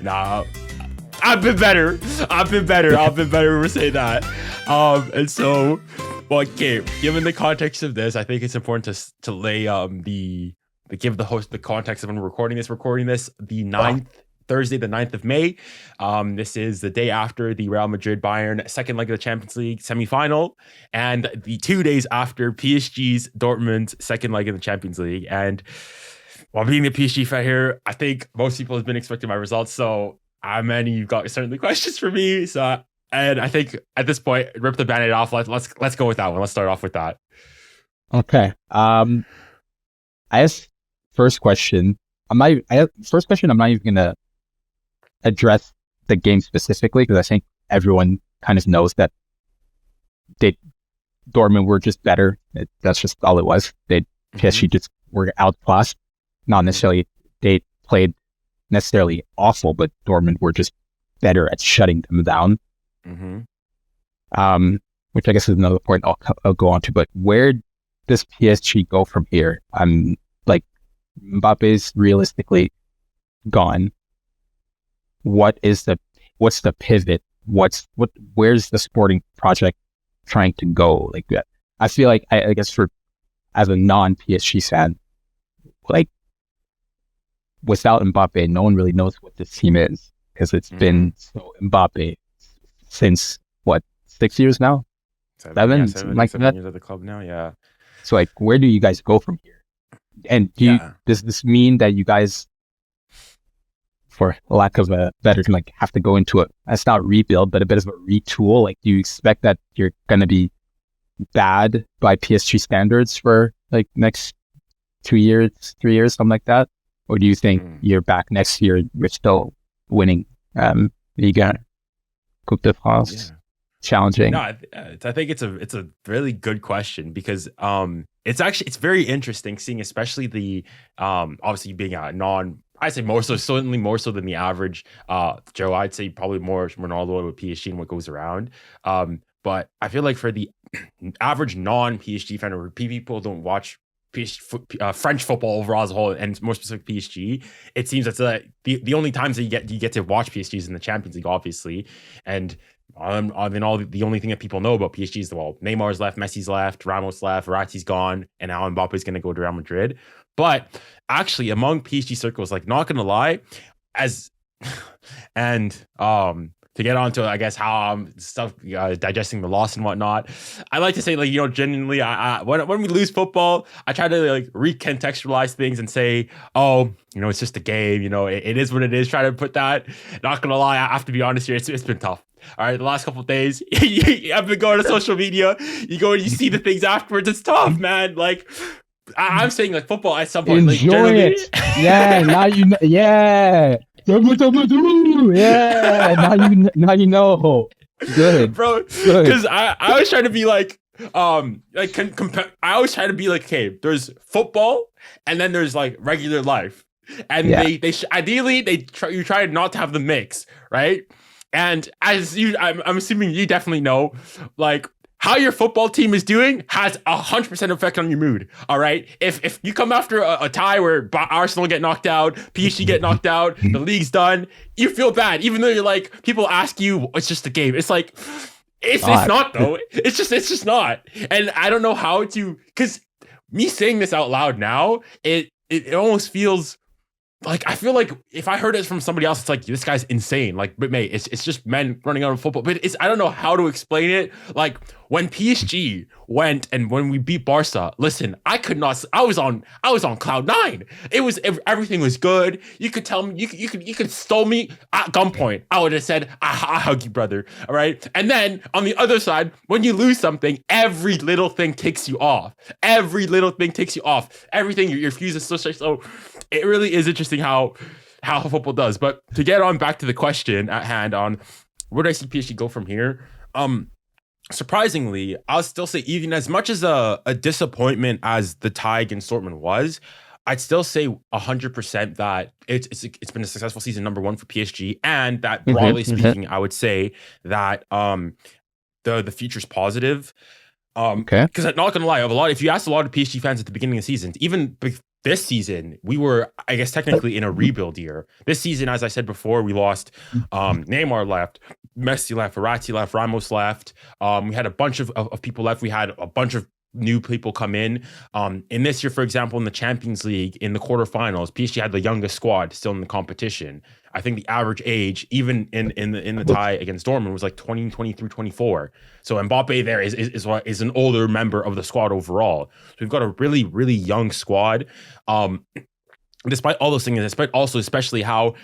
Nah, I've been better. I've been better. We're saying that. And so, well, okay. Given the context of this, I think it's important to lay give the host the context of when we're recording this. The 9th. Thursday, the 9th of May. This is the day after the Real Madrid Bayern second leg of the Champions League semifinal, and the 2 days after PSG's Dortmund second leg of the Champions League. And while being the PSG fan here, I think most people have been expecting my results. So, Manny, you've got certainly questions for me. So, and I think at this point, rip the band-aid off. Let's go with that one. Let's start off with that. Okay. I guess first question. I'm not even gonna address the game specifically, because I think everyone kind of knows that Dortmund were just better. That's just all it was. PSG just were outclassed. Not necessarily they played necessarily awful, but Dortmund were just better at shutting them down. Which I guess is another point I'll go on to. But where does PSG go from here? Like, Mbappe's realistically gone. What's the pivot? Where's the sporting project trying to go? Like, I feel like I guess as a non-PSG fan, like, without Mbappe, no one really knows what this team is, because it's been so Mbappe since 6 years now? Seven years at the club now. Yeah. So, like, where do you guys go from here? And does this mean that you guys, for lack of a better term, like, have to go into it's not rebuild, but a bit of a retool? Like, do you expect that you're going to be bad by PSG standards for like next 2 years, 3 years, something like that? Or do you think you're back next year, you're still winning Liga, Coupe de France, challenging? No, I think it's a really good question, because it's very interesting seeing, especially the obviously being a I'd say certainly more so than the average Joe. I'd say probably more Ronaldo with PSG and what goes around. But I feel like for the average non-PSG fan, or people don't watch French football overall as a whole, and more specific PSG, it seems that's the only times that you get to watch PSG is in the Champions League, obviously. And the only thing that people know about PSG is, well, Neymar's left, Messi's left, Ramos left, Verratti's gone, and now Mbappe's going to go to Real Madrid. But actually, among PSG circles, like, not gonna lie, to get onto, I guess, how digesting the loss and whatnot, I like to say, like, genuinely, when we lose football, I try to like recontextualize things and say, oh, it's just a game, it is what it is. Try to put that. Not gonna lie, I have to be honest here, it's been tough. All right, the last couple of days, I've been going to social media. You go and you see the things afterwards. It's tough, man. Like, I'm saying, like, football at some point, enjoy like, it. Yeah, now you know. Yeah. Yeah, now you know. Good, bro. Because I always try to be like, I always try to be like, okay, there's football, and then there's like regular life, and you try not to have the mix, right? And I'm assuming you definitely know, like, how your football team is doing has 100% effect on your mood. All right. If you come after a tie where Arsenal get knocked out, PSG get knocked out, the league's done, you feel bad. Even though you're like, people ask you, it's just a game. It's like, it's not though. It's just not. And I don't know how to, because me saying this out loud now, it almost feels like, I feel like if I heard it from somebody else, it's like, this guy's insane. Like, but mate, it's just men running out of football. But I don't know how to explain it. Like, when PSG went and when we beat Barca, listen, I was on cloud nine. Everything was good. You could tell me, you could stole me at gunpoint. I would have said, I hug you, brother. All right. And then on the other side, when you lose something, every little thing takes you off. Everything, your fuse is so straight. So it really is interesting how football does. But to get on back to the question at hand on where do I see PSG go from here? surprisingly, I'll still say, even as much as a disappointment as the tie against Dortmund was, I'd still say 100% that it's been a successful season, number one for PSG, and that broadly speaking, I would say that the future's positive. Because I'm not gonna lie, if you ask a lot of PSG fans at the beginning of the season, even this season, we were, I guess, technically in a rebuild year. This season, as I said before, we lost Neymar left, Messi left, Verratti left, Ramos left. We had a bunch of people left. We had a bunch of new people come in. In this year, for example, in the Champions League, in the quarterfinals, PSG had the youngest squad still in the competition. I think the average age, even in the tie against Dortmund, was like 20, 23, 24. So Mbappé there is an older member of the squad overall. So we've got a really, really young squad. Despite all those things, despite also especially how,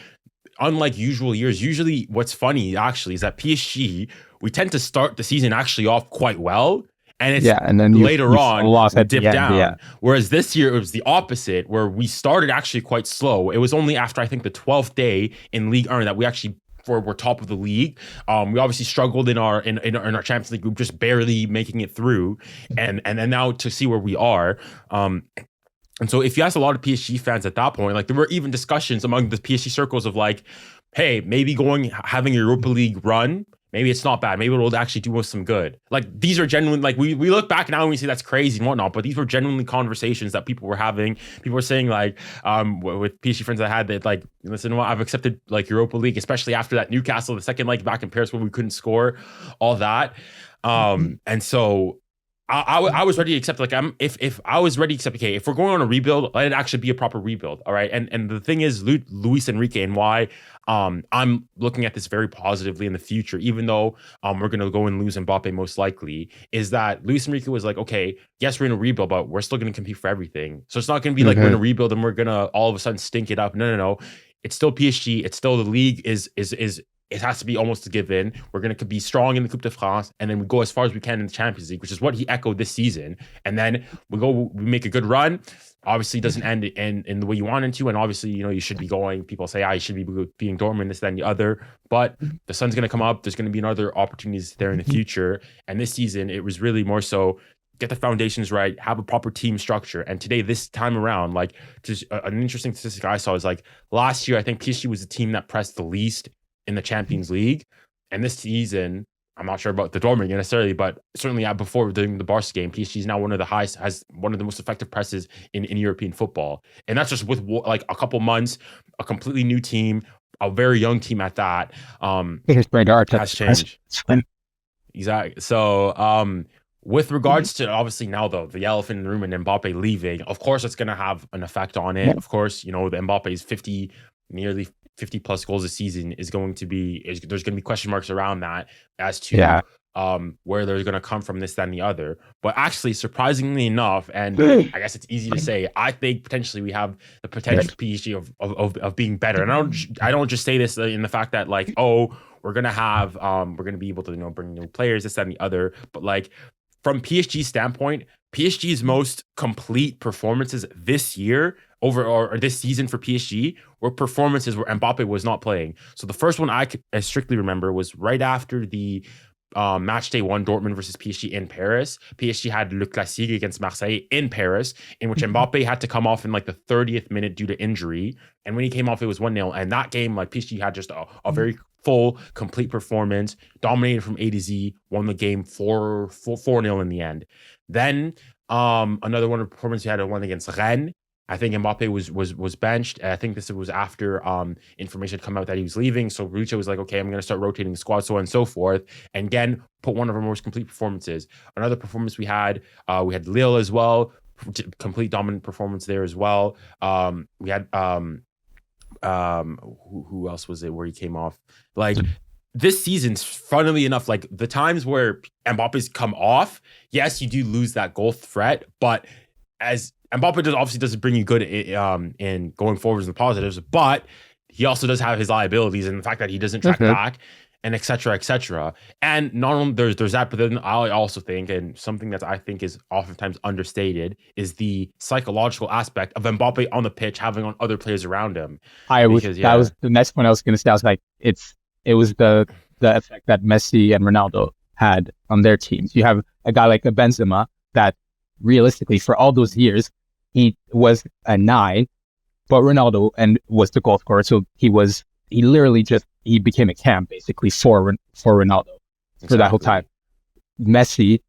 unlike usual years, usually what's funny actually is that PSG, we tend to start the season actually off quite well. And it's and then later on dip down. Yeah. Whereas this year it was the opposite, where we started actually quite slow. It was only after I think the 12th day in Ligue 1 that we actually were top of the league. We obviously struggled in our Champions League group, just barely making it through, and then now to see where we are. And so if you ask a lot of PSG fans at that point, like there were even discussions among the PSG circles of like, hey, maybe having a Europa League run. Maybe it's not bad. Maybe it'll actually do us some good. Like these are genuine, like we look back now and we say that's crazy and whatnot, but these were genuinely conversations that people were having. People were saying like, with PSG friends I had, that like, listen, well, I've accepted like Europa League, especially after that Newcastle, the second leg back in Paris where we couldn't score, all that. And so I was ready to accept, like, if I was ready to accept, okay, if we're going on a rebuild, let it actually be a proper rebuild. All right. And the thing is, Luis Enrique, and why I'm looking at this very positively in the future, even though we're going to go and lose Mbappé most likely, is that Luis Enrique was like, okay, yes, we're in a rebuild, but we're still going to compete for everything. So it's not going to be like we're in a rebuild and we're going to all of a sudden stink it up. No. It's still PSG. It's still the league is it has to be almost a given. We're going to be strong in the Coupe de France, and then we go as far as we can in the Champions League, which is what he echoed this season. And then we make a good run. Obviously, it doesn't end in the way you want it to. And obviously, you should be going. People say, you should be being Dortmund, this, that, and the other. But the sun's going to come up. There's going to be other opportunities there in the future. And this season, it was really more so get the foundations right, have a proper team structure. And today, this time around, like, just an interesting statistic I saw is like last year, I think PSG was the team that pressed the least in the Champions League. And this season, I'm not sure about the Dortmund necessarily, but certainly before doing the Barca game, PSG is now one of the highest, has one of the most effective presses in European football. And that's just with like a couple months, a completely new team, a very young team at that. Has changed. Exactly. So with regards to obviously now though, the elephant in the room and Mbappé leaving, of course it's going to have an effect on it. Of course, the Mbappe's nearly 50 plus goals a season is going to be, there's going to be question marks around that as to where they're going to come from, this, that, and the other. But actually, surprisingly enough, and I guess it's easy to say, I think potentially we have the potential PSG of being better. And I don't just say this in the fact that like, we're going to be able to bring new players, this, that, and the other. But like from PSG's standpoint, PSG's most complete performances this year or this season for PSG were performances where Mbappé was not playing. So the first one I strictly remember was right after the match day 1 Dortmund versus PSG in Paris. PSG had Le Classique against Marseille in Paris, in which Mbappé had to come off in like the 30th minute due to injury. And when he came off, it was 1-0. And that game, like PSG had just a very full, complete performance, dominated from A to Z, won the game 4-0 in the end. Then another one of the performances he had one against Rennes. I think Mbappé was benched. I think this was after information had come out that he was leaving. So Rucha was like, okay, I'm going to start rotating the squad, so on and so forth. And again, put one of our most complete performances. Another performance we had Lille as well, complete dominant performance there as well. We had who else was it where he came off? Like this season's, funnily enough, like the times where Mbappe's come off, yes, you do lose that goal threat, but as Mbappé doesn't bring you good in going forwards and the positives, but he also does have his liabilities and the fact that he doesn't track back and et cetera. And not only there's that, but then I also think, and something that I think is oftentimes understated, is the psychological aspect of Mbappé on the pitch having on other players around him. That was the next one I was going to say. I was like, it was the effect that Messi and Ronaldo had on their teams. You have a guy like a Benzema that realistically for all those years, he was a 9, but Ronaldo was the goal scorer. So he became a cam basically for Ronaldo for that whole time. Messi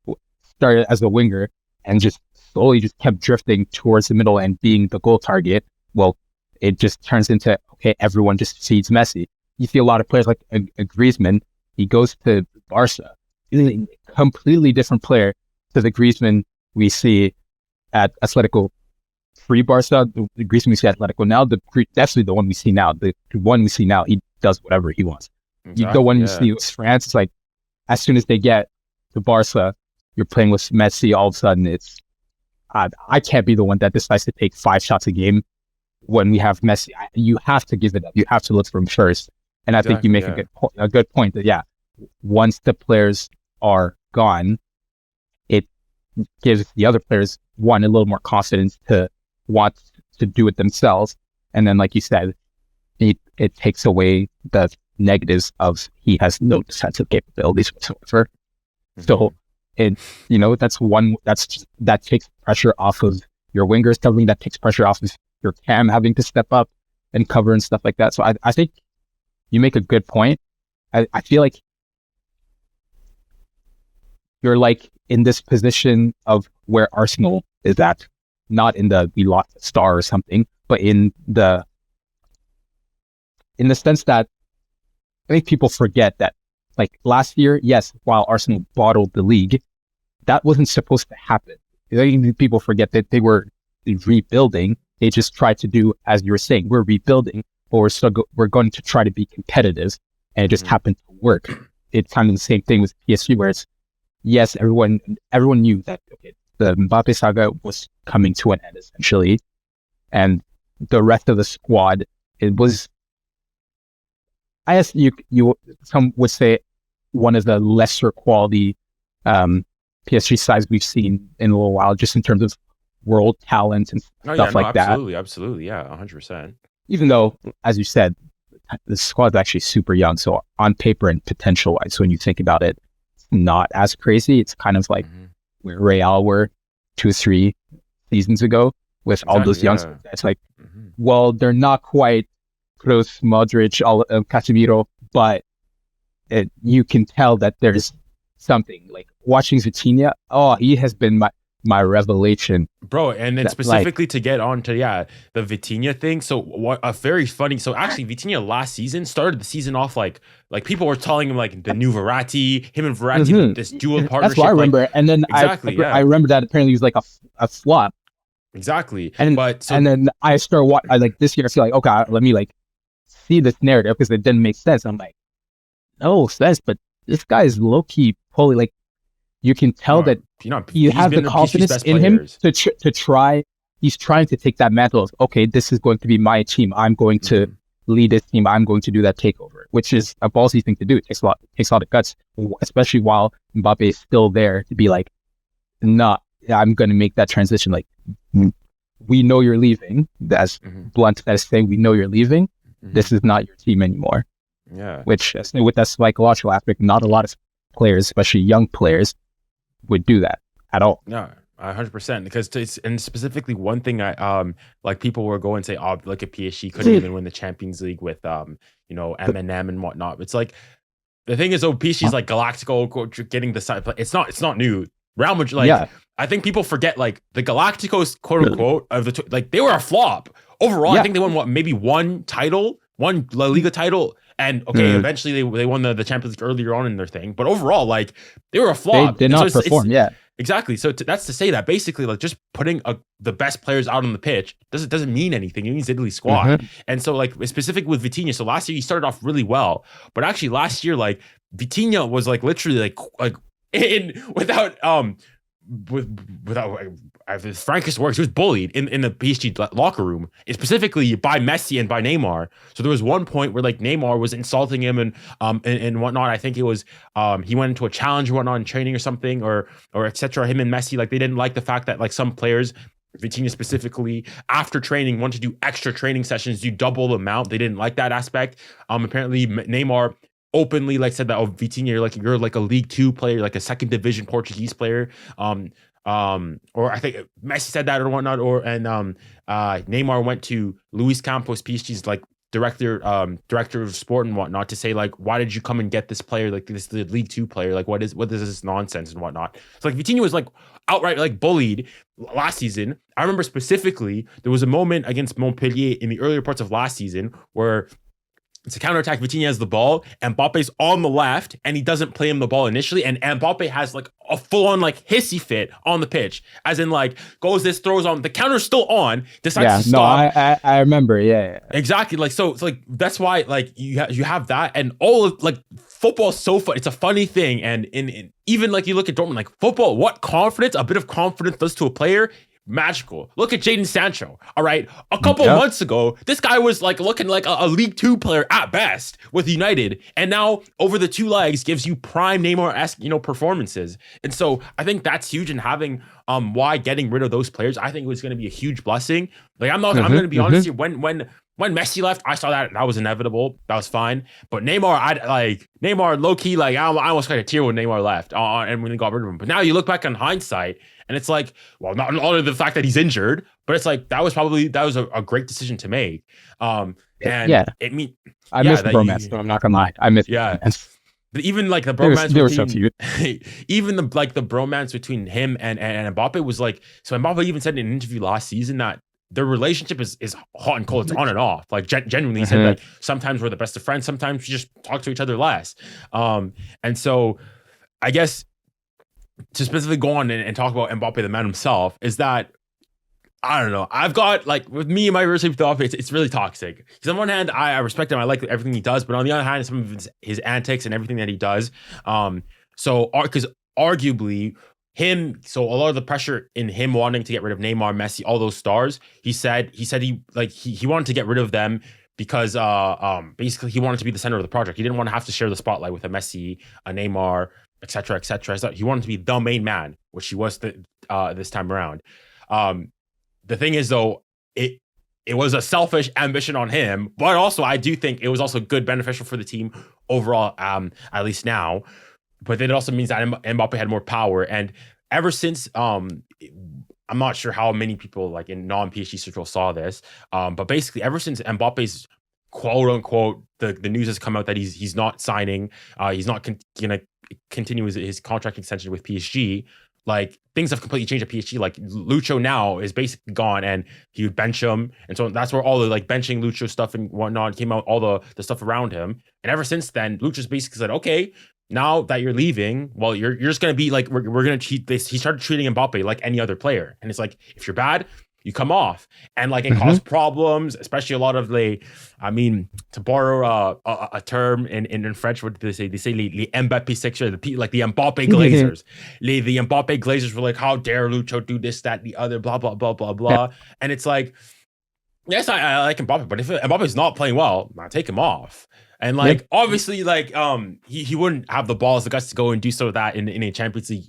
started as a winger and just slowly just kept drifting towards the middle and being the goal target. Well, it just turns into, okay, everyone just feeds Messi. You see a lot of players like a Griezmann, he goes to Barca, he's a completely different player to the Griezmann we see at Atletico pre-Barca, the Griezmann we see at Atletico now, definitely the one we see now. The one we see now, he does whatever he wants. Exactly, the one you see with France, it's like, as soon as they get to Barca, you're playing with Messi, all of a sudden it's, I can't be the one that decides to take 5 shots a game when we have Messi. You have to give it up. You have to look for him first. And I think you make a good point that, once the players are gone, it gives the other players, one, a little more confidence to want to do it themselves. And then, like you said, it takes away the negatives of he has no defensive capabilities whatsoever. So, that takes pressure off of your wingers, something that takes pressure off of your cam having to step up and cover and stuff like that. So I think you make a good point. I feel like you're like in this position of where Arsenal is at, not in the we lost a star or something, but in the sense that I think people forget that, like last year, yes, while Arsenal bottled the league, that wasn't supposed to happen. I think people forget that they were rebuilding. They just tried to do, as you were saying, we're rebuilding, but we're going to try to be competitive, and it just happened to work. It's kind of the same thing with PSG, where it's, yes, everyone knew that the Mbappé saga was coming to an end essentially, and the rest of the squad, it was, I guess some would say, one of the lesser quality PSG sides we've seen in a little while, just in terms of world talent and stuff like that. Absolutely, yeah, 100%. Even though, as you said, the squad's actually super young, so on paper and potential-wise, when you think about it, it's not as crazy. It's kind of like where Real were 2-3 seasons ago with all those youngsters. It's like, well, they're not quite Kroos, Modric, Casemiro, but you can tell that there's something. Like watching Vitinha, he has been my revelation, bro. And then specifically to get on to the Vitinha thing. So what a very funny. So actually, Vitinha last season started the season off like people were calling him like the new Verratti. Him and Verratti, this dual partnership. That's what I remember. And then I remember that apparently he was like a flop. Exactly. And then I started this year. I feel like, okay, let me see this narrative because it didn't make sense. I'm like, no sense, but this guy is low key pulling. You can tell that he has the confidence in him to try. He's trying to take that mantle of, okay, this is going to be my team. I'm going to lead this team. I'm going to do that takeover, which is a ballsy thing to do. It takes a lot of guts, especially while Mbappe is still there to be like, nah, I'm going to make that transition. Like, we know you're leaving. As blunt as saying, we know you're leaving. This is not your team anymore. Yeah. Which, with that psychological aspect, not a lot of players, especially young players, would do that at all. No, 100%. Because and specifically one thing people were going to say, look at PSG couldn't even win the Champions League with Eminem and whatnot. It's like the thing is, PSG's like Galactico getting the side. It's not new. Real Madrid, I think people forget the Galacticos, quote unquote, of they were a flop overall. I think they won maybe one La Liga title. And eventually they won the Champions League earlier on in their thing, but overall, they were a flop. They did not perform. Exactly. So that's to say that basically, just putting the best players out on the pitch doesn't mean anything. It means Italy's squad. And so specific with Vitinha. So last year he started off really well, but actually last year Vitinha was literally without as frankest words, he was bullied in the PSG locker room, specifically by Messi and by Neymar. So there was one point where Neymar was insulting him and whatnot. I think it was he went into a challenge or whatnot in training or something or etc. Him and Messi they didn't like the fact that some players, Vitinha specifically, after training wanted to do extra training sessions, do double the amount. They didn't like that aspect. Apparently Neymar openly like said that, oh, Vitinha, you're like a League Two player, like a second division Portuguese player. Or I think Messi said that or whatnot, Neymar went to Luis Campos, PSG's like director of sport and whatnot, to say like, why did you come and get this player? Like, this is the League Two player. Like, what is this nonsense and whatnot? So like Vitinha was like outright like bullied last season. I remember specifically there was a moment against Montpellier in the earlier parts of last season where it's a counterattack. Vitinha has the ball, and Mbappe's on the left, and he doesn't play him the ball initially. And Mbappe has like a full-on like hissy fit on the pitch, as in like goes this, throws on, the counter's still on, decides to stop. I remember, yeah. Exactly. Like, so it's like that's why like you have that, and all of like football is so fun. It's a funny thing, and in even like you look at Dortmund, like football, what confidence, a bit of confidence does to a player. Magical. Look at Jadon Sancho. All right. A couple of months ago, this guy was like looking like a League Two player at best with United. And now over the two legs gives you prime Neymar-esque, performances. And so I think that's huge. And having why getting rid of those players, I think it was going to be a huge blessing. Like I'm going to be honest here. When Messi left, I saw that was inevitable. That was fine. But Neymar low key, like I almost got a tear when Neymar left and when he got rid of him. But now you look back on hindsight, and it's like, well, not only the fact that he's injured, but it's like that was a great decision to make. I miss the bromance, so I'm not gonna lie. I miss bromance. But even like the bromance there was so few. Even the bromance between him and Mbappe was like, so Mbappe even said in an interview last season that their relationship is hot and cold. It's on and off. Like genuinely, he said like sometimes we're the best of friends, sometimes we just talk to each other less. And so I guess to specifically go on and talk about Mbappe, the man himself, is that I don't know. I've got like with me and my relationship with Mbappe, it's really toxic. Because on one hand, I respect him, I like everything he does, but on the other hand, some of his antics and everything that he does. So because arguably him, so a lot of the pressure in him wanting to get rid of Neymar, Messi, all those stars, he said he wanted to get rid of them because basically he wanted to be the center of the project. He didn't want to have to share the spotlight with a Messi, a Neymar, etc., etc. So he wanted to be the main man, which he was this time around. The thing is, though, it was a selfish ambition on him, but also I do think it was also good, beneficial for the team overall, at least now. But then it also means that Mbappe had more power, and ever since, I'm not sure how many people like in non-PSG circles saw this, but basically ever since Mbappe's quote unquote the news has come out that he's not signing, he's not gonna continue his contract extension with PSG. Like things have completely changed at PSG. Like Lucho now is basically gone, and he would bench him, and so that's where all the like benching Lucho stuff and whatnot came out. All the stuff around him, and ever since then, Lucho's basically said, "Okay, now that you're leaving, well, you're just gonna be like we're gonna treat this." He started treating Mbappe like any other player, and it's like if you're bad, you come off, and like it caused problems, especially a lot of to borrow a term in French, what do they say? They say les Mbappé sexuels, like the Mbappé Glazers. The Mbappé Glazers were like, how dare Lucho do this, that, the other, blah, blah, blah, blah, blah. Yeah. And it's like, yes, I like Mbappe, but if Mbappe's not playing well, I'll take him off. And obviously, he wouldn't have the balls, the guts to go and do so that in a Champions League,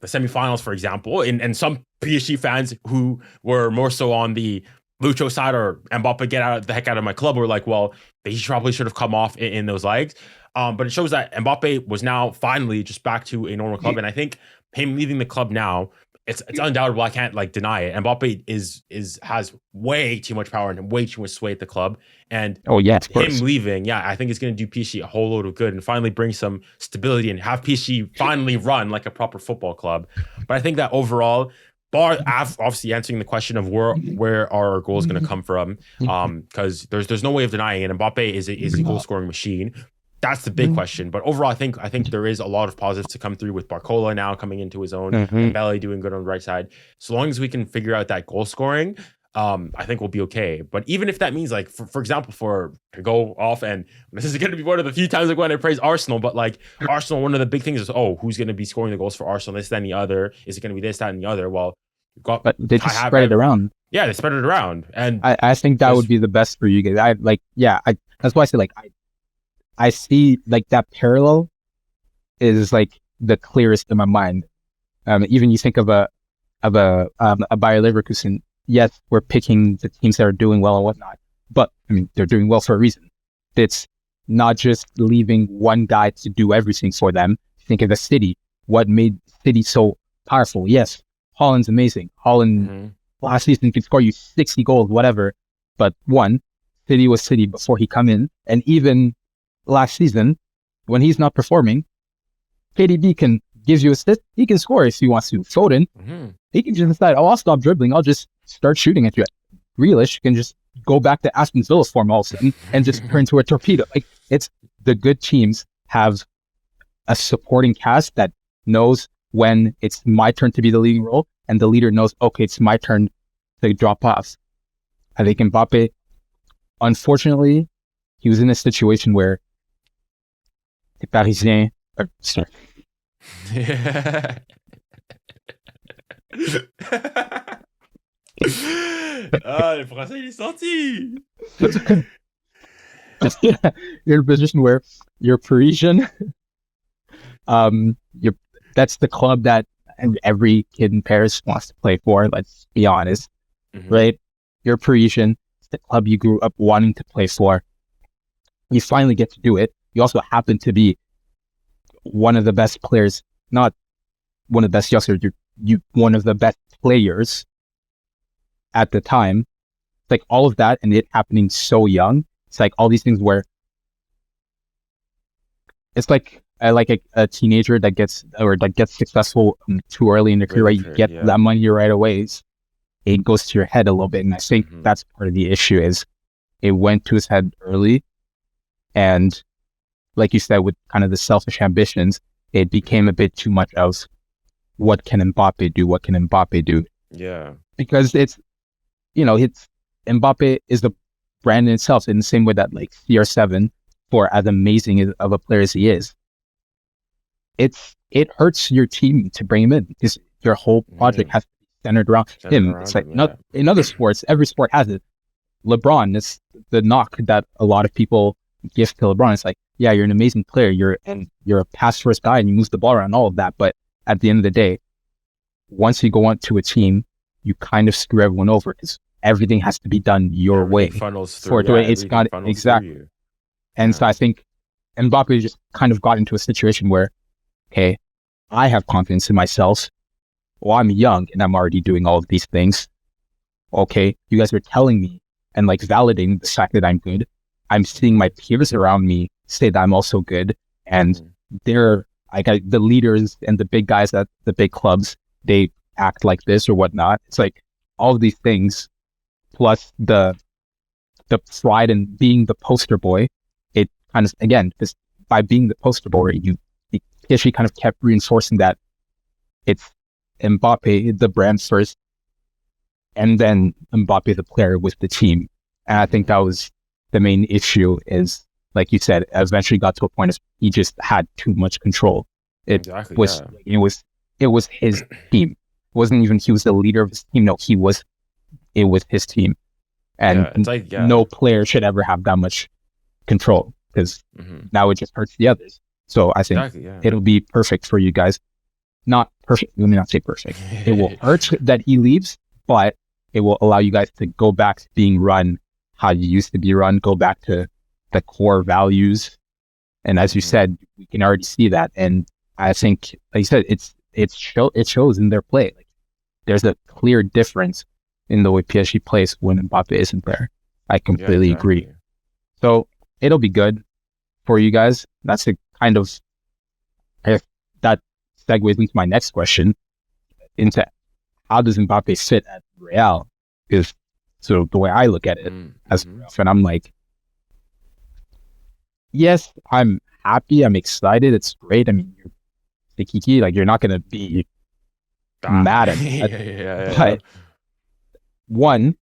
the semifinals, for example, and some PSG fans who were more so on the Lucho side or Mbappe get the heck out of my club were like, well, they probably should have come off in those legs. But it shows that Mbappe was now finally just back to a normal club. And I think him leaving the club now, it's undoubtable. I can't deny it. Mbappe has way too much power and way too much sway at the club. And him leaving, I think it's going to do PSG a whole load of good and finally bring some stability and have PSG finally run like a proper football club. But I think that overall, obviously answering the question of where are our goals going to come from, because there's no way of denying it. Mbappe is a goal scoring machine. That's the big question. But overall, I think there is a lot of positives to come through with barcola now coming into his own, and Belly doing good on the right side. So long as we can figure out that goal scoring, I think we'll be okay. But even if that means for example, to go off, and this is going to be one of the few times when I praise Arsenal, but Arsenal, one of the big things is, who's going to be scoring the goals for Arsenal, this, that, and the other? Is it going to be this, that, and the other? Well, but they just spread it around. Yeah, they spread it around. And I think that would be the best for you guys. That's why I say I see that parallel is the clearest in my mind. Even you think of a Bayer Leverkusen. Yes, we're picking the teams that are doing well and whatnot, but I mean they're doing well for a reason. It's not just leaving one guy to do everything for them. Think of the City. What made City so powerful? Yes, Haaland's amazing. Haaland last season could score you 60 goals, whatever. But one, City was City before he come in. And even last season, when he's not performing, KDB can give you assists. He can score if he wants to. Foden, he can just decide, oh, I'll stop dribbling. I'll just start shooting at you. Grealish can just go back to Aston Villa's form all of a sudden and just turn into a torpedo. Like, it's the good teams have a supporting cast that knows when it's my turn to be the leading role, and the leader knows, okay, it's my turn to drop off. I think Mbappé, unfortunately, he was in a situation where the Parisiens are sorry. Ah, le français, il est sorti. You're in a position where you're Parisian. That's the club that every kid in Paris wants to play for. Let's be honest, right? You're Parisian. It's the club you grew up wanting to play for. You finally get to do it. You also happen to be one of the best players, not one of the best youngsters. You one of the best players at the time. It's like all of that, and it happening so young. It's like all these things where it's like a teenager that gets successful too early in their career. Right? You get that money right away. It goes to your head a little bit, and I think that's part of the issue. Is it went to his head early, and like you said, with kind of the selfish ambitions, it became a bit too much of what can Mbappé do? What can Mbappé do? Yeah, because it's Mbappé is the brand in itself, in the same way that like CR7, for as amazing of a player as he is, it hurts your team to bring him in because your whole project has to be centered around him. It's like in other sports, every sport has it. LeBron is the knock that a lot of people give to LeBron. It's like, yeah, you're an amazing player. You're a pass first guy and you move the ball around, all of that. But at the end of the day, once you go on to a team, you kind of screw everyone over because everything has to be done your way. Funnels through. It's got exactly. And so I think Mbappé just kind of got into a situation where, okay, I have confidence in myself. Well, I'm young and I'm already doing all of these things. Okay, you guys are telling me and like validating the fact that I'm good. I'm seeing my peers around me say that I'm also good, and they're the leaders and the big guys at the big clubs, they act like this or whatnot. It's like all of these things, plus the pride in being the poster boy. It kind of, again, just by being the poster boy, it actually kind of kept reinforcing that it's Mbappé, the brand first, and then Mbappé, the player, with the team. And I think that was the main issue. Is, like you said, eventually got to a point of he just had too much control. It was his team. It wasn't even he was the leader of his team. No, it was his team. And no player should ever have that much control, because now it just hurts the others. So I think it'll be perfect for you guys. Not perfect. Let me not say perfect. It will hurt that he leaves, but it will allow you guys to go back to being run how you used to be run, go back to the core values. And as you said, we can already see that. And I think, like you said, it shows in their play. Like, there's a clear difference in the way PSG plays when Mbappé isn't there. I completely agree. So it'll be good for you guys. That's a kind of, that segues into my next question, into how does Mbappé fit at Real? Is so the way I look at it as and I'm like, yes, I'm happy, I'm excited, it's great. I mean, you're the Kiki, like, you're not gonna be mad at it. But one,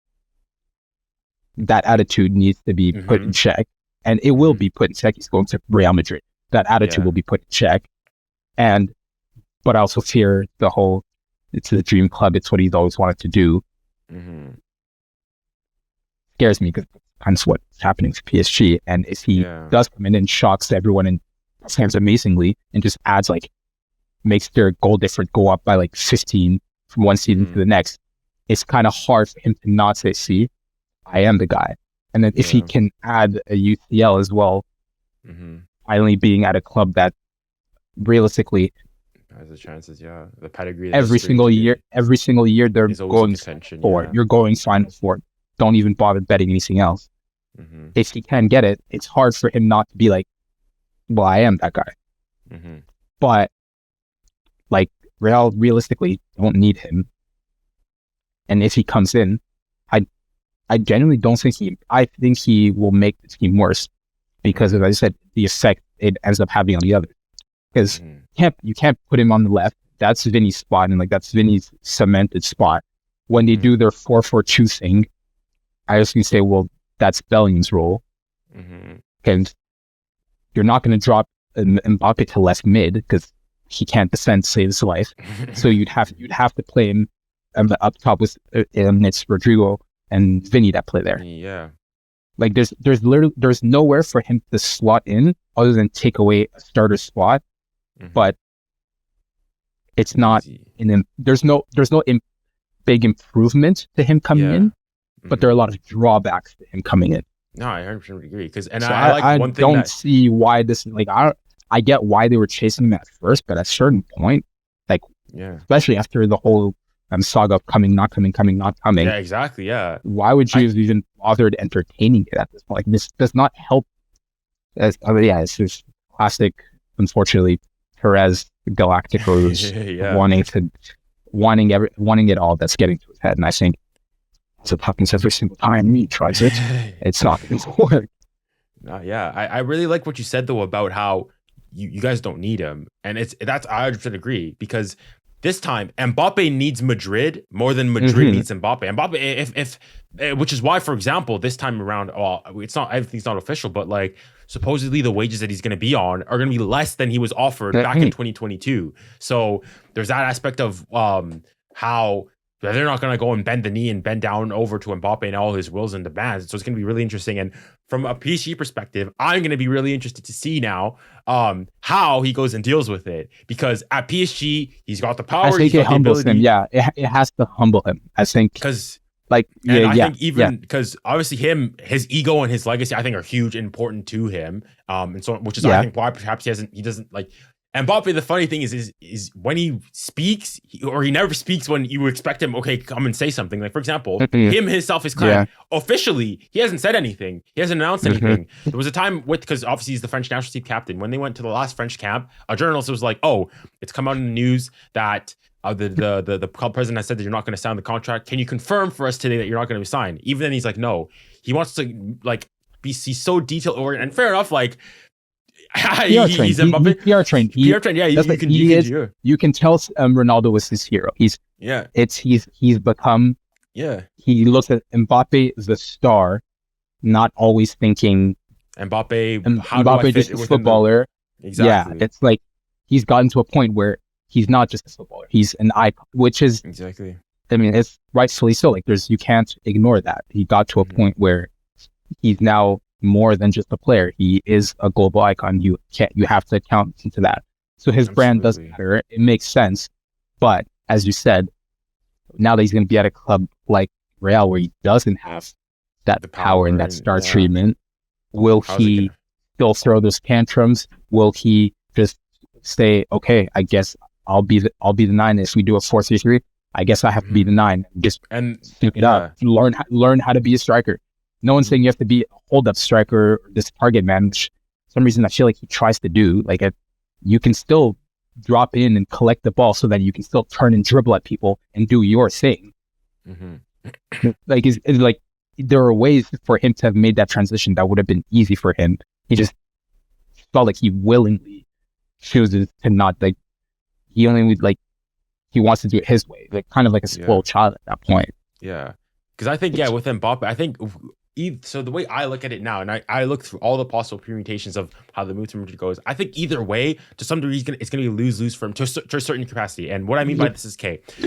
that attitude needs to be put in check, and it will be put in check. He's going to Real Madrid. That attitude will be put in check. But I also fear it's the dream club, it's what he's always wanted to do. Scares me, because kind of what's happening to PSG. And if he does come in and shocks everyone and performs amazingly and just adds, like, makes their goal difference go up by like 15 from one season to the next, it's kind of hard for him to not say, see, I am the guy. And then if he can add a UCL as well, finally being at a club that realistically has the chances, the pedigree. Every single year they're going contention. for it. You're going Final Four. Don't even bother betting anything else. If he can get it, it's hard for him not to be like, well, I am that guy. But like Real realistically don't need him. And if he comes in, I genuinely don't think I think he will make the team worse because, as I said, the effect it ends up having on the other. Because you can't put him on the left. That's Vinny's spot, and like that's Vinny's cemented spot. When they do their 4-4-2 thing, I was gonna say, well, that's Bellingham's role. And you're not gonna drop Mbappé to left mid because he can't defend to save his life. So you'd have to play him up top with it's Rodrigo and Vinny that play there. Like there's nowhere for him to slot in other than take away a starter spot. But it's not there's no big improvement to him coming in, but there are a lot of drawbacks to him coming in. No, I 100% agree. I don't see why this is like, I get why they were chasing him at first, but at a certain point, like, especially after the whole saga of coming, not coming. Yeah, exactly. Yeah. Why would you have even bothered entertaining it at this point? Like, this does not help. It's just classic, unfortunately, Perez Galacticos wanting it all that's getting to his head. And I think it happens every single time he tries it. It's not going to work. I really like what you said though about how you guys don't need him, and that's I 100% agree, because this time Mbappé needs Madrid more than Madrid needs Mbappé. If which is why, for example, this time around, it's not, everything's not official, but like supposedly the wages that he's going to be on are going to be less than he was offered back in 2022. So there's that aspect of how they're not going to go and bend the knee and bend down over to Mbappé and all his wills and demands. So it's going to be really interesting. And from a PSG perspective, I'm going to be really interested to see now how he goes and deals with it. Because at PSG, he's got the power. I think it humbles him. Yeah, it has to humble him, I think. Because I think even because obviously his ego and his legacy, I think, are huge and important to him. And so, which is I think why perhaps he doesn't like Mbappé. The funny thing is when he speaks, he never speaks when you expect him. Okay, come and say something. Like, for example, himself is claimed officially he hasn't said anything. He hasn't announced anything. There was a time because obviously he's the French national team captain. When they went to the last French camp, a journalist was like, "Oh, it's come out in the news that the club president has said that you're not going to sign the contract. Can you confirm for us today that you're not going to sign?" Even then, he's like, "No." He wants to like be so detail oriented, and fair enough. Like, he's Mbappé. PR trained. PR trained. Yeah, you can tell Ronaldo was his hero. He's become. Yeah. He looks at Mbappé as the star, not always thinking Mbappé just a footballer. Exactly. Yeah, it's like he's gotten to a point where he's not just a footballer. He's an icon, which is exactly. I mean, it's rightfully so. Like, you can't ignore that. He got to a point where he's now more than just a player. He is a global icon. You have to account into that. So his brand does matter. It makes sense. But as you said, now that he's going to be at a club like Real where he doesn't have that power and that star treatment, will he still throw those tantrums? Will he just say, okay, I guess I'll be the 9 if we do a 4-3-3. I guess I have to be the 9. Just stick it up. Learn how to be a striker. No one's saying you have to be a hold-up striker or this target man, which for some reason I feel like he tries to do. Like, you can still drop in and collect the ball so that you can still turn and dribble at people and do your thing. Like, it's like there are ways for him to have made that transition that would have been easy for him. He just felt like he willingly chooses to not, like, he wants to do it his way, like kind of like a spoiled child at that point. Yeah, because I think with Mbappé, I think so the way I look at it now, and I look through all the possible permutations of how the move to Madrid goes, I think either way, to some degree, it's going to be lose-lose for him to a certain capacity. And what I mean by this is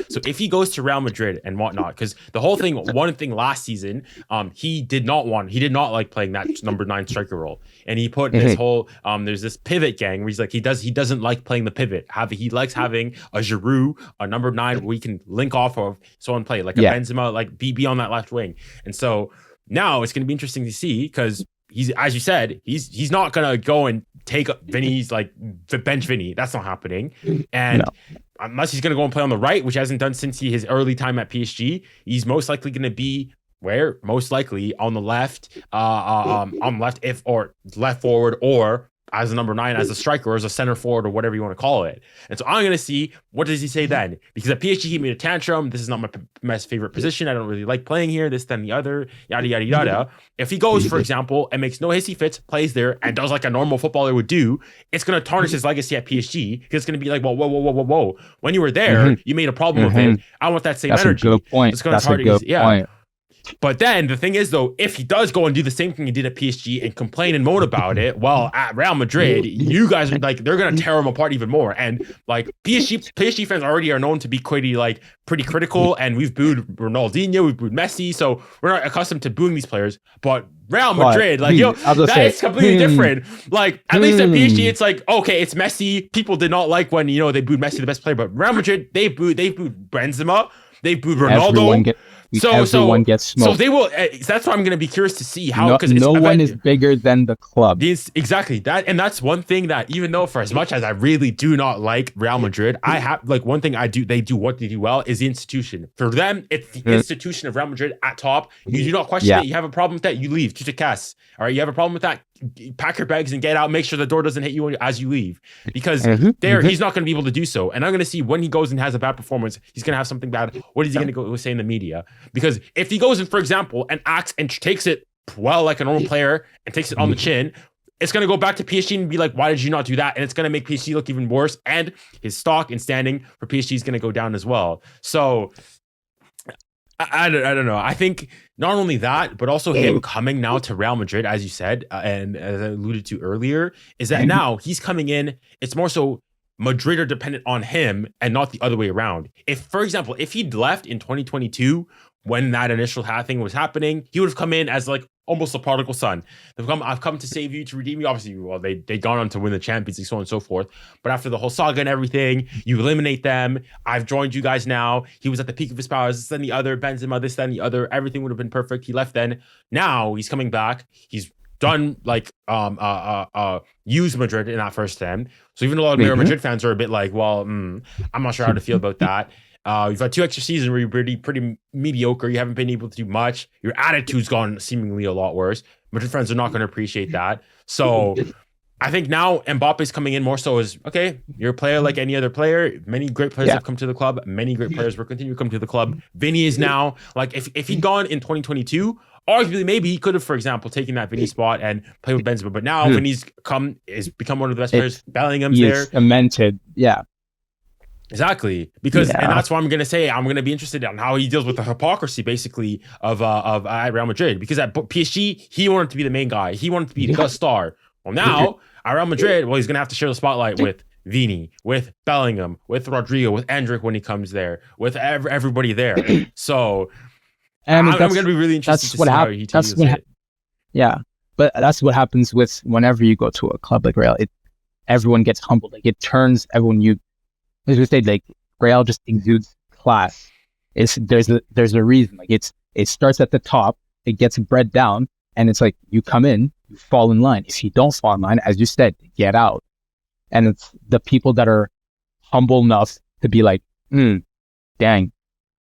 so if he goes to Real Madrid and whatnot, because the whole thing, one thing last season, he did not like playing that number 9 striker role, and he put this whole there's this pivot gang where he's like he doesn't like playing the pivot. He likes having a Giroud, a number 9 where he can link off of someone play like a Benzema, like be on that left wing. And so now it's going to be interesting to see, because he's, as you said, he's not gonna go and take Vinny's like the bench Vinny. That's not happening. And unless he's gonna go and play on the right, which he hasn't done since his early time at PSG, he's most likely gonna be where? Most likely on the left, on left or left forward, or as a number 9, as a striker, or as a center forward, or whatever you want to call it. And so I'm going to see, what does he say then? Because at PSG, he made a tantrum. This is not my favorite position. I don't really like playing here, this, then the other, yada, yada, yada. If he goes, for example, and makes no hissy fits, plays there, and does like a normal footballer would do, it's going to tarnish his legacy at PSG. Because it's going to be like, well, whoa. When you were there, you made a problem of it. I want that same energy. That's a good point. It's going to tarnish his point. But then the thing is, though, if he does go and do the same thing he did at PSG and complain and moan about it, well, at Real Madrid, you guys are like, they're going to tear him apart even more. And like PSG fans already are known to be pretty critical. And we've booed Ronaldinho, we've booed Messi. So we're not accustomed to booing these players. But Real Madrid, is completely different. Like, at least at PSG, it's like, okay, it's Messi. People did not like when, they booed Messi, the best player. But Real Madrid, they booed Benzema. They booed Ronaldo. Everyone gets smoked. So they will. That's why I'm going to be curious to see how, because no one is bigger than the club. Exactly that, and that's one thing that, even though for as much as I really do not like Real Madrid, I have one thing they do what they do well is the institution. For them, it's the institution of Real Madrid at top. You do not question it. You have a problem with that, you leave. Tu te casses. All right, you have a problem with that, pack your bags and get out. Make sure the door doesn't hit you as you leave, because he's not going to be able to do so. And I'm going to see, when he goes and has a bad performance, he's going to have something bad. What is he going to go say in the media? Because if he goes in, for example, and acts and takes it well like a normal player and takes it on the chin, it's going to go back to PSG and be like, why did you not do that? And it's going to make PSG look even worse. And his stock and standing for PSG is going to go down as well. So I don't know. I think not only that, but also him coming now to Real Madrid, as you said, and as I alluded to earlier, is that now he's coming in. It's more so Madrid are dependent on him and not the other way around. If, for example, if he'd left in 2022 when that initial thing was happening, he would have come in as like almost a prodigal son. I've come to save you, to redeem you. Obviously, well, they gone on to win the Champions League, so on and so forth. But after the whole saga and everything, you eliminate them. I've joined you guys now. He was at the peak of his powers. This, then the other, Benzema, this, then the other. Everything would have been perfect. He left then. Now he's coming back. He's done use Madrid in that first time. So even a lot of Real Madrid fans are a bit like, well, I'm not sure how to feel about that. You've had 2 extra seasons where you're pretty mediocre. You haven't been able to do much. Your attitude's gone seemingly a lot worse. Madrid fans are not going to appreciate that. So I think now Mbappe's coming in more so as, okay, you're a player like any other player. Many great players have come to the club. Many great players will continue to come to the club. Vinny is now, like, if he'd gone in 2022, arguably maybe he could have, for example, taken that Vinny spot and played with Benzema. But now Vinny's become one of the best players. Bellingham's there. Cemented, Exactly, because and that's why I'm gonna say I'm gonna be interested in how he deals with the hypocrisy, basically, of Real Madrid. Because at PSG, he wanted to be the main guy, he wanted to be the star. Well, now at Real Madrid, he's gonna have to share the spotlight with Vini, with Bellingham, with Rodrigo, with Endrick when he comes there, with everybody there. So I'm gonna be really interested to see how he deals with it. But that's what happens with whenever you go to a club like Real. Everyone gets humbled. Like, it turns everyone as we say, like, Real just exudes class. There's a reason. Like, it starts at the top, it gets bred down, and it's like, you come in, you fall in line. If you don't fall in line, as you said, get out. And it's the people that are humble enough to be like, dang,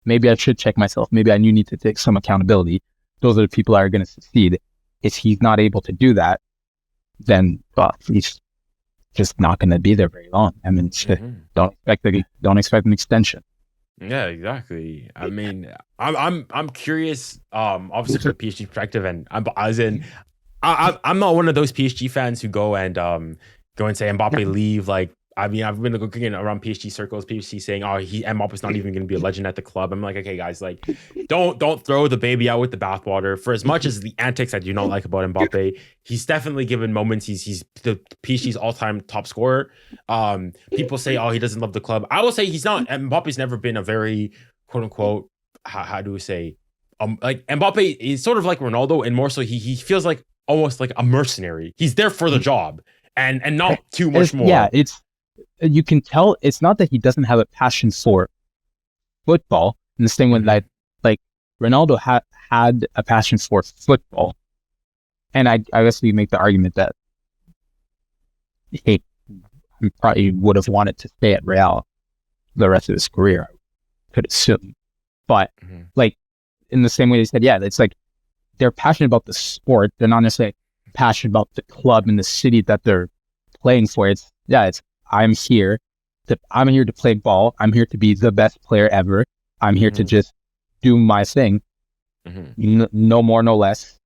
maybe I should check myself. Maybe I need to take some accountability. Those are the people that are going to succeed. If he's not able to do that, then he's just not going to be there very long. I mean, don't expect an extension. Yeah, exactly. I mean, I'm curious. Obviously, from the PSG perspective, and I'm not one of those PSG fans who go and say Mbappe leave. Like, I mean, I've been looking around PSG circles, PSG saying, Mbappe's not even going to be a legend at the club. I'm like, okay, guys, like, don't throw the baby out with the bathwater. For as much as the antics I do not like about Mbappe, he's definitely given moments. He's the PSG's all-time top scorer. People say, he doesn't love the club. I will say he's not. Mbappe's never been a very, quote unquote, how do we say, like, Mbappe is sort of like Ronaldo, and more so he feels like almost like a mercenary. He's there for the job and not too much more. Yeah, you can tell it's not that he doesn't have a passion for football in the same way that, like, Ronaldo had a passion for football, And I guess we make the argument that he probably would have wanted to stay at Real the rest of his career, I could assume. But like in the same way they said, yeah, it's like they're passionate about the sport. They're not necessarily passionate about the club and the city that they're playing for. I'm here to play ball. I'm here to be the best player ever. I'm here to just do my thing. No more, no less.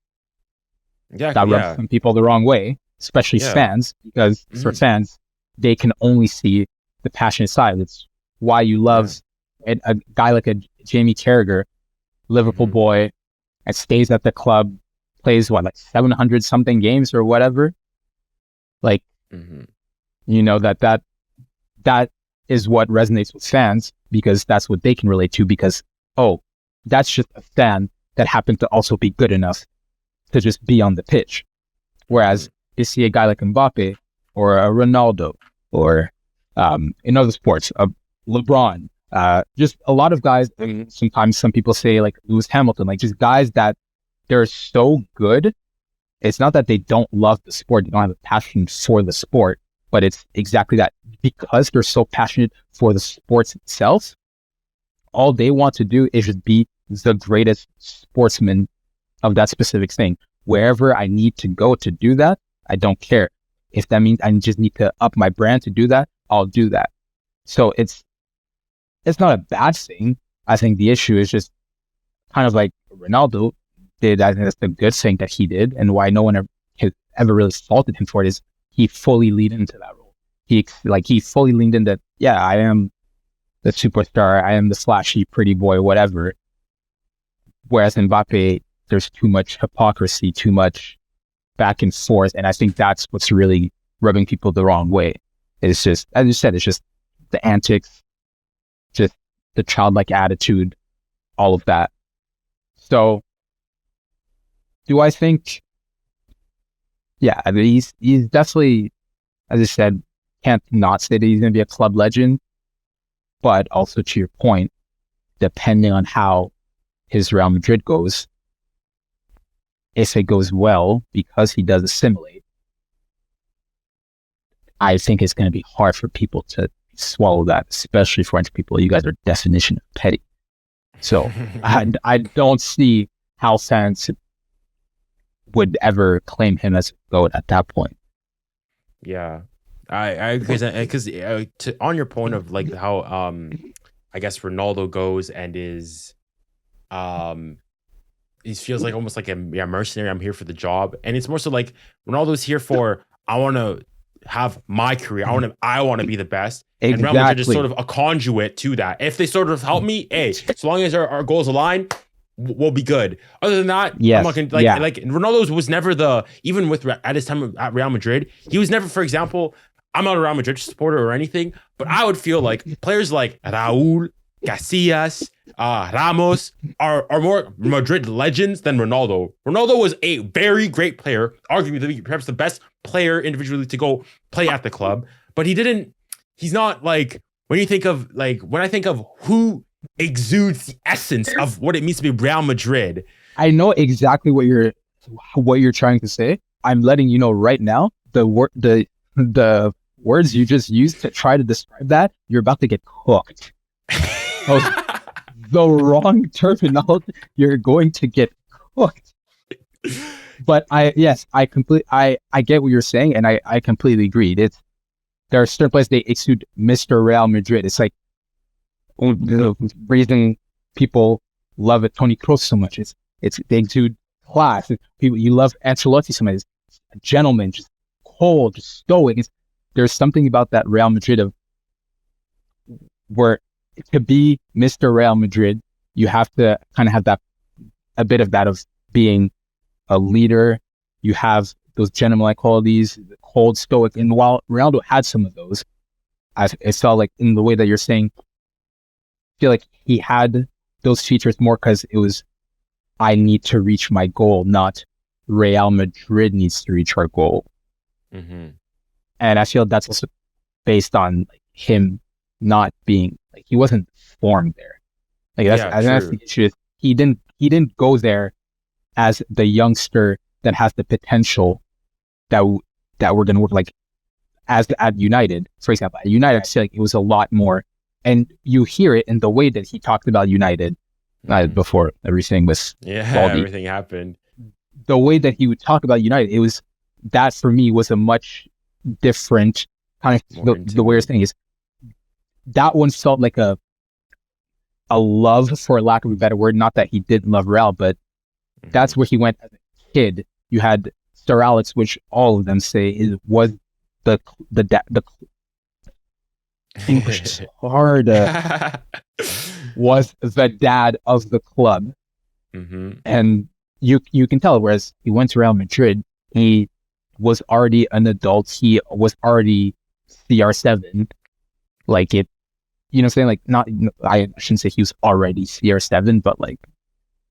Yeah, that rubs some people the wrong way, especially fans, because for fans, they can only see the passionate side. It's why you love a guy like a Jamie Carragher, Liverpool boy, and stays at the club, plays like 700 something games or whatever. Like, you know, that is what resonates with fans, because that's what they can relate to, because, oh, that's just a fan that happened to also be good enough to just be on the pitch. Whereas you see a guy like Mbappé or a Ronaldo or in other sports, LeBron, just a lot of guys, and sometimes some people say like Lewis Hamilton, like just guys that they're so good. It's not that they don't love the sport, they don't have a passion for the sport, but it's exactly that. Because they're so passionate for the sports itself, all they want to do is just be the greatest sportsman of that specific thing. Wherever I need to go to do that, I don't care. If that means I just need to up my brand to do that, I'll do that. So it's not a bad thing. I think the issue is just kind of like Ronaldo did. I think that's the good thing that he did, and why no one has ever really faulted him for it is he fully leaned into that role. He fully leaned in that, yeah, I am the superstar, I am the flashy pretty boy, whatever. Whereas Mbappe, there's too much hypocrisy, too much back and forth, and I think that's what's really rubbing people the wrong way. It's just, as you said, it's just the antics, just the childlike attitude, all of that. So, do I think, yeah, I mean, he's definitely, as I said, can't not say that he's going to be a club legend, but also to your point, depending on how his Real Madrid goes, if it goes well, because he does assimilate, I think it's going to be hard for people to swallow that, especially French people. You guys are definition of petty. So I don't see how fans would ever claim him as a GOAT at that point. Yeah, I because on your point of like how I guess Ronaldo goes and is he feels like almost like a mercenary. I'm here for the job, and it's more so like Ronaldo's here for, I want to have my career. I want to be the best. Exactly. And Real Madrid is sort of a conduit to that. If they sort of help me, hey, so long as our goals align, we'll be good. Other than that, yes, I'm not gonna, like Ronaldo was never even at his time at Real Madrid, he was never, for example, I'm not a Real Madrid supporter or anything, but I would feel like players like Raúl, Casillas, Ramos are more Madrid legends than Ronaldo. Ronaldo was a very great player, arguably perhaps the best player individually to go play at the club, but he's not like, when I think of who exudes the essence of what it means to be Real Madrid. I know exactly what you're trying to say. I'm letting you know right now, the words you just used to try to describe that, you're about to get cooked. The wrong terminology, you're going to get cooked. But I get what you're saying, and I completely agree. There are certain places they exude Mr. Real Madrid. It's like the reason people love it, Toni Kroos so much. It's they exude class. You love Ancelotti so much. It's a gentleman, just cold, just stoic. There's something about that Real Madrid where to be Mr. Real Madrid, you have to kind of have a bit of that of being a leader. You have those gentleman-like qualities, cold, stoic. And while Ronaldo had some of those, I saw like in the way that you're saying, I feel like he had those features more because it was, I need to reach my goal, not Real Madrid needs to reach our goal. Mm-hmm. And I feel that's also based on like him not being, like, he wasn't formed there. Like that's the issue. He didn't go there as the youngster that has the potential that we're going to work like as at United, for example. At United, I feel like it was a lot more, and you hear it in the way that he talked about United before everything was everything happened. The way that he would talk about United, it was that for me was a much different kind of the weirdest thing is that one felt like a love, for lack of a better word. Not that he didn't love Real, but that's where he went as a kid. You had Sir Alex, which all of them say was the English is hard. Was the dad of the club, and you can tell. Whereas he went to Real Madrid, he was already an adult. He was already CR7, like it. You know what I'm saying? Like, not, I shouldn't say he was already CR7, but like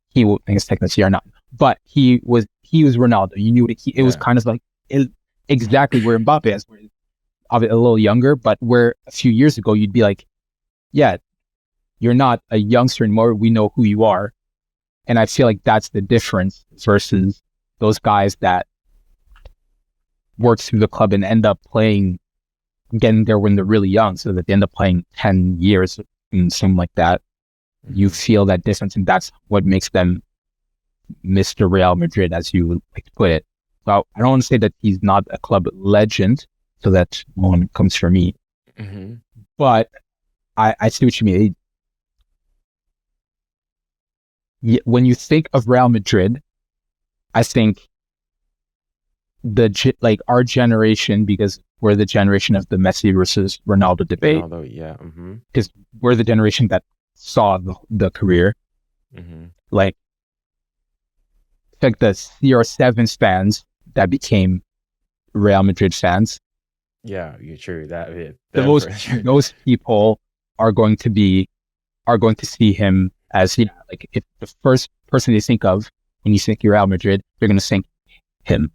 he will, I guess technically CR9. But he was Ronaldo. You knew it was kind of like exactly where Mbappé is, where a little younger, but where a few years ago you'd be like, yeah, you're not a youngster anymore. We know who you are. And I feel like that's the difference versus those guys that work through the club and end up getting there when they're really young, so that they end up playing 10 years and something like that. You feel that difference, and that's what makes them Mr. Real Madrid, as you would like to put it. So I don't want to say that he's not a club legend, so that one comes for me. But I see what you mean. When you think of Real Madrid, I think our generation, because we're the generation of the Messi versus Ronaldo debate. Because we're the generation that saw the career. Like the CR7 fans that became Real Madrid fans. Yeah, you're true. Those people are going to see him as, like, if the first person they think of when you think Real Madrid, they're going to think him.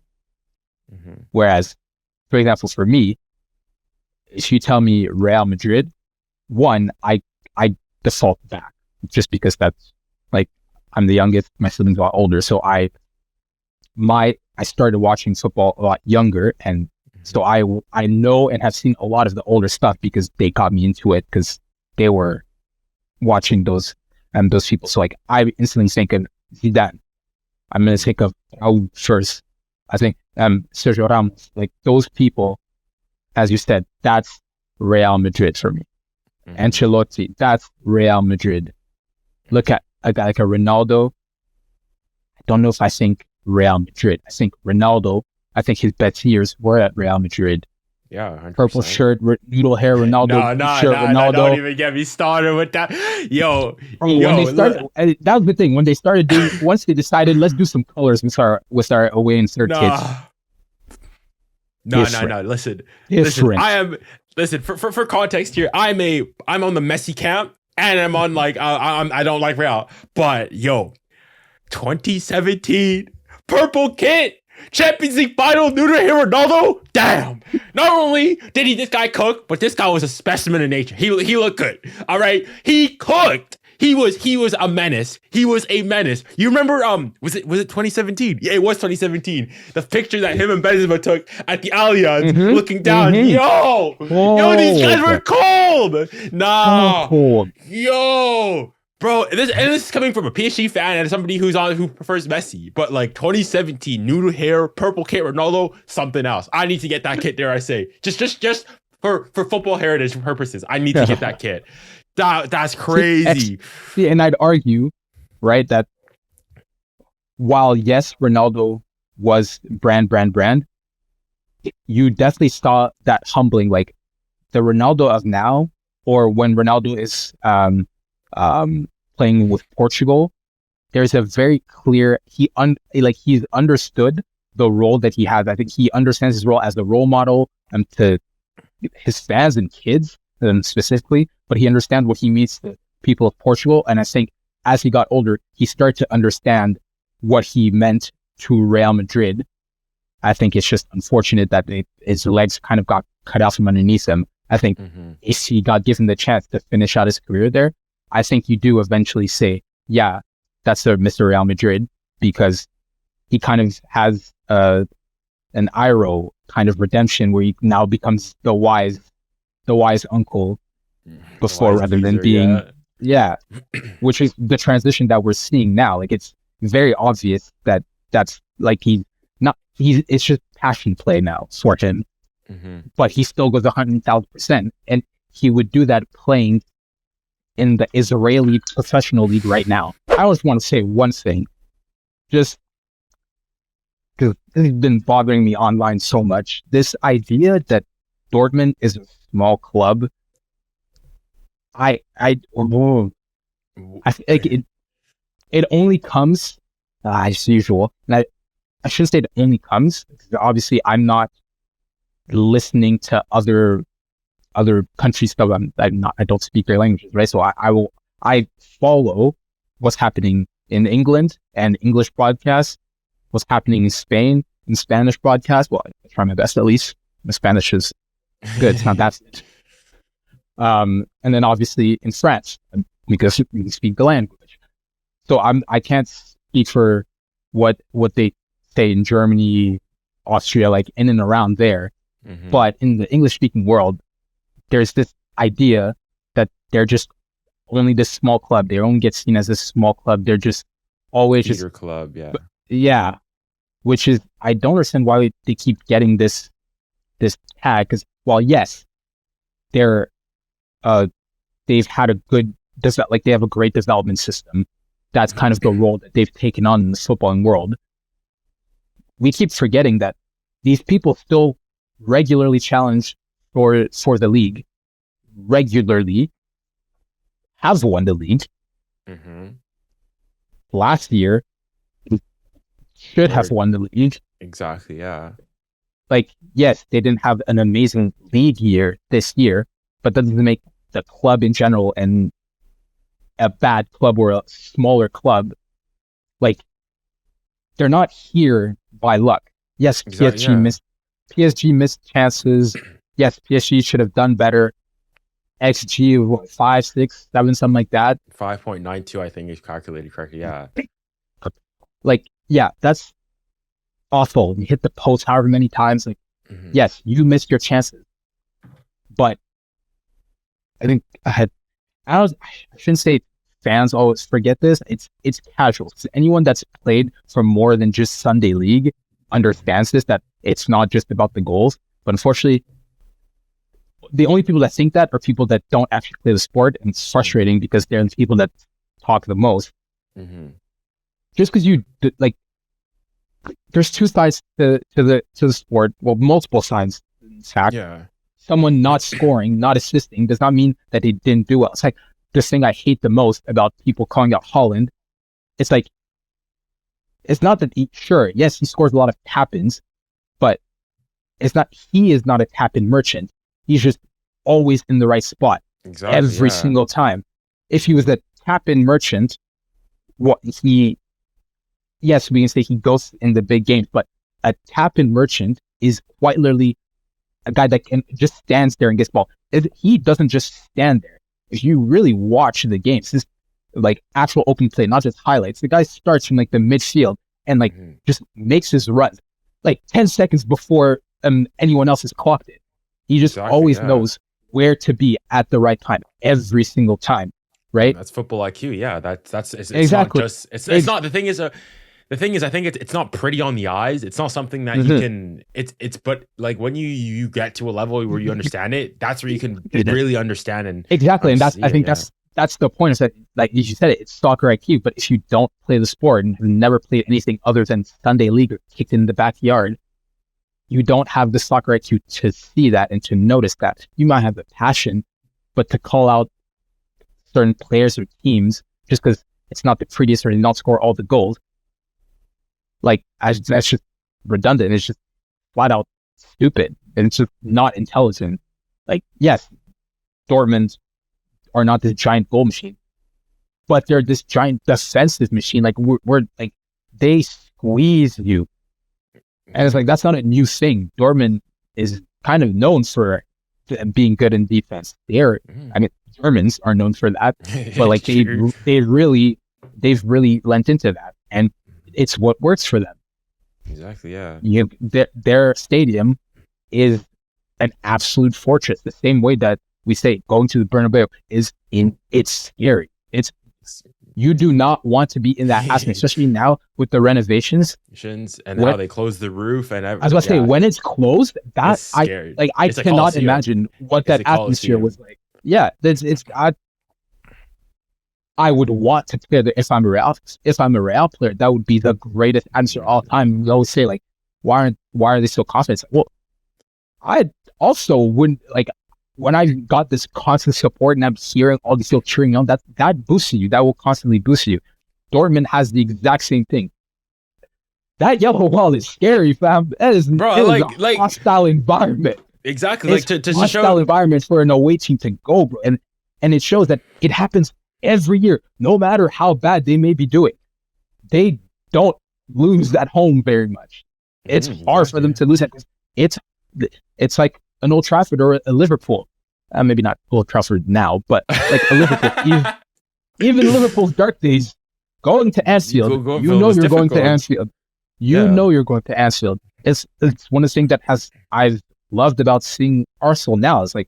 Whereas, for example, for me, if you tell me Real Madrid, one, I default back just because that's like, I'm the youngest, my siblings are a lot older, so I started watching football a lot younger, and so I know and have seen a lot of the older stuff because they got me into it because they were watching those people. So like, I instantly think of Zidane. I'm gonna think of Raúl first. I think Sergio Ramos, like those people, as you said, that's Real Madrid for me. Ancelotti, that's Real Madrid. Look at a guy like a Ronaldo. I don't know if I think Real Madrid. I think Ronaldo, I think his best years were at Real Madrid. Yeah, 100%. Purple shirt, noodle hair, Ronaldo. No, don't even get me started with that. When they started, that was the thing. When they started doing, once they decided, let's do some colors with our away and third kids. No. Listen. For context here, I'm on the Messi camp, and I'm on like I don't like Real, but 2017 purple kit. Champions League final, noodle hair Ronaldo. Damn! Not only did this guy cook, but this guy was a specimen of nature. He looked good. All right, he cooked. He was a menace. He was a menace. You remember? Was it 2017? Yeah, it was 2017. The picture that him and Benzema took at the Allianz, looking down. Yo, these guys were cold. Cold. Yo. Bro, this is coming from a PSG fan and somebody who prefers Messi. But like 2017, noodle hair, purple kit, Ronaldo, something else. I need to get that kit. Dare I say? Just for football heritage purposes, I need to get that kit. That's crazy. See, and I'd argue, right, that while yes, Ronaldo was brand, you definitely saw that humbling, like the Ronaldo of now, or when Ronaldo is playing with Portugal, there's a very clear, he's understood the role that he has. I think he understands his role as the role model to his fans and kids specifically, but he understands what he means to people of Portugal. And I think as he got older, he started to understand what he meant to Real Madrid. I think it's just unfortunate that his legs kind of got cut out from underneath him. I think if he got given the chance to finish out his career there, I think you do eventually say, yeah, that's the Mr. Real Madrid, because he kind of has an 𝙀𝙊𝘾𝙄𝘼 kind of redemption where he now becomes the wise uncle before, rather than being which is the transition that we're seeing now. Like, it's very obvious that that's like it's just passion play now for him. But he still goes 100,000%, and he would do that playing in the Israeli professional league right now. I always want to say one thing, just because this has been bothering me online so much. This idea that Dortmund is a small club, I think it only comes as usual, and I shouldn't say it only comes, because obviously I'm not listening to other countries' stuff. I don't speak their languages, right? So I follow what's happening in England and English broadcasts, what's happening in Spain and Spanish broadcasts. Well, I try my best, at least. My Spanish is good. It's not that good. And then obviously in France, because we speak the language. So I can't speak for what they say in Germany, Austria, like in and around there. But in the English speaking world, there's this idea that they're just only this small club. They only get seen as this small club. They're just always Peter club, yeah. Yeah. Which is, I don't understand why they keep getting this tag, because while yes, they've had a good they have a great development system. That's kind of the role that they've taken on in the footballing world. We keep forgetting that these people still regularly challenge for the league, regularly have won the league. Last year, should have won the league. Exactly, yeah. Like, yes, they didn't have an amazing league year this year, but that doesn't make the club in general and a bad club or a smaller club. Like, they're not here by luck. Yes, PSG missed chances. Yes, PSG should have done better. XG 5, 6, 7, something like that. 5.92, I think, is calculated correctly. Yeah. Like, yeah, that's awful. You hit the post however many times. Like, yes, you missed your chances. But I think I shouldn't say fans always forget this. It's casual. So anyone that's played for more than just Sunday League understands this, that it's not just about the goals. But unfortunately, the only people that think that are people that don't actually play the sport, and it's frustrating because they're the people that talk the most. Just because there's two sides to the sport. Well, multiple sides, in fact. Yeah. Someone not scoring, not assisting, does not mean that they didn't do well. It's like this thing I hate the most about people calling out Haaland. It's like, it's not that yes, he scores a lot of tap-ins, but he is not a tap-in merchant. He's just always in the right spot every single time. If he was a tap-in merchant, we can say he goes in the big games, but a tap-in merchant is quite literally a guy that can just stands there and gets ball. He doesn't just stand there. If you really watch the games, this like actual open play, not just highlights, the guy starts from like the midfield and like just makes his run like 10 seconds before anyone else has clocked it. He just always knows where to be at the right time every single time, right? That's football IQ. Yeah, it's exactly. Not just it's not. The thing is, I think it's not pretty on the eyes. It's not something that you can. But like when you get to a level where you understand it, that's where you can really understand and exactly. And I think that's the point. Is that, like you said, it's soccer IQ. But if you don't play the sport and have never played anything other than Sunday League or kicked in the backyard, you don't have the soccer IQ to see that and to notice that. You might have the passion, but to call out certain players or teams just because it's not the prettiest or they not score all the goals, like that's just redundant. It's just flat out stupid, and it's just not intelligent. Like, yes, Dortmund are not this giant goal machine, but they're this giant defensive machine. Like we're like, they squeeze you. And it's like, that's not a new thing. Dortmund is kind of known for being good in defense. I mean, Germans are known for that, but like they've really lent into that, and it's what works for them. Exactly. Yeah. Their stadium is an absolute fortress. The same way that we say going to the Bernabeu it's scary. You do not want to be in that atmosphere, especially now with the renovations And how they close the roof and everything. I was about to say, when it's closed, it's scary. I cannot imagine what that atmosphere was like. Yeah, I would want to play there if I'm a Real player. That would be the greatest atmosphere of all time. We always say, like, why are they so confident? Well, I also wouldn't, like, when I got this constant support and I'm hearing all these people cheering on, that boosts you. That will constantly boost you. Dortmund has the exact same thing. That yellow wall is scary, fam. That is, a hostile environment. Exactly. It's like to hostile environment for an away team to go, bro. And it shows that it happens every year, no matter how bad they may be doing. They don't lose at home very much. It's hard for them to lose it. It's like an Old Trafford or a Liverpool. Maybe not Old Trafford now, but like a Liverpool. Even Liverpool's dark days, going to Anfield, you know you're going to Anfield. You know you're going to Anfield. It's one of the things that I've loved about seeing Arsenal now. It's like,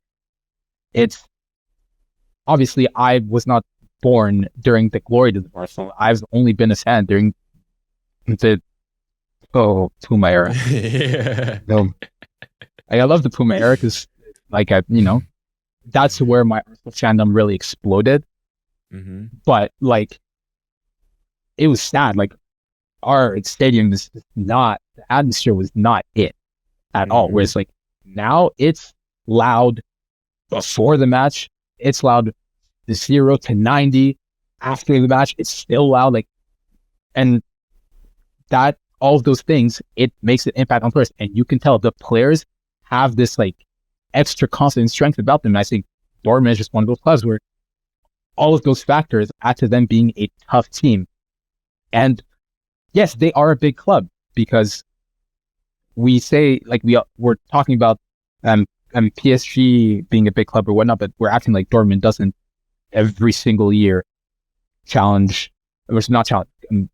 it's obviously I was not born during the glory of Arsenal. I've only been a fan during the Puma era. So, I love the Puma era because, like, that's where my Arsenal fandom really exploded. But like, it was sad. Like, our stadium is not, the atmosphere was not it at all. Whereas like now it's loud before the match, it's loud 0 to 90 after the match, it's still loud. Like, and that, all of those things, it makes an impact on players. And you can tell the players have this like extra confidence, strength about them. And I think Dortmund is just one of those clubs where all of those factors add to them being a tough team. And yes, they are a big club because we say, like, we're talking about PSG being a big club or whatnot, but we're acting like Dortmund doesn't every single year challenge, or not challenge,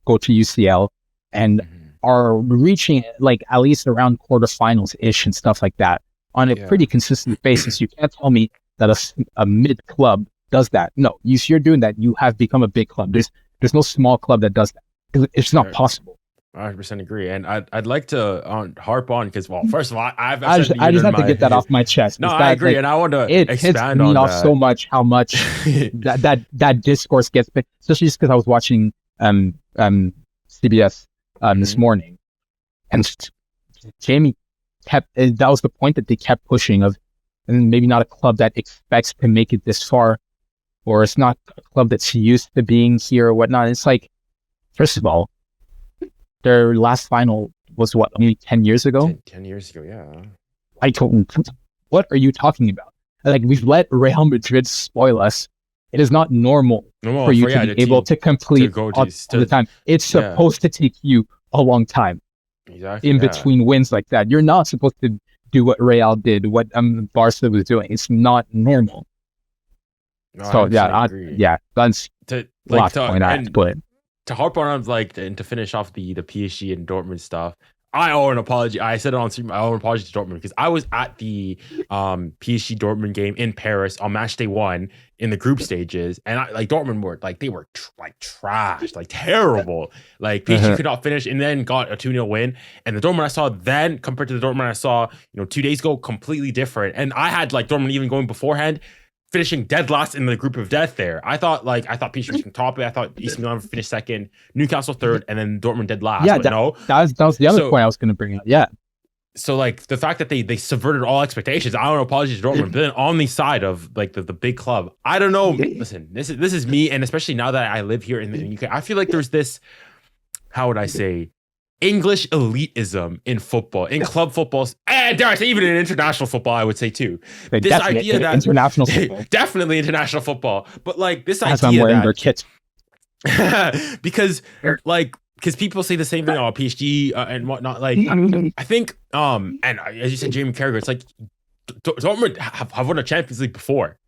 go to UCL and are reaching like at least around quarterfinals-ish and stuff like that on a pretty consistent basis. You can't tell me that a mid club does that. No, you're doing that. You have become a big club. There's no small club that does that. It's not possible. 100% agree. And I'd like to harp on because, well, first of all, I just have to get that off my chest. No, I agree, like, and I want to expand on that. So much how much that discourse gets picked, especially just because I was watching CBS this morning, and Jamie kept, that was the point that they kept pushing of, and maybe not a club that expects to make it this far, or it's not a club that's used to being here or whatnot. It's like, first of all, their last final was what, only 10 years ago? 10 years ago, yeah. I told him, what are you talking about? Like, we've let Real Madrid spoil us. It is not normal for you to be able to complete all the time. It's supposed to take you a long time in between wins like that. You're not supposed to do what Real did, what Barca was doing. It's not normal. No, so that's last point I have to put. To harp on, like, and to finish off the PSG and Dortmund stuff, I owe an apology. I said it on stream. I owe an apology to Dortmund because I was at the PSG Dortmund game in Paris on match day 1 in the group stages, and Dortmund were they were trash, like terrible. Like, PSG could not finish, and then got a 2-0 win. And the Dortmund I saw then compared to the Dortmund I saw 2 days ago, completely different. And I had Dortmund even going beforehand, finishing dead last in the group of death there. I thought PSG was top it. I thought AC Milan would finish second, Newcastle third, and then Dortmund dead last. Yeah, that was the other point I was going to bring up. Yeah. So the fact that they subverted all expectations, I don't know, apologies to Dortmund, but then on the side of the big club, I don't know. Listen, this is me, and especially now that I live here in the UK, I feel like there's this, how would I say, English elitism in football, in club football, and dare I say even in international football, I would say too. This idea that international football, definitely international football, but this as idea I'm wearing their kits, because people say the same thing about PSG and whatnot. I think and as you said, Jamie Carragher, it's Dortmund have won a Champions League before,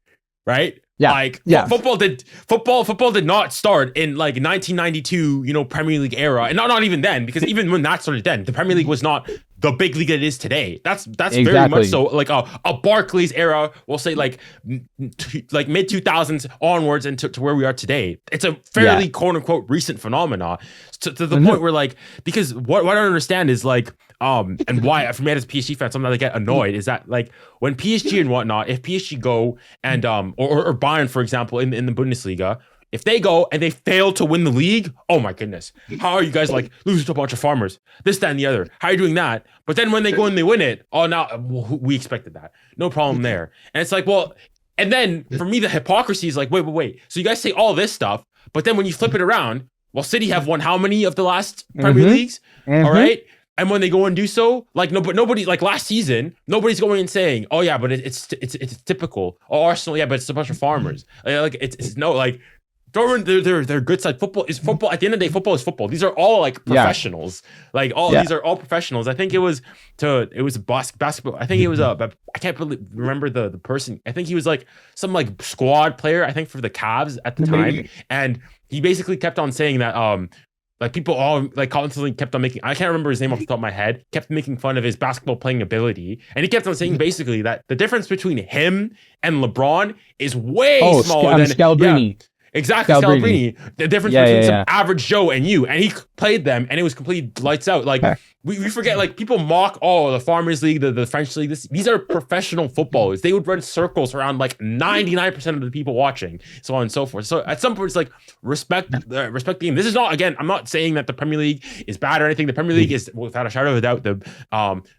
right? Yeah. Like Yeah. football did not start in like 1992, Premier League era, and not even then, because even when that started, then the Premier League was not the big league that it is today. That's very much so like a Barclays era. We'll say like mid 2000s onwards and to where we are today. It's a fairly quote unquote recent phenomena to the point where like, because what I don't understand is like and why for me as a PSG fan sometimes I get annoyed is that like when PSG and whatnot, if PSG go and or Bayern for example in the Bundesliga, if they go and they fail to win the league, oh my goodness, how are you guys like losing to a bunch of farmers, this, that, and the other? How are you doing that? But then when they go and they win it, oh, now we expected that, no problem there. And it's like, well, and then for me the hypocrisy is like, wait, so you guys say all this stuff, but then when you flip it around, well, City have won how many of the last Premier Leagues? All right. And when they go and do so, like but nobody like last season, nobody's going and saying, "Oh yeah, but it's typical." Oh, Arsenal, yeah, but it's a bunch of farmers. Like it's no like Dortmund, they're good side. Football is football. At the end of the day, football is football. These are all like professionals. Like these are all professionals. I think it was basketball. I think it was I can't remember the person. I think he was like some like squad player. I think for the Cavs at the time, and he basically kept on saying that like people all like constantly kept on making, I can't remember his name off the top of my head, kept making fun of his basketball playing ability. And he kept on saying basically that the difference between him and LeBron is way smaller than Scalabrine. Yeah, exactly, Scalabrine. The difference between some average Joe and you. And he played them and it was completely lights out. Like we forget, like people mock, the Farmers League, the French League. These are professional footballers. They would run circles around like 99% of the people watching, so on and so forth. So at some point, it's like respect the game. This is not, again, I'm not saying that the Premier League is bad or anything. The Premier League is, without a shadow of a doubt, the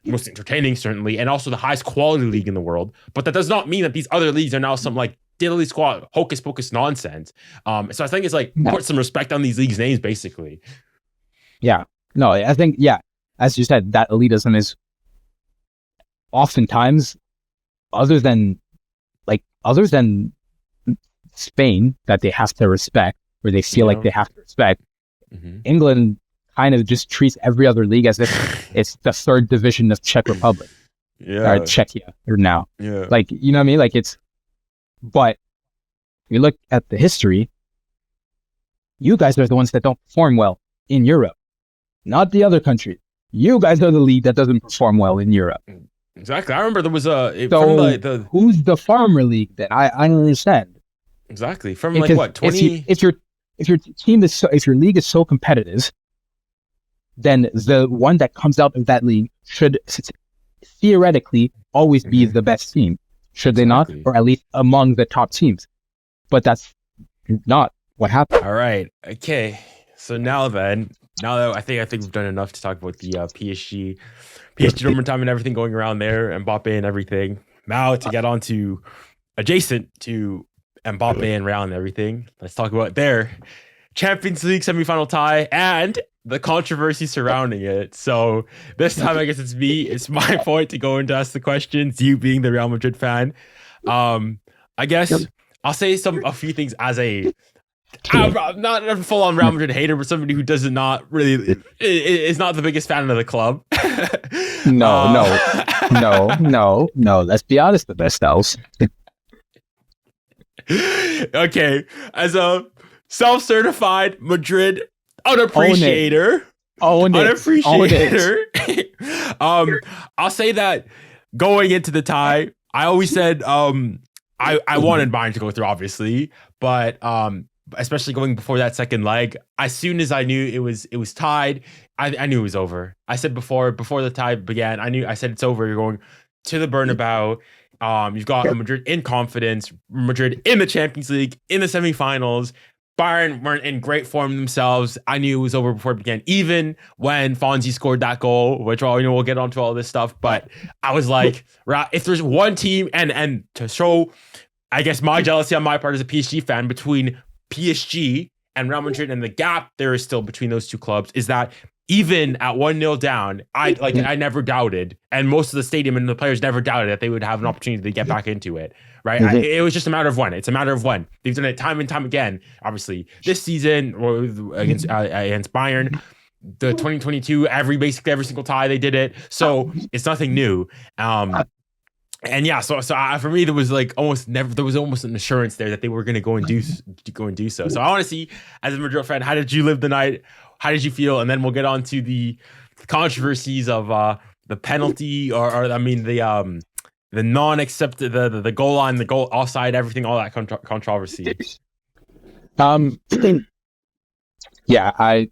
most entertaining, certainly, and also the highest quality league in the world. But that does not mean that these other leagues are now some like diddly squat hocus pocus nonsense. So I think it's like put some respect on these leagues' names, basically. Yeah. No, I think, as you said, that elitism is oftentimes, other than Spain, that they have to respect, or they feel like they have to respect, England kind of just treats every other league as if it's the third division of Czech Republic. Or Czechia, or now. Yeah. Like, you know what I mean? Like but if you look at the history, you guys are the ones that don't perform well in Europe, not the other countries. You guys are the league that doesn't perform well in Europe. Exactly. I remember there was who's the farmer league then? I don't understand. Exactly. From like what, 20? If your league is so competitive, then the one that comes out of that league should theoretically always be the best team. Should they not? Or at least among the top teams. But that's not what happened. All right. Okay. So now that I think we've done enough to talk about the PSG Dortmund time and everything going around there, Mbappé and everything. Now to get on to adjacent to Mbappé and Real and everything, let's talk about their Champions League semifinal tie and the controversy surrounding it. So this time, I guess it's my point to go and to ask the questions, you being the Real Madrid fan. I guess I'll say a few things as I'm not a full-on Real Madrid hater, but somebody who is not the biggest fan of the club. No. Let's be honest with ourselves. Okay, as a self-certified Madrid unappreciator. I'll say that going into the tie, I always said I wanted Bayern to go through, obviously, but especially going before that second leg, as soon as I knew it was tied, I knew it was over. I said before the tie began, I said it's over. You're going to the Bernabeu. You've got Madrid in confidence, Madrid in the Champions League, in the semifinals. Bayern weren't in great form themselves. I knew it was over before it began, even when Fonzie scored that goal, which we'll get onto all this stuff. But I was like, if there's one team, and to show, I guess, my jealousy on my part as a PSG fan between PSG and Real Madrid and the gap there is still between those two clubs, is that even at 1-0 down, I never doubted, and most of the stadium and the players never doubted that they would have an opportunity to get back into it. Right? It was just a matter of when. It's a matter of when. They've done it time and time again. Obviously, this season against Bayern, the 2022, basically every single tie they did it. So it's nothing new. And And yeah, so for me, there was like almost an assurance there that they were going to go and do so. So I want to see, as a Madrid fan, how did you live the night? How did you feel? And then we'll get on to the controversies of the penalty, or I mean the non-accepted, the goal line, the goal offside, everything, all that controversy. Yeah, I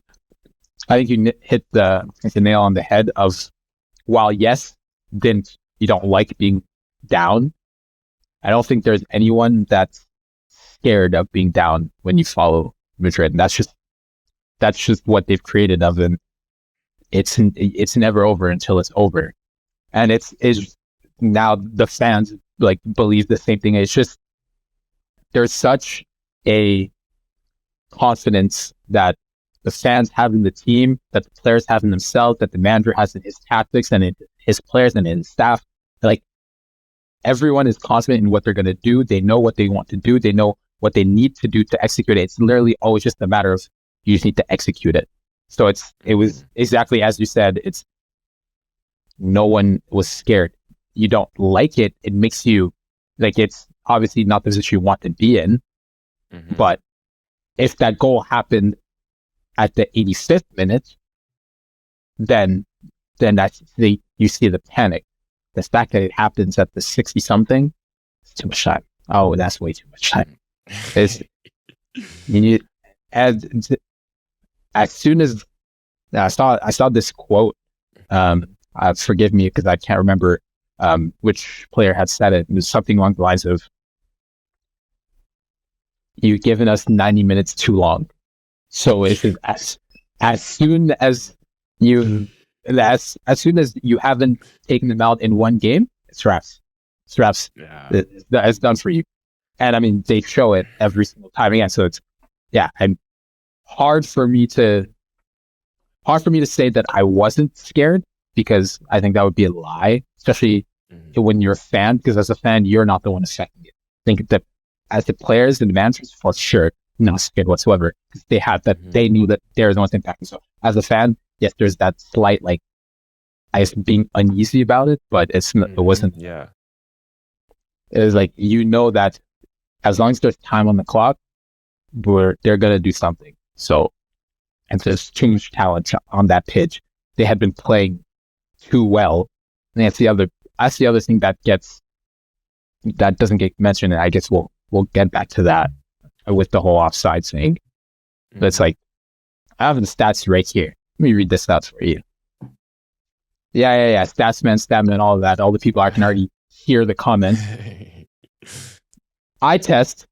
think you hit the nail on the head of, while yes, you don't like being down, I don't think there's anyone that's scared of being down when you follow Madrid. And that's just what they've created of them. It's never over until it's over. And it's now the fans like believe the same thing. It's just, there's such a confidence that the fans have in the team, that the players have in themselves, that the manager has in his tactics and in his players and in his staff. Like, everyone is confident in what they're going to do. They know what they want to do. They know what they need to do to execute it. It's literally always just a matter of, you just need to execute it. So it was exactly as you said. It's, no one was scared. You don't like it. It makes you, like, it's obviously not the position you want to be in. Mm-hmm. But if that goal happened at the 85th minute, then you see the panic. The fact that it happens at the 60 something, it's too much time. Oh, that's way too much time. As soon as I saw this quote, forgive me because I can't remember which player had said it. It was something along the lines of, "You've given us 90 minutes too long." So as soon as you haven't taken them out in one game, it's wraps. It's wraps. Yeah. It's done for you. And I mean, they show it every single time again. So it's, and hard for me to say that I wasn't scared, because I think that would be a lie, especially when you're a fan, because as a fan, you're not the one affecting it. I think that as the players and the managers, for sure, not scared whatsoever, because they had that, they knew that they're the ones impacting. So as a fan, yes, there's that slight, like, I was being uneasy about it, but it wasn't. Yeah. It was like, that as long as there's time on the clock, they're going to do something. So, and there's too much talent on that pitch. They had been playing too well. And that's the other thing that doesn't get mentioned. And I guess we'll get back to that with the whole offside thing. But it's like, I have the stats right here. Let me read this out for you. Yeah. Stamina, all of that. All the people, I can already hear the comments. I test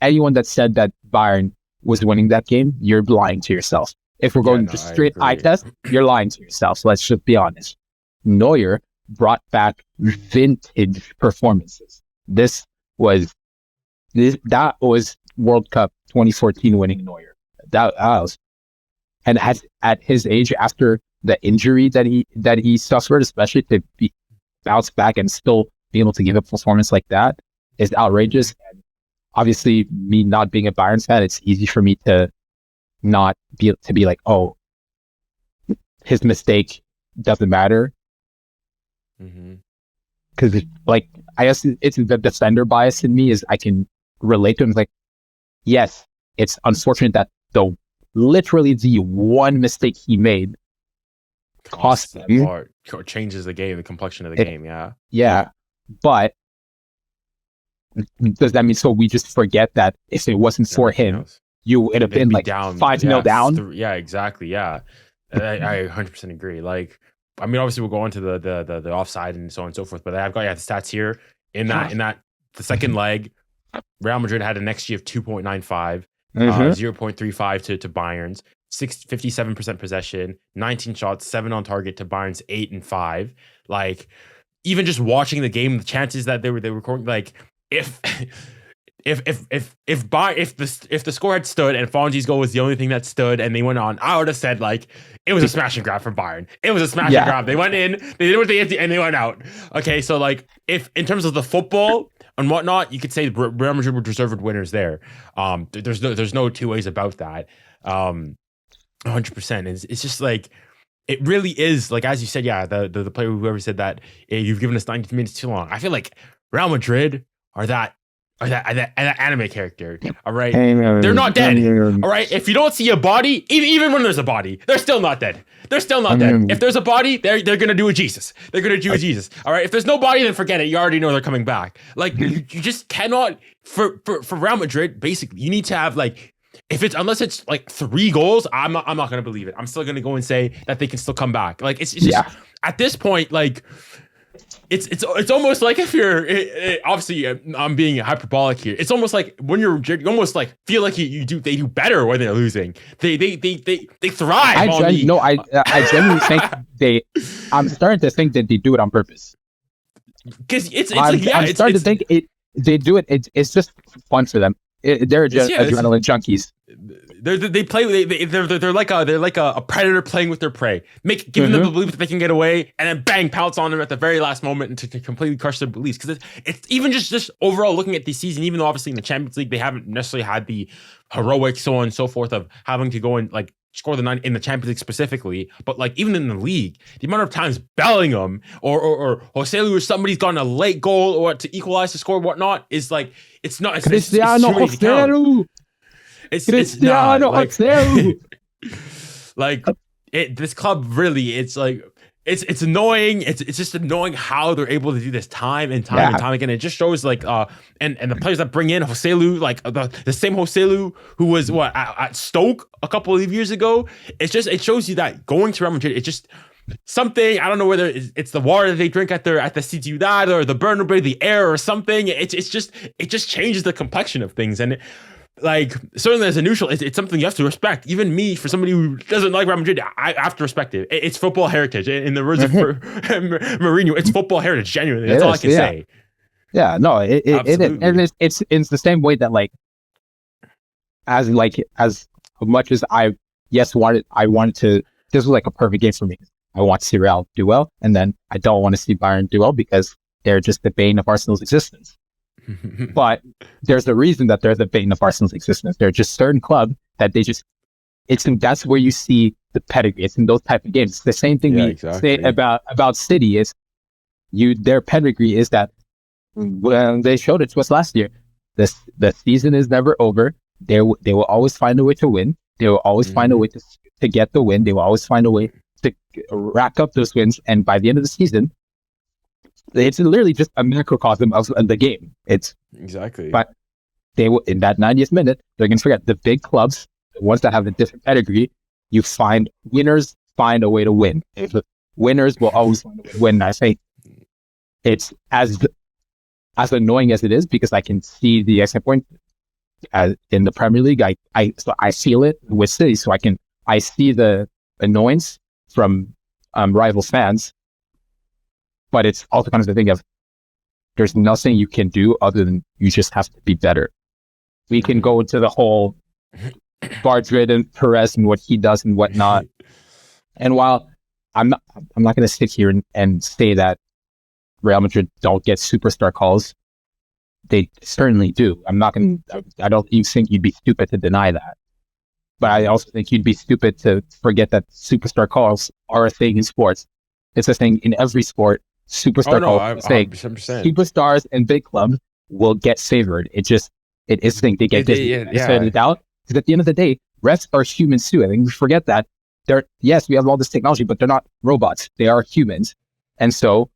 anyone that said that Bayern was winning that game. You're lying to yourself. If we're going just straight eye test, you're lying to yourself. So let's just be honest. Neuer brought back vintage performances. That was World Cup 2014 winning Neuer. That was, and at his age, after the injury that he suffered, especially to be bounced back and still be able to give a performance like that is outrageous. And obviously, me not being a Bayern fan, it's easy for me to not be like, oh, his mistake doesn't matter. Because like, I guess it's the defender bias in me, is I can relate to him. It's like, yes, it's unfortunate that literally the one mistake he made cost him. Changes the game, the complexion of the game. Yeah, but does that mean so we just forget that if it wasn't for him, you would have been like down 5-0 down? Yeah, exactly. Yeah, I 100% agree. Like, I mean, obviously we'll go on to the offside and so on and so forth, but I've got the stats here. In that the second leg, Real Madrid had an XG of 2.95, 0.35 to Bayern's, 57% possession, 19 shots, 7 on target to Bayern's 8 and 5. Like, even just watching the game, the chances that they were recording, like, if the score had stood and Fonzie's goal was the only thing that stood and they went on, I would have said, like, it was a smash and grab from Bayern. It was a smash and grab. They went in, they did what they did, and they went out. Okay, so like, if in terms of the football and whatnot, you could say Real Madrid were deserved winners there. There's no two ways about that. 100%. It's just like, it really is like, as you said, yeah, the player, whoever said that, you've given us 90 minutes too long. I feel like Real Madrid are that anime character. All right, they're not dead. All right, if you don't see a body, even when there's a body, they're still not dead. They're still not dead. If there's a body, they're gonna do a Jesus. They're gonna do a Jesus. All right, if there's no body, then forget it. You already know they're coming back. Like you just cannot for Real Madrid. Basically, you need to have like, unless it's like 3 goals, I'm not gonna believe it. I'm still gonna go and say that they can still come back. Like it's just at this point, like. It's almost like if you're obviously I'm being hyperbolic here. It's almost like when you almost like feel like they do better when they're losing. They thrive. I genuinely think I'm starting to think that they do it on purpose. Because I'm starting to think they do it. It's just fun for them. They're adrenaline junkies. They're like a predator playing with their prey, giving them the belief that they can get away, and then bang, pounce on them at the very last moment to completely crush their beliefs. Because it's even just overall looking at this season, even though obviously in the Champions League they haven't necessarily had the heroic so on and so forth of having to go and like score the 9 in the Champions League specifically, but like even in the league, the amount of times Bellingham or Joselu or somebody's gotten a late goal or to equalize the score or whatnot is like it's not. It's like this club really, it's like it's annoying. It's just annoying how they're able to do this time and time again. It just shows like and the players that bring in Joselu, like the same Joselu who was at Stoke a couple of years ago. It shows you that going to Real Madrid, it's just something. I don't know whether it's the water that they drink at the Ciudad or the Bernabeu, the air or something. It just changes the complexion of things. And like certainly as a neutral, it's something you have to respect. Even me, for somebody who doesn't like Real Madrid, I have to respect it. It's football heritage. In the words of Mourinho, it's football heritage. Genuinely, that's all I can say. Yeah, no, it is, and it's the same way that like as much as I wanted to. This was like a perfect game for me. I want to see Real do well, and then I don't want to see Bayern do well because they're just the bane of Arsenal's existence. But there's a reason that they're the bane of Arsenal's existence. They're just certain clubs that that's where you see the pedigree. It's in those type of games. It's the same thing say about City is their pedigree is that when they showed it to us last year, the season is never over. They will always find a way to win. They will always find a way to get the win. They will always find a way to rack up those wins. And by the end of the season, it's literally just a microcosm of the game. It's exactly. But they will, in that 90th minute, they're going to forget the big clubs, the ones that have a different pedigree. Winners find a way to win. Winners will always find a way to win. And I say it's as annoying as it is because I can see the exit point in the Premier League. I feel it with City, so I see the annoyance from rival fans. But it's also kind of the thing of there's nothing you can do other than you just have to be better. We can go into the whole Madrid and Perez and what he does and whatnot. And while I'm not going to sit here and say that Real Madrid don't get superstar calls, they certainly do. I don't even think you'd be stupid to deny that. But I also think you'd be stupid to forget that superstar calls are a thing in sports. It's a thing in every sport. Superstar calls. Superstars and big clubs will get favored. It is a thing. They get disfavored out. Because at the end of the day, refs are humans too. I think we forget that. Yes, we have all this technology, but they're not robots. They are humans. And so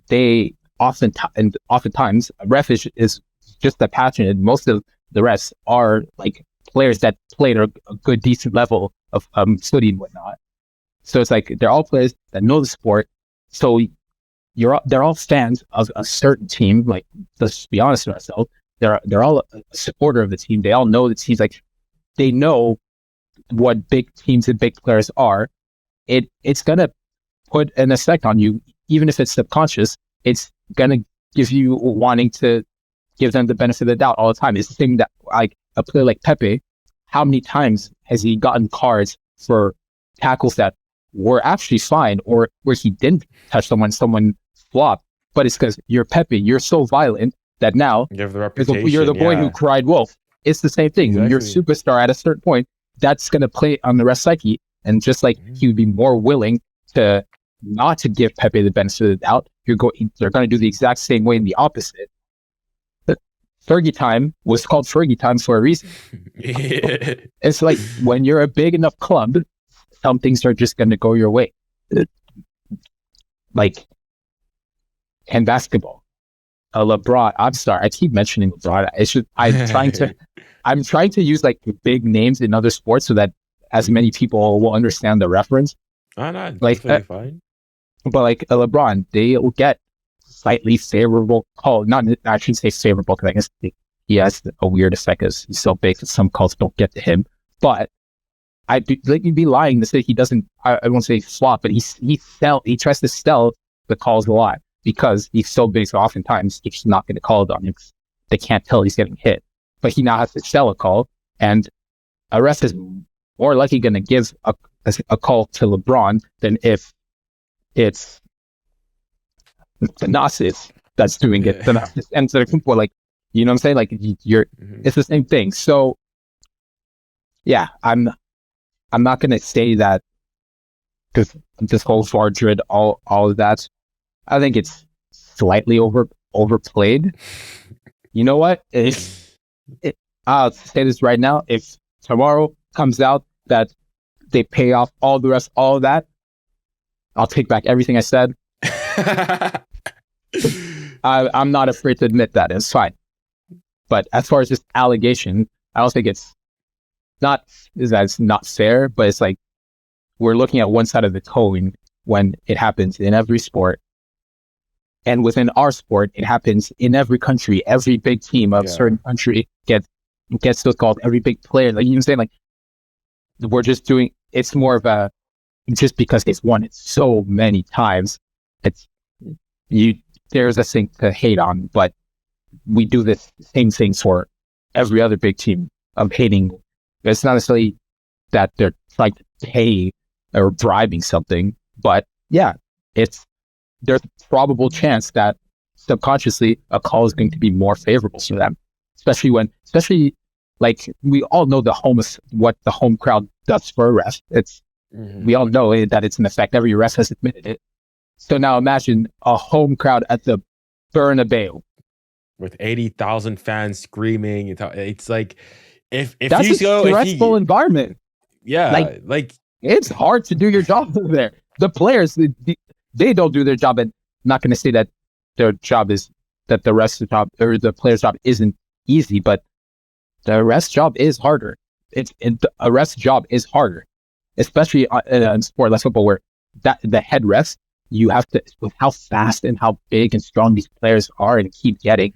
they oftentimes a ref is just that passionate. Most of the refs are like players that played a good, decent level of study and whatnot. So it's like they're all players that know the sport. So they're all fans of a certain team. Like, let's be honest with ourselves. They're all a supporter of the team. They all know the teams. Like, they know what big teams and big players are. It's gonna put an effect on you, even if it's subconscious. It's gonna give you wanting to give them the benefit of the doubt all the time. It's the thing that, like, a player like Pepe, how many times has he gotten cards for tackles that were actually fine, or where he didn't touch someone flopped, but it's because you're Pepe, you're so violent that now you have the reputation, you're the boy who cried wolf. It's the same thing. Exactly. When you're a superstar at a certain point, that's going to play on the rest psyche. And just like he would be more willing to not to give Pepe the benefit of the doubt, they're going to do the exact same way in the opposite. But Fergie time was called Fergie time for a reason. It's like when you're a big enough club, some things are just going to go your way. Like in basketball, LeBron. I'm sorry, I keep mentioning LeBron. It's just I'm trying to use like big names in other sports so that as many people will understand the reference. Oh, no, like fine. But like a LeBron, they will get slightly favorable call. Not, I shouldn't say favorable because I guess he has a weird effect because he's so big that some calls don't get to him. But you'd be lying to say he doesn't. I won't say flop, but he tries to sell the calls a lot because he's so big. So oftentimes he's just not going to call it on him. They can't tell he's getting hit, but he now has to sell a call, and a ref is more likely going to give a call to LeBron than if it's Thanasis that's doing it. Thanasis and so like, you know what I'm saying? Like it's the same thing. So yeah, I'm not gonna say that because this whole VAR grid, all of that. I think it's slightly overplayed. You know what? I'll say this right now. If tomorrow comes out that they pay off all the rest, all of that, I'll take back everything I said. I'm not afraid to admit that. It's fine. But as far as just allegation, I don't think it's not fair, but it's like we're looking at one side of the coin when it happens in every sport. And within our sport, it happens in every country. Every big team of a certain country gets those calls. Every big player, like you know, saying like we're just doing. It's more of a just because it's won it so many times. There's a thing to hate on, but we do this same thing for every other big team of hating. It's not necessarily that they're trying to pay or bribing something, but yeah, there's a probable chance that subconsciously a call is going to be more favorable to them, especially like we all know what the home crowd does for a ref. We all know that it's an effect. Every ref has admitted it. So now imagine a home crowd at the Bernabeu with 80,000 fans screaming. It's like if that's you a go stressful environment. Yeah, like it's hard to do your job over there. The players they don't do their job, and I'm not going to say that their job is that the rest of the job or the player's job isn't easy, but the rest job is harder. A rest job is harder, especially in sport like football, where the head refs, you have to, with how fast and how big and strong these players are and keep getting,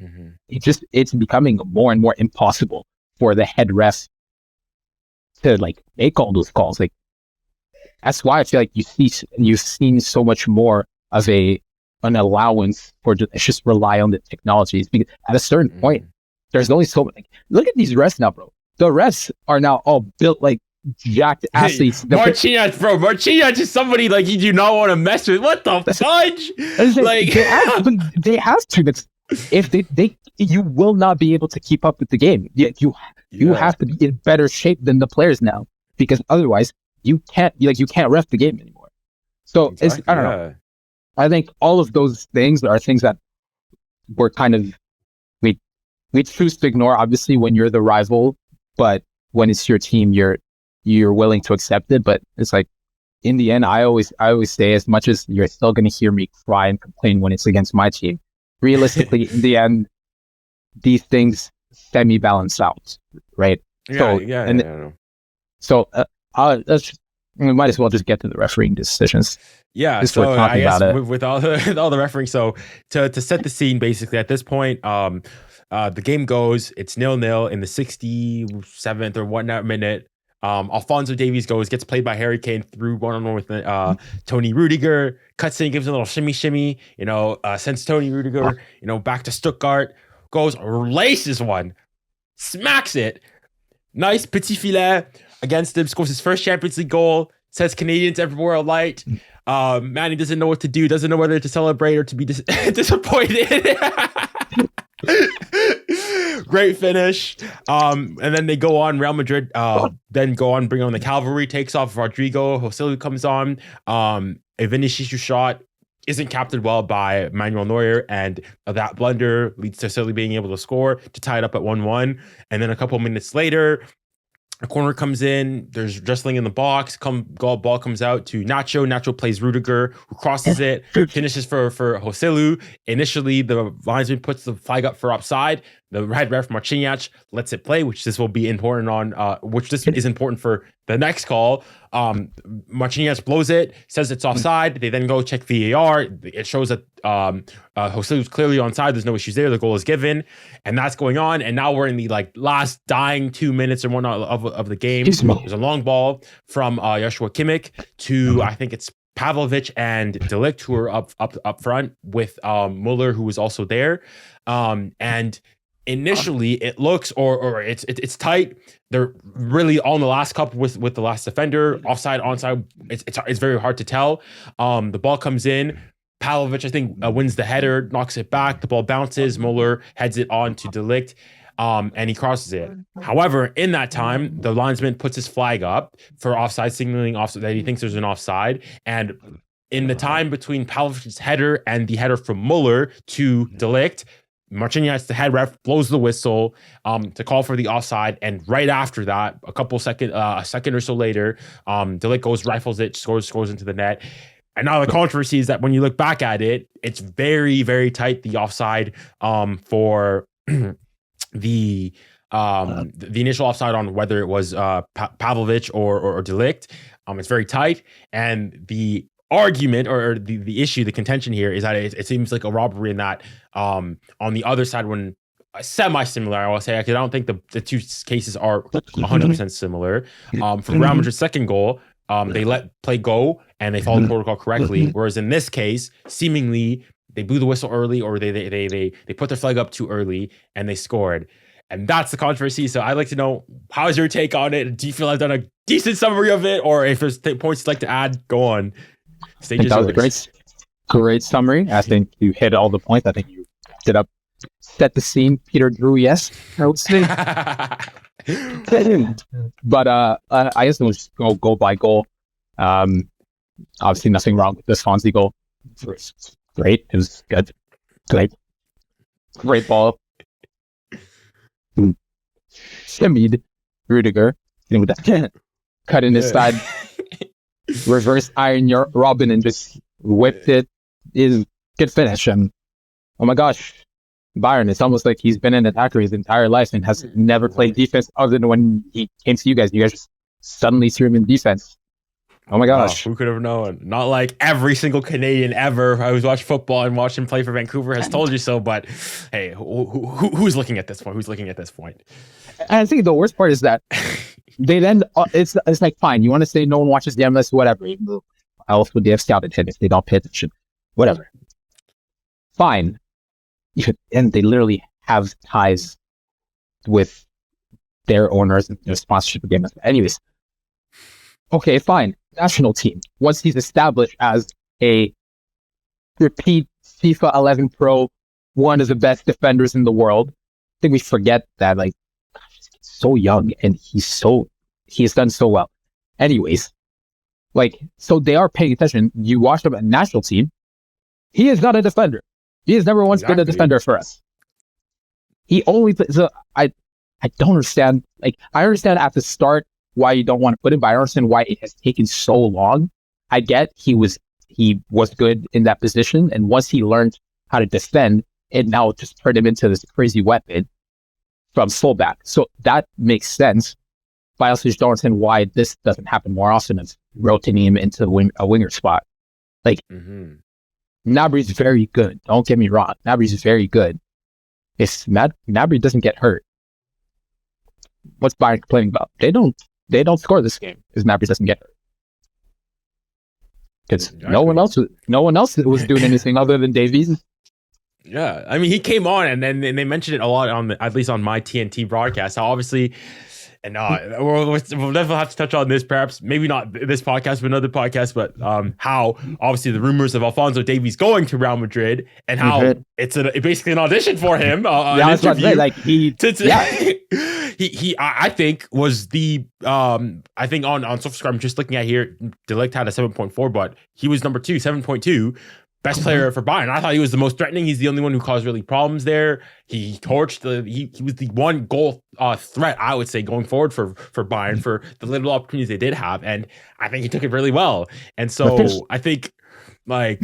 it's becoming more and more impossible for the head refs to like make all those calls. Like that's why I feel like you've seen so much more of an allowance for just rely on the technologies, because at a certain point, there's only so many. Look at these refs now, bro. The refs are now all built like jacked athletes. Martinez is somebody like you do not want to mess with. What the fudge? Like they have to. But if you will not be able to keep up with the game. You have to be in better shape than the players now, because otherwise you can't ref the game anymore. So exactly, I don't know. I think all of those things are things that we're kind of we choose to ignore. Obviously, when you're the rival, but when it's your team, you're willing to accept it. But it's like in the end, I always say, as much as you're still going to hear me cry and complain when it's against my team, realistically, in the end, these things semi-balance out, right? So we might as well just get to the refereeing decisions. Yeah, so I guess with all the refereeing, so to set the scene, basically at this point, the game goes, it's 0-0 in the 67th or whatnot minute. Alphonso Davies gets played by Harry Kane through one-on-one with Tony Rudiger. Cuts in, gives a little shimmy, sends Tony Rudiger, back to Stuttgart. Goes, laces one, smacks it. Nice petit filet against him, scores his first Champions League goal, says Canadians everywhere are light. Manny doesn't know what to do, doesn't know whether to celebrate or to be disappointed. Great finish. And then they go on. Real Madrid then go on, bring on the cavalry, takes off Rodrigo. 𝙀𝙁 comes on. A Vinicius shot isn't captured well by Manuel Neuer, and that blunder leads to 𝙀𝙁 being able to score to tie it up at 1-1. And then a couple minutes later, a corner comes in. There's wrestling in the box. Ball comes out to Nacho. Nacho plays Rudiger, who crosses it, finishes for 𝙀𝙁. Initially, the linesman puts the flag up for offside. The head ref Marciniak lets it play, which this will be important on. Which this is important for the next call. Marciniak blows it, says it's offside. They then go check VAR. It shows that 𝙀𝙁 was clearly onside. There's no issues there. The goal is given, and that's going on. And now we're in the last dying 2 minutes or whatnot of the game. There's a long ball from 𝙎𝙊𝘾𝙄𝐼𝑋 to I think it's Pavlovic and 𝑑e Ligt, who are up front with Muller, who was also there. And initially it looks or it's tight. They're really on the last cup with the last defender, offside, onside. It's very hard to tell. The ball comes in. Pavlovic, I think, wins the header, knocks it back. The ball bounces. Muller heads it on to 𝙒e Ligt, and he crosses it. However, in that time, the linesman puts his flag up for offside, signaling offside that he thinks there's an offside. And in the time between Pavlovic's header and the header from Muller to 𝙒e Ligt, Marciniak, the head ref, blows the whistle to call for the offside, and right after that, a second or so later, 𝙒e Ligt goes, rifles it, scores into the net. And now the controversy is that when you look back at it, it's very, very tight. The offside for the initial offside on whether it was Pavlovic or 𝙒e Ligt, it's very tight, and the argument or the issue, the contention here is that it seems like a robbery in that on the other side, when semi-similar, I will say, because I don't think the two cases are 100% similar. For Real Madrid's second goal, they let play go and they followed protocol correctly, whereas in this case, seemingly they blew the whistle early, or they put their flag up too early and they scored. And that's the controversy. So I'd like to know, how's your take on it? Do you feel I've done a decent summary of it, or if there's points you'd like to add, go on. That was a great summary. I think you hit all the points. I think you set the scene. Peter Drew, yes, I would say. But I guess we'll just go goal by goal. Obviously, nothing wrong with this Fonzie goal. It was great. It was good. Great ball. Shimmied Rudiger with that cut in his side. Reverse Iron Robin and just whipped it. Is good finish. And oh my gosh, Bayern, it's almost like he's been an attacker his entire life and has never played defense other than when he came to you guys. You guys just suddenly threw him in defense. Oh my gosh. Who could have known? Not like every single Canadian ever who's watched football and watched him play for Vancouver has told you so, but hey, who's looking at this point? Who's looking at this point? And I think the worst part is that they then, it's like, fine, you want to say no one watches the MLS, whatever. How else would they have scouted him if they don't pay attention? Whatever. Fine. And they literally have ties with their owners and their sponsorship of games. Anyways, okay, fine. National team. Once he's established as a repeat FIFA 11 Pro, one of the best defenders in the world, I think we forget that, like, gosh, he's so young and he's done so well. Anyways, like, so they are paying attention. You watch him at national team. He is not a defender. He has never once been a defender for us. He only plays. So I don't understand. Like, I understand at the start why you don't want to put him, but I understand why it has taken so long. I get he was good in that position, and once he learned how to defend, it now just turned him into this crazy weapon from fullback. So that makes sense. But I also just don't understand why this doesn't happen more often of rotating him into a winger spot. Like, Gnabry's very good. Don't get me wrong. Gnabry's very good. If Gnabry doesn't get hurt, what's Bayern complaining about? They don't score this game because Gnabry doesn't get hurt. Because no one else was doing anything other than Davies. Yeah, I mean, he came on and then they mentioned it a lot at least on my TNT broadcast. How obviously And we'll definitely have to touch on this, perhaps maybe not this podcast, but another podcast. But how obviously the rumors of Alphonso Davies going to Real Madrid, and how it's basically an audition for him. An interview. Like he I think was the I think on SofaScore, I'm just looking at here, 𝙈𝙼 had a 7.4, but he was number 2, 7.2. Best player for Bayern. I thought he was the most threatening. He's the only one who caused really problems there. He torched he was the one goal threat, I would say, going forward for Bayern for the little opportunities they did have. And I think he took it really well. And so I think, like,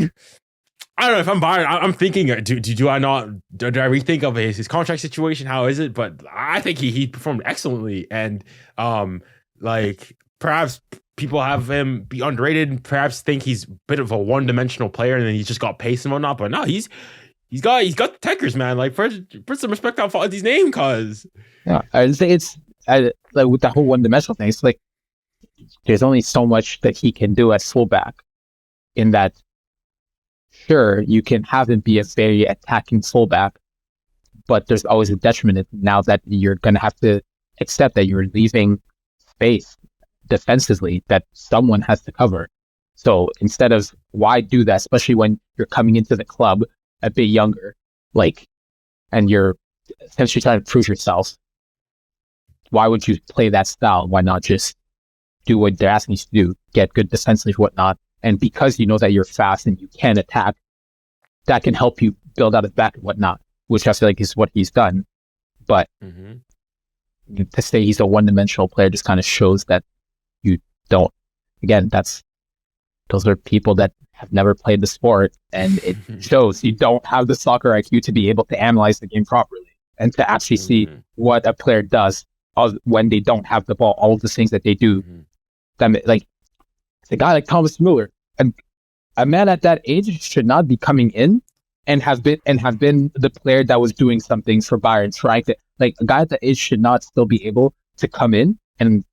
I don't know if I'm Bayern, I'm thinking, do I rethink of his contract situation? How is it? But I think he performed excellently. And like, perhaps people have him be underrated and perhaps think he's a bit of a one-dimensional player and then he's just got pace and whatnot. But no, he's got the techers, man. Like, put some respect on Fonzie's name, cause I'd say it's like with that whole one-dimensional thing. It's like there's only so much that he can do at fullback. In that, sure, you can have him be a very attacking fullback, but there's always a detriment now that you're gonna have to accept that you're leaving space defensively that someone has to cover. So instead of, why do that, especially when you're coming into the club a bit younger, like, and you're essentially trying to prove yourself, why would you play that style? Why not just do what they're asking you to do, get good defensively, whatnot? And because you know that you're fast and you can attack, that can help you build out his back and whatnot, which I feel like is what he's done. But to say he's a one-dimensional player just kind of shows that you don't. Again, those are people that have never played the sport, and it shows you don't have the soccer IQ to be able to analyze the game properly and to actually see what a player does when they don't have the ball, all of the things that they do. That, like, a guy like Thomas Müller, a man at that age should not be coming in and have been the player that was doing something for Bayern, trying to, like, a guy at that age should not still be able to come in and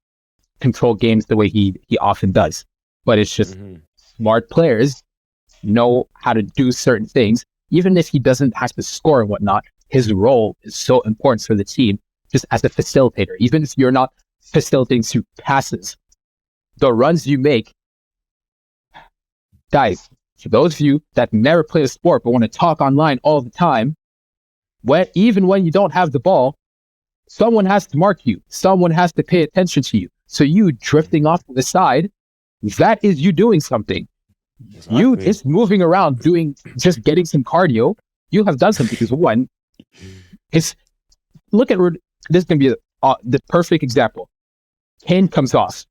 control games the way he often does. But it's just smart players know how to do certain things, even if he doesn't have to score and whatnot. His role is so important for the team, just as a facilitator. Even if you're not facilitating through passes, the runs you make, guys, for those of you that never play the sport but want to talk online all the time, even when you don't have the ball, someone has to mark you. Someone has to pay attention to you. So you drifting off to the side, that is you doing something. Exactly. You just moving around, just getting some cardio. You have done something. Because one, look at, this can be the perfect example. Kane comes off.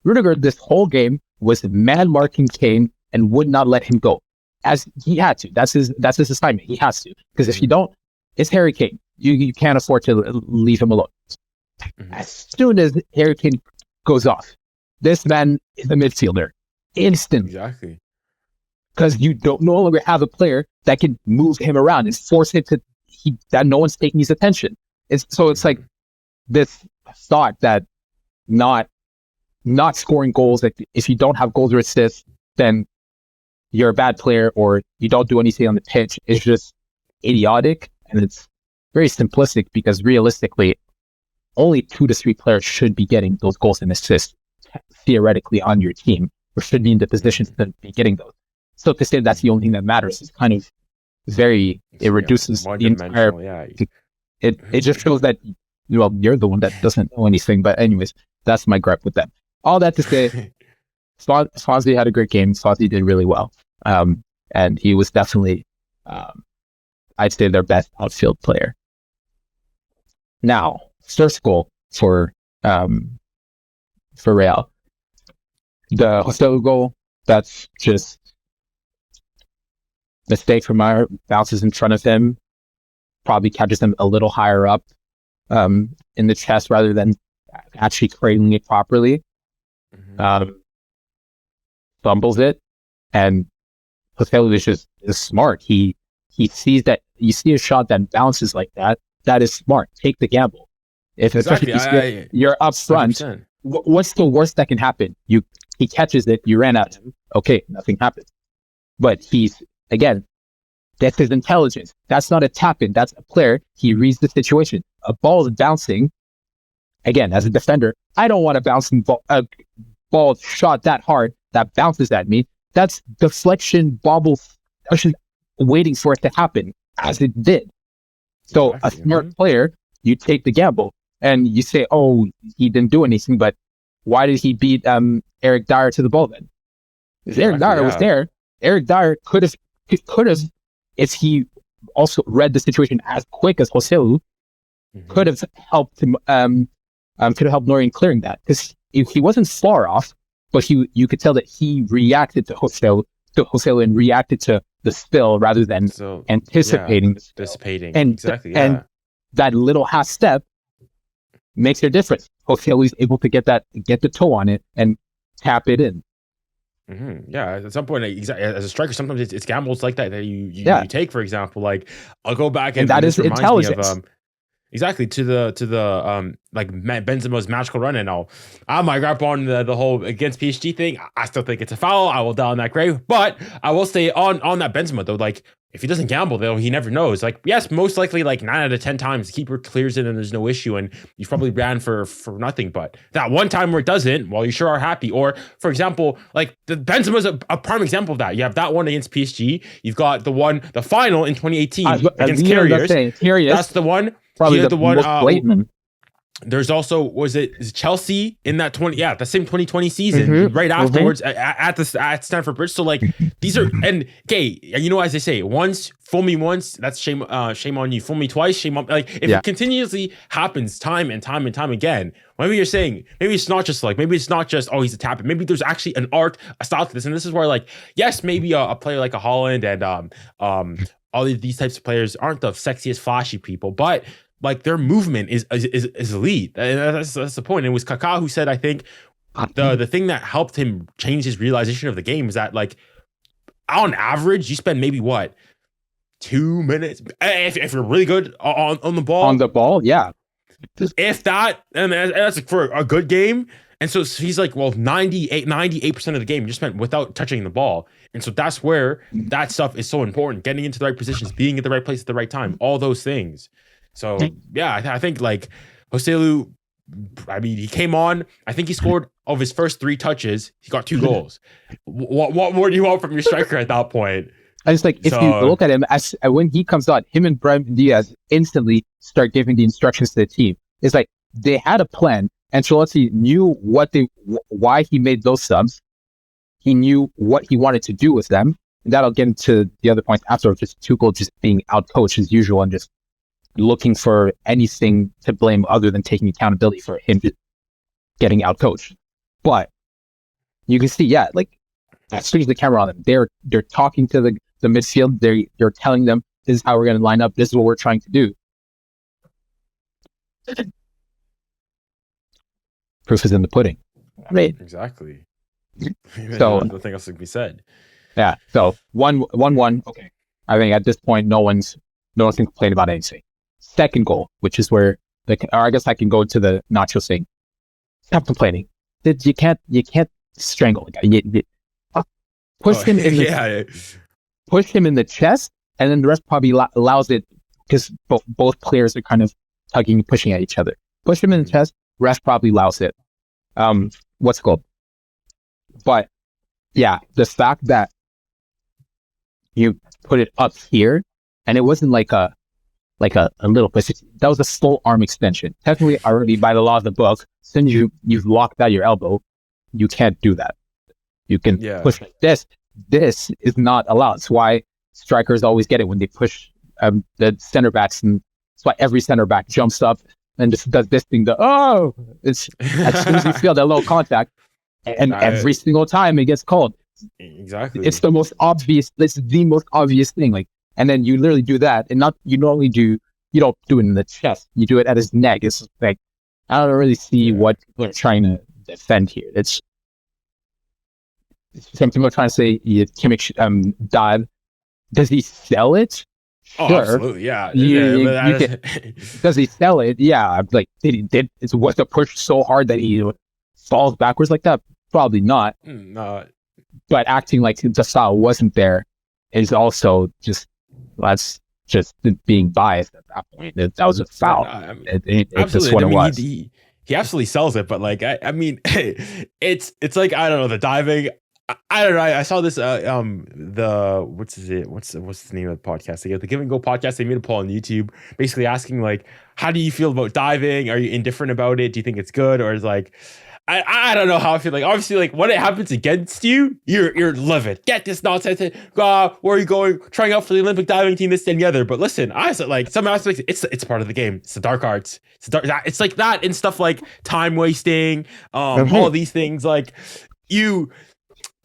Rudiger, this whole game, was man marking Kane and would not let him go, as he had to. That's his assignment. He has to, because if you don't, it's Harry Kane. You can't afford to leave him alone. As soon as Harry Kane goes off, this man is a midfielder instantly. Exactly. Because you no longer have a player that can move him around and force him to, that no one's taking his attention. It's like this thought that not scoring goals, like if you don't have goals or assists, then you're a bad player or you don't do anything on the pitch, is just idiotic. And it's very simplistic, because realistically, only 2 to 3 players should be getting those goals and assists theoretically on your team, or should be in the positions to be getting those. So to say that's the only thing that matters is kind of it reduces the entire. It just shows that, well, you're the one that doesn't know anything. But anyways, that's my gripe with them. All that to say, Swansea had a great game. Swansea did really well, and he was definitely, I'd say, their best outfield player. Now, first goal for Real, the Ď'Hostel goal, that's just mistake from Meyer, bounces in front of him, probably catches him a little higher up in the chest rather than actually cradling it properly. Fumbles it, and Ď'Hostel is smart. He sees that, you see a shot that bounces like that. That is smart. Take the gamble. If especially you're up front, what's the worst that can happen? He catches it, you ran at him. Okay, nothing happened. But again, that's his intelligence. That's not a tap-in. That's a player. He reads the situation. A ball is bouncing. again, as a defender, I don't want a ball shot that hard that bounces at me. That's deflection, bobble, waiting for it to happen, as it did. So a smart player, you take the gamble and you say, oh, he didn't do anything, but why did he beat 𝙂𝙗𝙉𝙉 to the ball then? If 𝙂𝙗𝙉𝙉 was there, 𝙂𝙗𝙉𝙉 could have, if he also read the situation as quick as 𝙂𝙊𝘾𝙄𝐼𝙇𝙎, could have helped him, could have helped Nori in clearing that, because he wasn't far off, but you could tell that he reacted to 𝙂𝙊𝘾 and reacted to the spill rather than anticipating the spill. Dissipating. And that little half step makes a difference. 𝙂𝙊𝘾 is able to get the toe on it and tap it in. Yeah, at some point, as a striker, sometimes it's gambles like that you take. For example, like I'll go back and that is intelligence. Exactly, to the like Benzema's magical run, and I might grab on the whole against PSG thing. I still think it's a foul. I will die on that grave, but I will stay on that Benzema though. Like if he doesn't gamble though, he never knows. Like yes, most likely like 9 out of 10 times the keeper clears it and there's no issue, and you probably ran for nothing. But that one time where it doesn't, well, you sure are happy. Or for example, like the Benzema's a prime example of that. You have that one against PSG. You've got the final in 2018 against Carriers. That's the one. Probably the most blatant. There's also, was it Chelsea in that the same 2020 season, right afterwards at Stamford Bridge. So like these are, and okay, you know, as they say, fool me once, that's shame on you. Fool me twice, shame on, like if it continuously happens time and time again, maybe you're saying, maybe it's not just oh, he's a tap it. Maybe there's actually an art, a style to this. And this is where like, yes, maybe a player like a Haaland and all of these types of players aren't the sexiest, flashy people, but like their movement is elite. And that's the point. It was Kaká who said, I think the thing that helped him change his realization of the game is that like on average you spend maybe 2 minutes if you're really good on the ball. Yeah, if that, and that's for a good game. And so he's like, well, 98% of the game you spent without touching the ball. And so that's where that stuff is so important. Getting into the right positions, being at the right place at the right time, all those things. So yeah, I think like 𝙂𝙊𝘾, I mean, he came on. I think he scored of his first 3 touches. He got 2 goals. What more do you want from your striker at that point? I just like, if you look at him as when he comes on, him and Brahim Diaz instantly start giving the instructions to the team. It's like they had a plan. Ancelotti knew why he made those subs. He knew what he wanted to do with them. And that'll get into the other points after, just Tuchel just being outcoached as usual and just looking for anything to blame other than taking accountability for him just getting outcoached. But you can see, like switching the camera on them. They're talking to the midfield. They're telling them, this is how we're going to line up. This is what we're trying to do. Proof is in the pudding. Right. Exactly. So nothing else can be said. Yeah. So 1-1. Okay. I think at this point, no one can complain about anything. Second goal, which is where or I guess I can go to the Nacho thing. Stop complaining. You can't strangle the guy. Push him in the chest, and then the rest probably allows it because both players are kind of tugging, pushing at each other. Push him in the chest. Ref probably allows it. What's it called? But yeah, the fact that you put it up here, and it wasn't like a little push. That was a full arm extension. Technically, already by the law of the book, since you've locked out your elbow, you can't do that. You can push like this. This is not allowed. That's why strikers always get it when they push the center backs, and that's why every center back jumps up and just does this thing. It's as soon as you feel that low contact, and every single time it gets called. Exactly. It's the most obvious. This is the most obvious thing. Like, and then you literally do that, and you don't do it in the chest. You do it at his neck. It's like, I don't really see what we're trying to defend here. It's some people are trying to say 𝐂𝐇𝐄𝐑𝐄𝐑. Does he sell it? Oh, sure. Absolutely, yeah. Does he sell it? Yeah. Like, was the push so hard that he falls backwards like that? Probably not. No. But acting like the style wasn't there is also that's just being biased at that point. That was a foul. Absolutely. What it was. he absolutely sells it. But like, I mean, it's like, I don't know, the diving. I don't know. I saw this. What's the name of the podcast? They get the Give and Go podcast. They made a poll on YouTube, basically asking like, how do you feel about diving? Are you indifferent about it? Do you think it's good, or is like, I don't know how I feel. Like, obviously, like when it happens against you, you're livid. Get this nonsense. Where are you going? Trying out for the Olympic diving team, this and the other. But listen, I said like some aspects, it's part of the game. It's the dark arts. It's like that and stuff like time wasting. All these things like you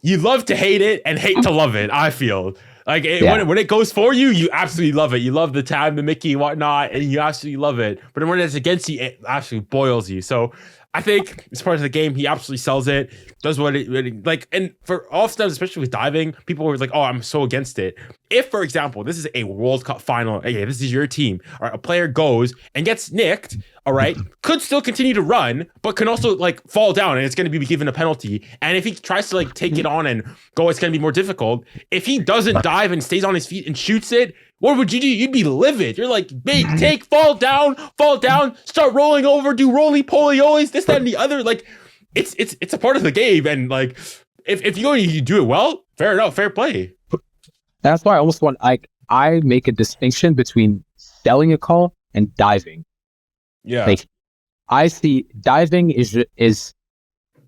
love to hate it and hate to love it. I feel like when it goes for you, you absolutely love it. You love the time, the Mickey, and whatnot, and you absolutely love it. But when it's against you, it absolutely boils you. So I think it's part of the game. He absolutely sells it, does what it like. And for all stuff, especially with diving, people were like, oh, I'm so against it. If, for example, this is a World Cup final, okay, this is your team, all right, a player goes and gets nicked, all right, could still continue to run, but can also like fall down and it's going to be given a penalty. And if he tries to like take it on and go, it's going to be more difficult. If he doesn't dive and stays on his feet and shoots it, what would you do? You'd be livid. You're like, mate, fall down, start rolling over, do roly-poly-oys, this, that, and the other. Like, it's a part of the game. And like, if you do it well, fair enough, fair play. That's why I almost want, I make a distinction between selling a call and diving. Yeah. Like, I see diving is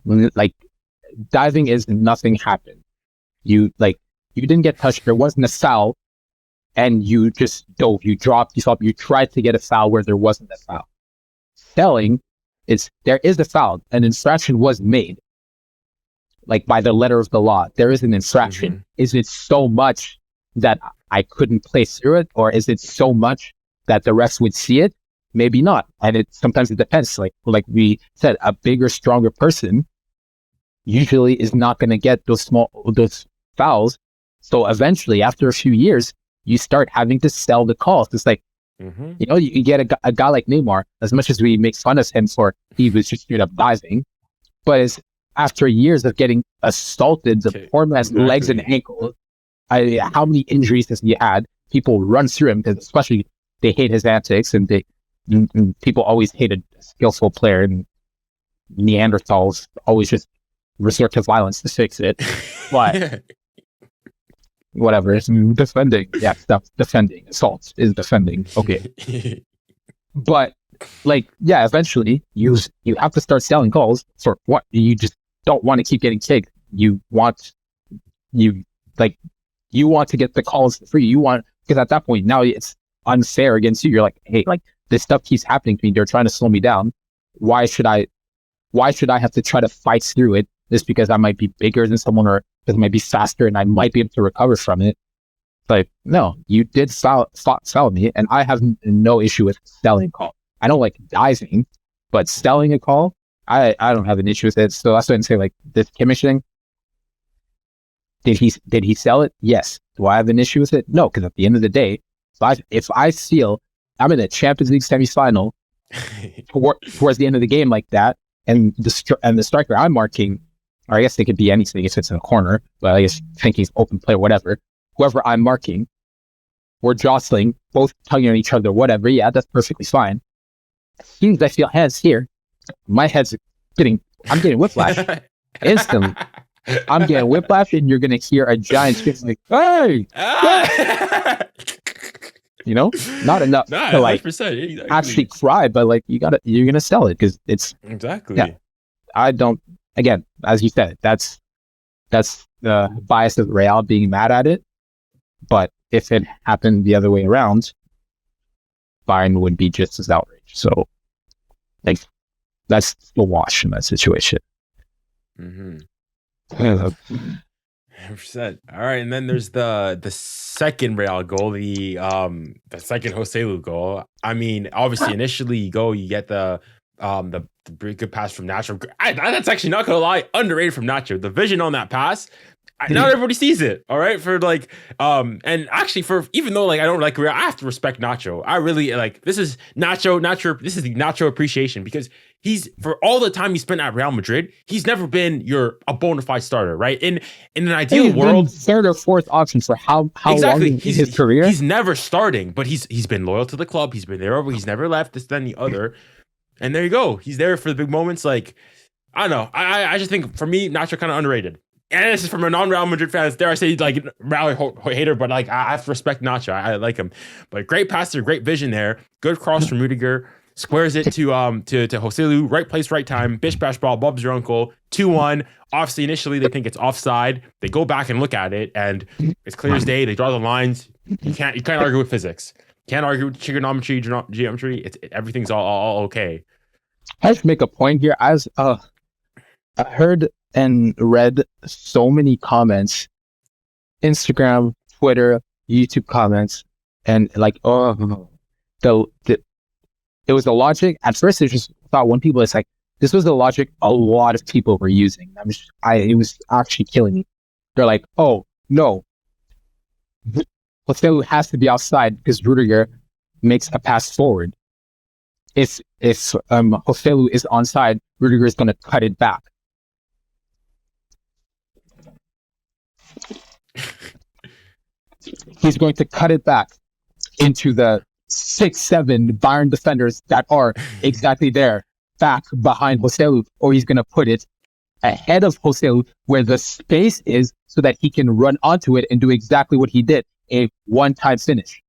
nothing happened. You didn't get touched. There wasn't a foul. And you just dove, you dropped, you stopped, you tried to get a foul where there wasn't a foul. Selling is, there is a foul, an infraction was made. Like by the letter of the law, there is an infraction. Mm-hmm. Is it so much that I couldn't play through it? Or is it so much that the refs would see it? Maybe not. And sometimes it depends. Like we said, a bigger, stronger person usually is not going to get those fouls. So eventually, after a few years, you start having to sell the calls. It's like, you get a guy like Neymar, as much as we make fun of him for he was just straight up diving, but it's after years of getting assaulted, the poor man's legs and ankles, how many injuries has he had? People run through him because especially they hate his antics and people always hate a skillful player, and Neanderthals always just resort to violence to fix it. But whatever, it's defending. Yeah, stuff. Defending. Assault is defending. Okay. But eventually you have to start selling calls for what you just don't want to keep getting kicked. You want to get the calls free. Because at that point now it's unfair against you. You're like, hey, like this stuff keeps happening to me. They're trying to slow me down. Why should I have to try to fight through it just because I might be bigger than someone or because it might be faster and I might be able to recover from it? But no, you did foul me, and I have no issue with selling call. I don't like diving, but selling a call, I don't have an issue with it. So that's why I say like this Kimmich thing. Did he sell it? Yes. Do I have an issue with it? No, because at the end of the day, if I feel I'm in a Champions League semifinal towards the end of the game like that, and the striker I'm marking, or I guess it could be anything if it's in a corner, but I guess think he's open play or whatever. Whoever I'm marking, we're jostling, both tugging on each other, whatever. Yeah, that's perfectly fine. As soon as I feel hands here, my head's I'm getting whiplash instantly. I'm getting whiplash, and you're gonna hear a giant scream like, "Hey!" Not enough to like actually cry, but like you're gonna sell it because it's exactly. Yeah, I don't. Again, as you said, that's the bias of Real being mad at it. But if it happened the other way around, Bayern would be just as outraged. So, like, that's the wash in that situation. 100%. All right, and then there's the second Real goal, the second Joselu goal. I mean, obviously, initially you get the good pass from Nacho. That's actually, not gonna lie, underrated from Nacho. The vision on that pass. Not everybody sees it, all right? For like, and actually, even though like I don't like Real, I have to respect Nacho. I really like this is Nacho. This is the Nacho appreciation because he's, for all the time he spent at Real Madrid, he's never been a bona fide starter, right? In an ideal world, third or fourth option for how exactly long in his career. He's never starting, but he's been loyal to the club. He's been there he's never left. This, then the other. And there you go. He's there for the big moments. Like, I don't know. I just think for me, Nacho kind of underrated. And this is from a non-Real Madrid fan. Dare I say, like, Real hater, but like I have to respect Nacho. I like him. But great passer, great vision there. Good cross from Rudiger. Squares it to 𝙀𝐿𝘾𝙀𝐿. Right place, right time. Bish bash ball. Bob's your uncle. 2-1. Obviously, initially they think it's offside. They go back and look at it, and it's clear as day. They draw the lines. You can't argue with physics. Can't argue with trigonometry, geometry. Everything's all okay. I just make a point here. As I heard and read so many comments, Instagram, Twitter, YouTube comments, and like, it was the logic. At first, I just thought when people, it's like, this was the logic a lot of people were using. It was actually killing me. They're like, oh, no. 𝙀𝐿𝘾 has to be outside because Rudiger makes a pass forward. If 𝙀𝐿𝘾 is onside, Rudiger is going to cut it back. He's going to cut it back into the 6-7 Bayern defenders that are exactly there, back behind 𝙀𝐿𝘾, or he's going to put it ahead of 𝙀𝐿𝘾 where the space is so that he can run onto it and do exactly what he did, a one-time finish.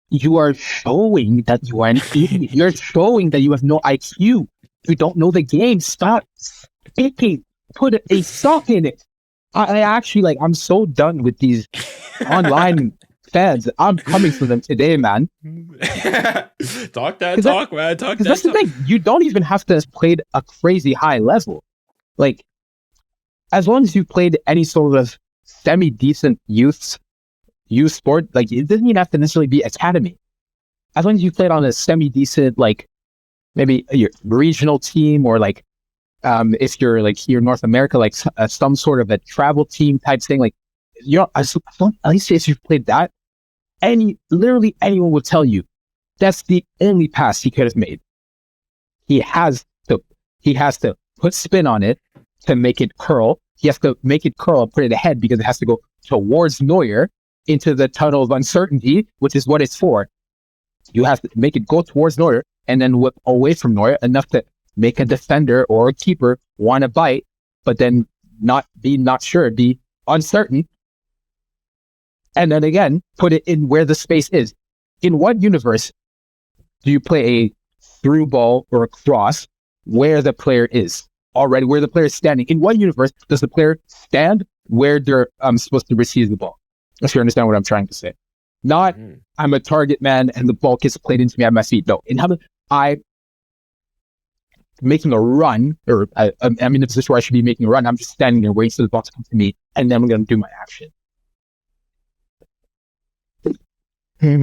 You are showing that you are an idiot. You're showing that you have no IQ. You don't know the game. Stop speaking. Put a sock in it. I actually, like, I'm so done with these online fans. I'm coming for them today, man. Talk that talk, man. Talk that that's talk. The thing. You don't even have to have played a crazy high level. Like, as long as you played any sort of semi-decent youth sport, like, it doesn't even have to necessarily be academy. As long as you played on a semi-decent, like, maybe your regional team, or like, if you're like here in North America, like some sort of a travel team type thing, like, you know, at least if you've played that, literally anyone will tell you that's the only pass he could have made. He has to put spin on it to make it curl. He has to make it curl and put it ahead because it has to go towards Neuer into the tunnel of uncertainty, which is what it's for. You have to make it go towards Neuer and then whip away from Neuer enough to make a defender or a keeper want to bite, but then not sure, be uncertain. And then again, put it in where the space is. In what universe do you play a through ball or a cross where the player is already, where the player is standing? In what universe does the player stand where they're supposed to receive the ball? If you understand what I'm trying to say. Not, I'm a target man and the ball gets played into me at my feet. No, I'm making a run, or I'm in a position where I should be making a run. I'm just standing there waiting for the ball to come to me, and then I'm going to do my action. They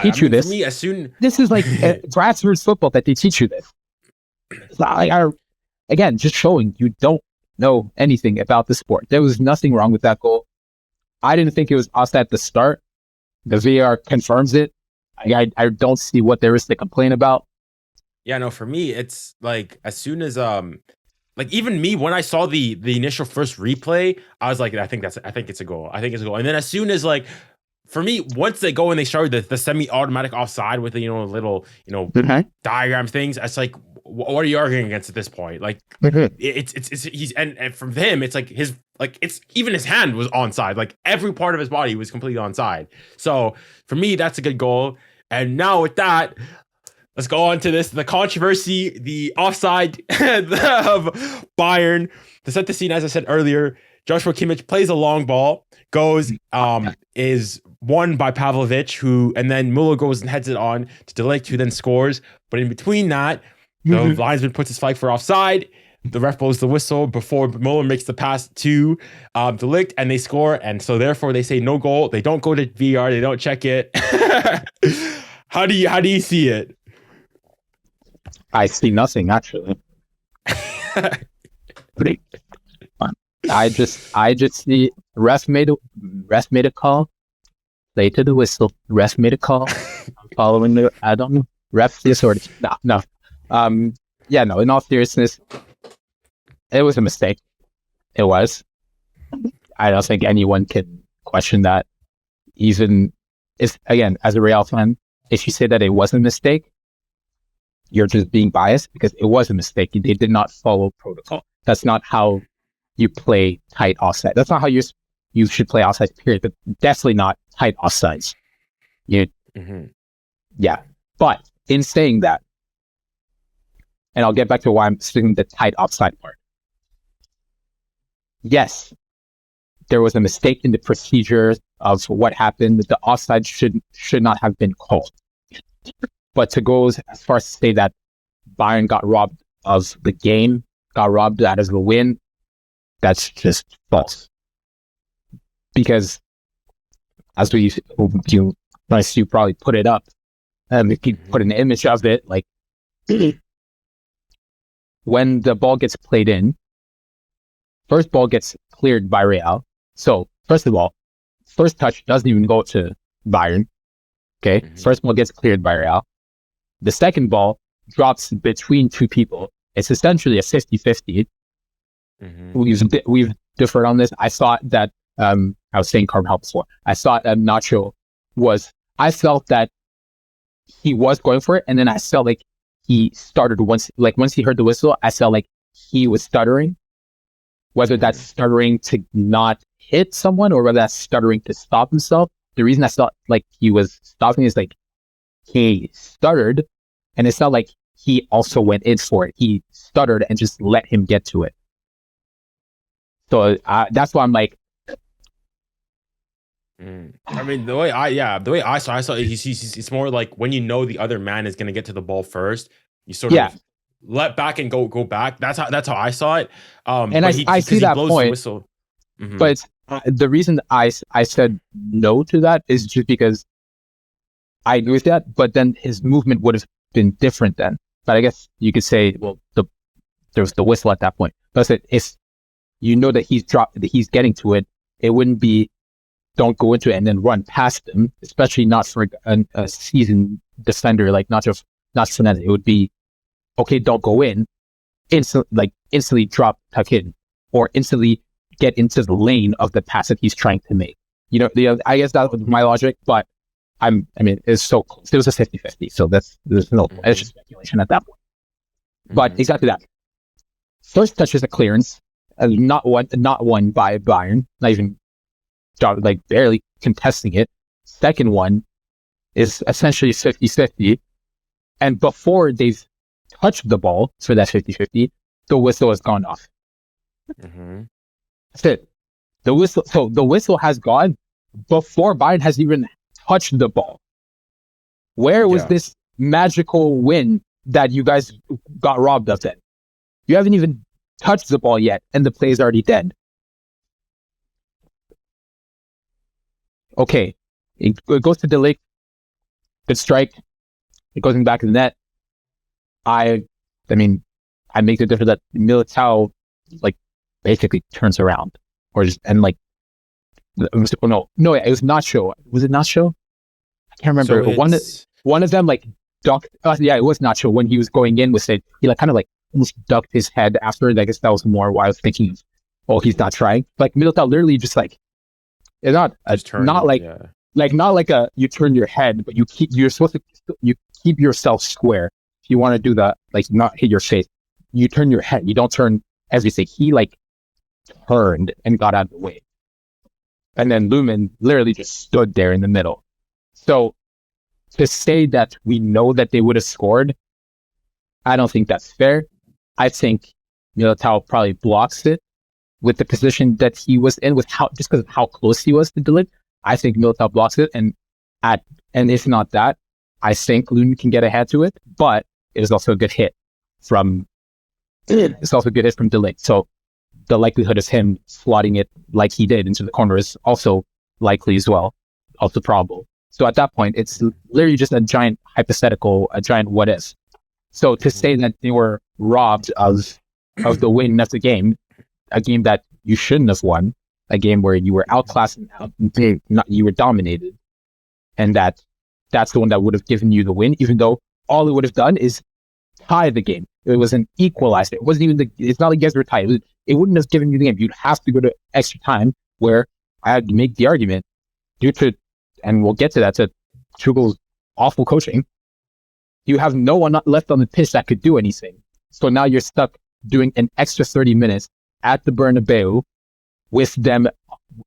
teach you this. For me, this is like grassroots football that they teach you this. Again, just showing you don't know anything about the sport. There was nothing wrong with that goal. I didn't think it was offside at the start. The VAR confirms it. I don't see what there is to complain about. Yeah, no, for me, it's like as soon as like even me, when I saw the initial first replay, I was like, I think it's a goal. I think it's a goal. And then as soon as, like, for me, once they go and they started the semi-automatic offside with the, little, diagram things, it's like, what are you arguing against at this point? Like, and from him, it's like it's even his hand was onside. Like, every part of his body was completely onside. So for me, that's a good goal. And now with that, let's go on to the controversy, the offside of Bayern. To set the scene, as I said earlier, Joshua Kimmich plays a long ball, is won by Pavlovic, and then Müller goes and heads it on to de Ligt, who then scores. But in between that, the linesman puts his flag for offside. The ref blows the whistle before Müller makes the pass to de Ligt, and they score. And so therefore they say no goal. They don't go to VAR. They don't check it. How do you see it? I see nothing, actually. I just see ref made a call. Play to the whistle. Ref made a call. I'm following the. I don't know. Ref the authority. No. Yeah, no. In all seriousness, it was a mistake. It was. I don't think anyone can question that. Even Is, again, as a Real fan, if you say that it was a mistake, you're just being biased because it was a mistake. They did not follow protocol. That's not how you play tight offside. That's not how you should play offside, period. But definitely not tight offsides. Yeah. But in saying that, and I'll get back to why I'm sticking the tight offside part. Yes, there was a mistake in the procedure of what happened. The offside should not have been called. But to go as far as to say that Bayern got robbed of the game, got robbed out of the win, that's just false. Because as you probably put it up, if you put an image of it, like when the ball gets played in, first ball gets cleared by Real. So first of all, first touch doesn't even go to Bayern. Okay, first ball gets cleared by Real. The second ball drops between two people. It's essentially a 50-50. We've differed on this. I thought that I was saying Carvajal before. I thought Nacho I felt that he was going for it, and then I felt like he started once he heard the whistle. I felt like he was stuttering. Whether that's stuttering to not hit someone or whether that's stuttering to stop himself. The reason I felt like he was stopping is like he stuttered, and it's not like he also went in for it. He stuttered and just let him get to it. So that's why I'm like. I mean, the way I saw it, it's more like when you know the other man is going to get to the ball first, you sort of let back and go back. That's how I saw it. And I see that point. But the reason I said no to that is just because I agree with that, but then his movement would have been different then. But I guess you could say, well, there was the whistle at that point. But if you know that he's getting to it, it wouldn't be don't go into it and then run past him, especially not for a seasoned defender like not Fernandez. It would be, okay, don't go in, instantly drop tuck in, or instantly get into the lane of the pass that he's trying to make. I guess that was my logic, but it's so close. It was a 50-50, so there's no, it's just speculation at that point. But exactly that. First touch is a clearance, not one by Bayern, not even barely contesting it. Second one is essentially 50-50, and before they've touched the ball for that 50-50, the whistle has gone off. That's it. The whistle has gone before Bayern has even touched the ball. Where was this magical win that you guys got robbed of then? You haven't even touched the ball yet, and the play is already dead. Okay, it goes to 𝙈𝘾𝐿. Good strike. It goes in the back of the net. I make the difference that Militao basically turns around, it was Nacho. Was it Nacho? I can't remember. So one of them ducked. It was Nacho when he was going in with it. He almost ducked his head after. I guess that was more why I was thinking of, oh, he's not trying. Militao literally just it's not like you turn your head, but you're supposed to keep yourself square. If you want to do that, not hit your face, you turn your head. You don't turn everything. He turned and got out of the way. And then Lumen literally just stood there in the middle. So to say that we know that they would have scored, I don't think that's fair. I think Militao probably blocks it with the position that he was in, just because of how close he was to 𝙈𝘾𝐿. I think Militao blocks it, and if not that, I think Lumen can get ahead to it. But it is also a good hit from 𝙈𝘾𝐿. So the likelihood of him slotting it like he did into the corner is also likely as well, also probable. So at that point, it's literally just a giant hypothetical, a giant what if. So to say that they were robbed of the win of the game, a game that you shouldn't have won, a game where you were outclassed and you were dominated, and that's the one that would have given you the win, even though all it would have done is tie the game. It was an equalizer. It wasn't even it's not like you guys were tied. It wouldn't have given you the game. You'd have to go to extra time, where I had to make the argument, due to and we'll get to that, to Tuchel's awful coaching, you have no one left on the pitch that could do anything. So now you're stuck doing an extra 30 minutes at the Bernabeu with them,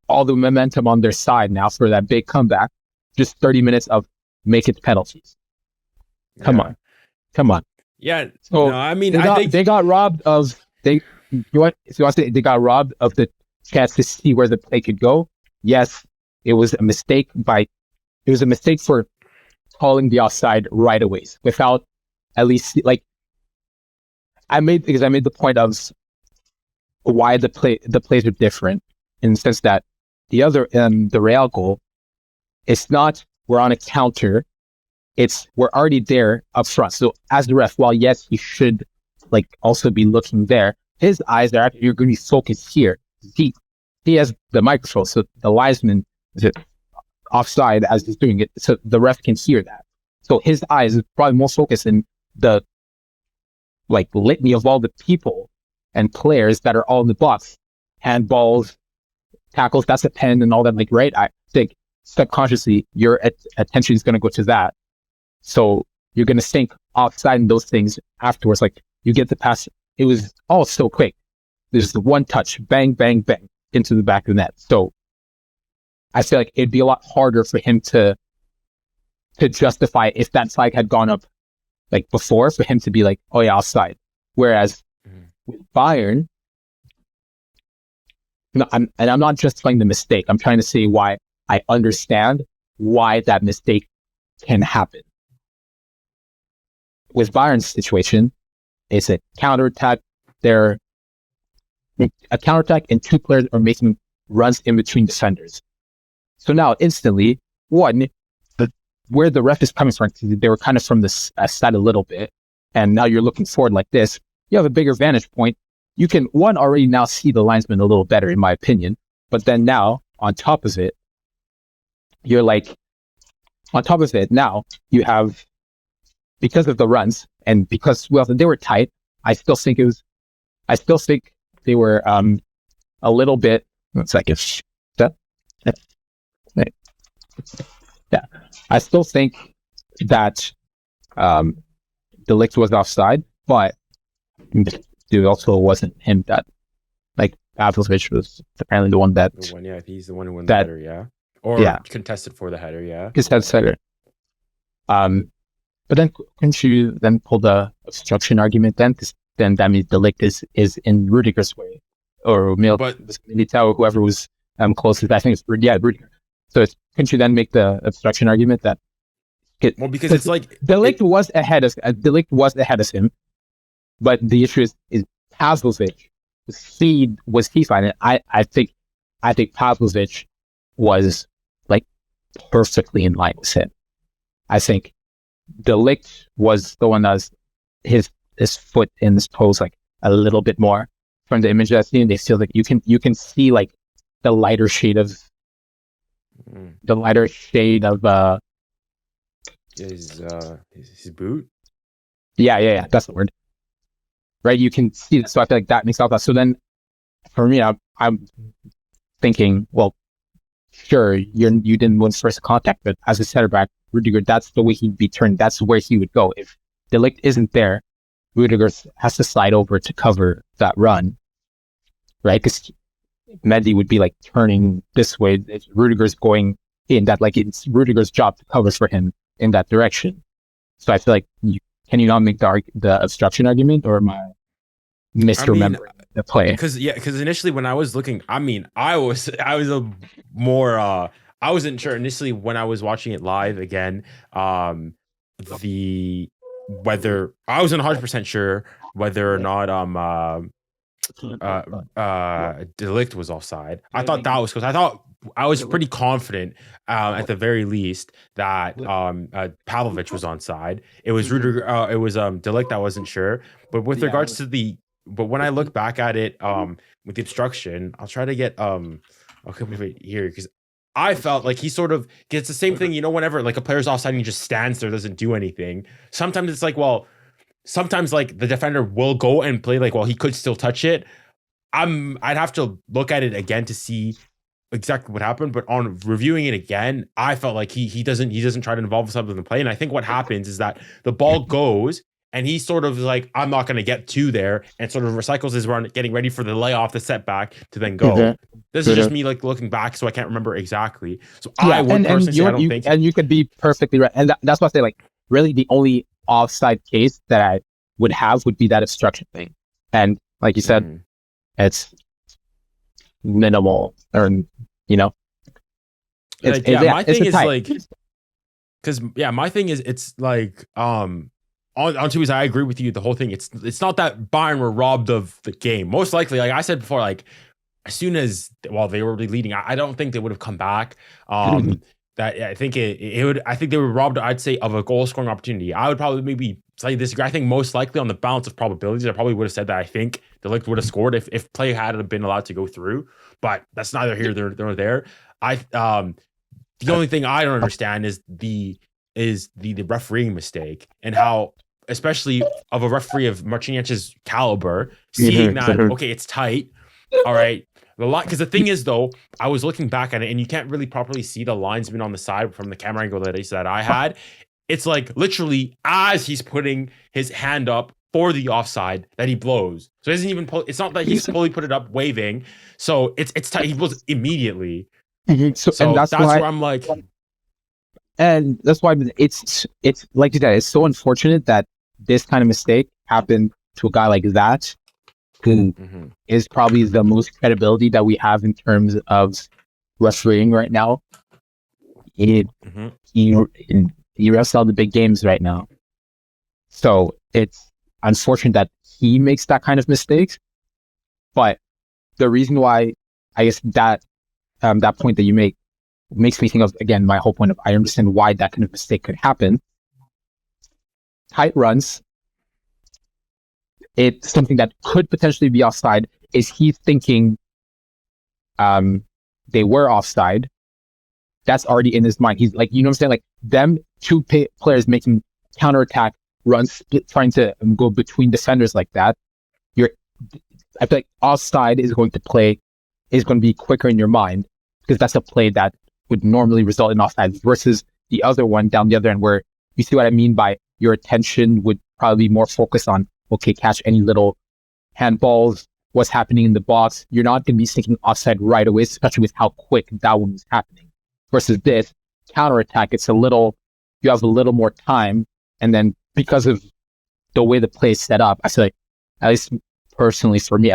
all the momentum on their side now for that big comeback. Just 30 minutes of make it penalties. Come on. Yeah. So no, I mean, they got robbed of they got robbed of the chance to see where the play could go. Yes, it was a mistake for calling the offside right away without at least I made the point of why the plays are different, in the sense that the Real goal, it's not we're on a counter, it's we're already there up front. So as the ref, while yes, he should also be looking there, his eyes are actually, you're going to be focused here. He has the microphone, so the linesman is offside as he's doing it, so the ref can hear that. So his eyes is probably more focused in the litany of all the people and players that are all in the box, handballs, tackles, that's a pen and all that, right? I think subconsciously your attention is going to go to that. So you're going to think offside and those things afterwards. You get the pass. It was all so quick. There's the one touch, bang, bang, bang, into the back of the net. So I feel like it'd be a lot harder for him to justify if that flag had gone up before, for him to be oh yeah, offside. Whereas with Bayern, I'm not justifying the mistake. I'm trying to say why I understand why that mistake can happen. With Bayern's situation, it's a counterattack. They're a counterattack, and two players are making runs in between defenders. So now instantly, where the ref is coming from, they were kind of from this side a little bit, and now you're looking forward like this, you have a bigger vantage point. You can, already now see the linesman a little better, in my opinion. But then now, on top of it, now you have, because of the runs, and because, they were tight, I still think they were a little bit, yeah. I still think that 𝙁𝐿𝐾𝐄𝐑 was offside, but it also wasn't him that, 𝙁𝙁𝐿𝐾𝐿𝐾𝐿 was apparently the one that... Yeah, he's the one who won the header, yeah. Or contested for the header, yeah. Contested header. But then couldn't you then pull the obstruction argument then? Because then that means 𝙁𝐿𝐾𝐿 is in Rudiger's way, or Militao, whoever was closest. I think it's Rudiger. So couldn't you then make the obstruction argument that? Because it's 𝙁𝐿𝐾𝐿 was ahead of him, but the issue is 𝙁𝙁𝐿𝐾 was he fine? I think 𝙁𝙁𝐿𝐾 was perfectly in line with him. I think 𝙁𝐿𝐾 was the one that was his foot in his toes a little bit more. From the image I've seen, they feel you can see the lighter shade of his boot. Yeah, that's the word. Right, you can see that. So I feel that makes all that. So then, for me, I'm thinking, well, sure, you didn't win first contact, but as a center back, Rudiger, that's the way he'd be turned. That's where he would go. If 𝙁𝐾 isn't there, Rudiger has to slide over to cover that run, right? Because Mendy would be turning this way. Rudiger's going in that, it's Rudiger's job to cover for him in that direction. So I feel can you not make the obstruction argument, or am I misremembering the play? Because initially when I was looking, I wasn't sure initially when I was watching it live again, whether I wasn't 100% sure whether or not 𝙁𝐿𝐾𝐿 was offside. I thought that was, because I was pretty confident at the very least that Pavlovic was onside. It was Rudiger, it was 𝙁𝐿𝐾 I wasn't sure. But with regards to when I look back at it with the obstruction, I'll try to get okay, wait here, because I felt he sort of gets the same thing, whenever a player's offside and he just stands there, doesn't do anything. Sometimes it's sometimes the defender will go and play he could still touch it. I'd have to look at it again to see exactly what happened, but on reviewing it again, I felt like he doesn't try to involve himself in the play. And I think what happens is that the ball goes and he sort of like, I'm not going to get to there, and sort of recycles his run, getting ready for the layoff, the setback to then go. Mm-hmm. This is just me like looking back, so I can't remember exactly. So I would personally say I don't think, and you could be perfectly right, and that's why I say like really the only offside case that I would have would be that obstruction thing, and like you said, it's minimal, or my thing is like, because my thing is it's like on two ways, I agree with you. The whole thing, it's not that Bayern were robbed of the game. Most likely, like I said before, like as soon as they were leading, I don't think they would have come back. That I think it would. I think they were robbed, I'd say, of a goal scoring opportunity. I would probably maybe slightly disagree. I think most likely on the balance of probabilities, I probably would have said that I think the Ligt would have scored if play had been allowed to go through. But that's neither here nor there. The only thing I don't understand is the refereeing mistake, and how, especially of a referee of Marciniak's caliber, seeing that, okay, it's tight. All right. Because the thing is, though, I was looking back at it, and you can't really properly see the linesman on the side from the camera angle that I had. It's like literally as he's putting his hand up for the offside that he blows. So he doesn't even it's not that he's fully put it up waving. So it's tight. He blows immediately. So and that's why, where I'm like, and that's why it's like you said, it's so unfortunate that this kind of mistake happened to a guy like that, who is probably the most credibility that we have in terms of refereeing right now. He refs all the big games right now, so it's unfortunate that he makes that kind of mistakes. But the reason why, I guess that point that you make makes me think of, again, my whole point of, I understand why that kind of mistake could happen. Tight runs, it's something that could potentially be offside. Is he thinking they were offside? That's already in his mind. He's like, you know what I'm saying? Like them two players making counterattack runs, trying to go between defenders like that. I feel like offside is going to be quicker in your mind, because that's a play that would normally result in offside, versus the other one down the other end, where you see what I mean by your attention would probably be more focused on, okay, catch any little handballs, what's happening in the box. You're not going to be thinking offside right away, especially with how quick that one was happening. Versus this counterattack, you have a little more time. And then because of the way the play is set up, I feel like, at least personally for me,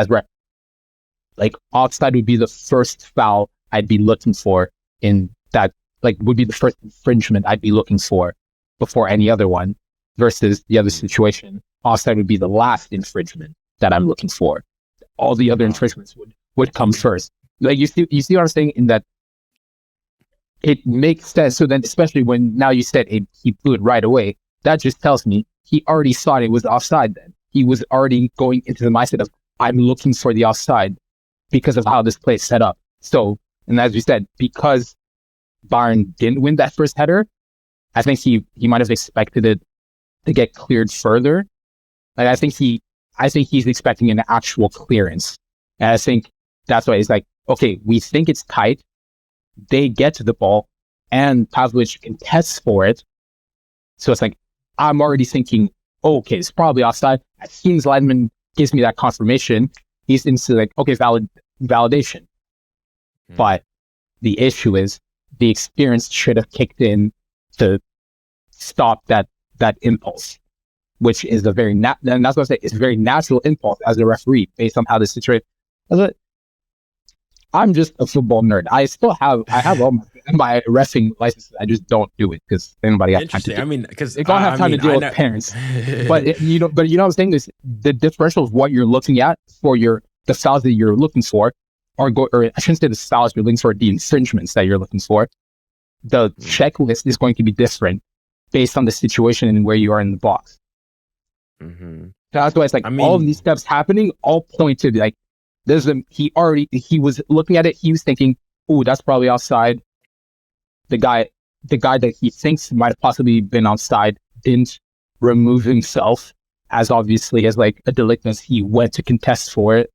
like offside would be the first foul I'd be looking for in that, like would be the first infringement I'd be looking for before any other one, versus the other situation. Offside would be the last infringement that I'm looking for. All the other infringements would come first. Like you see what I'm saying, in that it makes sense. So then, especially when now you said he blew it right away, that just tells me he already thought it was offside then. He was already going into the mindset of, I'm looking for the offside because of how this play is set up. So, and as we said, because Bayern didn't win that first header, I think he might have expected it to get cleared further. Like I think he's expecting an actual clearance. And I think that's why it's like, okay, we think it's tight. They get to the ball and Pavlovich contests for it. So it's like, I'm already thinking, oh, okay, it's probably offside. As soon as Lineman gives me that confirmation, he's into like, okay, validation. But the issue is the experience should have kicked in to stop that impulse, which is a very, and that's what I say, it's a very natural impulse as a referee based on how the situation. I'm just a football nerd. I have all my reffing licenses. I just don't do it because anybody has time to do it. I mean, because they don't have time to deal with parents. But you know what I'm saying is the differential of what you're looking at for the fouls that you're looking for, or I shouldn't say the fouls you're looking for, the infringements that you're looking for. The checklist is going to be different based on the situation and where you are in the box. That's why it's like, all of these steps happening all point to like, he was looking at it, he was thinking, oh, that's probably offside. The guy that he thinks might have possibly been offside didn't remove himself as obviously as like a delictness. He went to contest for it.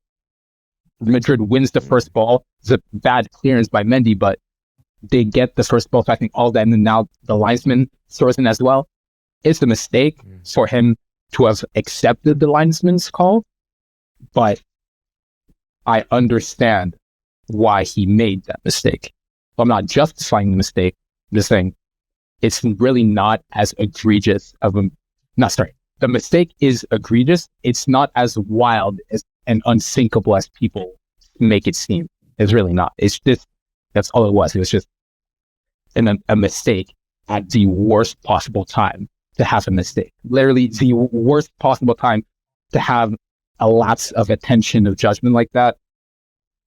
Madrid wins the first ball. It's a bad clearance by Mendy, but they get the first ball affecting all that, and then now the linesman throws in as well. It's a mistake for him to have accepted the linesman's call, but I understand why he made that mistake. I'm not justifying the mistake. I'm just saying it's really not as egregious of a... No, sorry. The mistake is egregious. It's not as wild and unthinkable as people make it seem. It's really not. It's just, that's all it was. It was just a mistake at the worst possible time to have a mistake. Literally the worst possible time to have a lapse of attention, of judgment like that.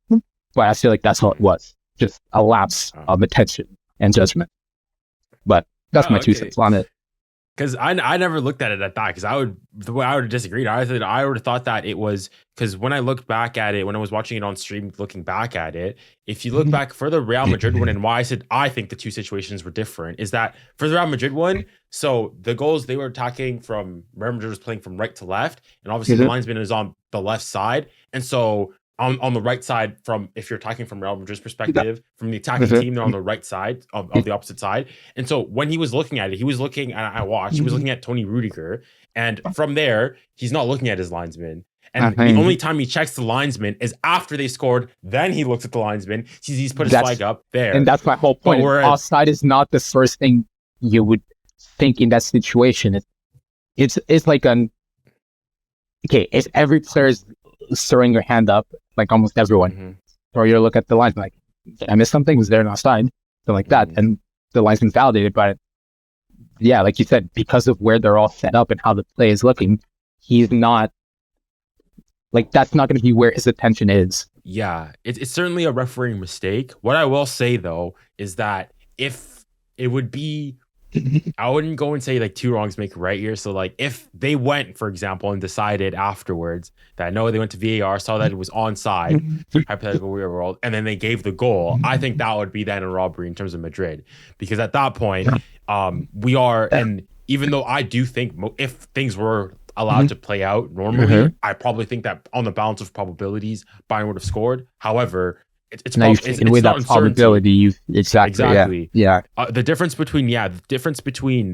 But I feel like that's all it was. Just a lapse of attention and judgment. But that's my 2 cents on it. Because I never looked at it at that, because the way I would have disagreed, I would have thought that it was, because when I looked back at it, when I was watching it on stream, looking back at it, if you look back for the Real Madrid one, and why I said I think the 2 situations were different, is that for the Real Madrid one, so the goals, they were attacking from, Real Madrid was playing from right to left, and obviously the linesman is on the left side, and so on the right side, from, if you're attacking from Real Madrid's perspective, from the attacking team, they're on the right side of the opposite side. And so when he was looking at it, he was looking, and I watched, he was looking at Tony Rudiger, and from there, he's not looking at his linesman. And the only time he checks the linesman is after they scored. Then he looks at the linesman, sees he's put his flag up there. And that's my whole point. Offside is not the first thing you would think in that situation. It's like if every player is throwing your hand up, like almost everyone, or you look at the line, like, did I miss something? Was there an offside? Something like that. And the linesman validated, but yeah, like you said, because of where they're all set up and how the play is looking, he's not, like, that's not going to be where his attention is. Yeah, it's certainly a refereeing mistake. What I will say, though, is that if it would be, I wouldn't go and say like 2 wrongs make a right here. So like if they went, for example, and decided afterwards that no, they went to VAR, saw that it was onside, hypothetical real world, and then they gave the goal, I think that would be then a robbery in terms of Madrid, because at that point, we are, and even though I do think if things were allowed to play out normally, I probably think that on the balance of probabilities, Bayern would have scored. However, it's now you've taken away that probability. Exactly. Yeah. The difference between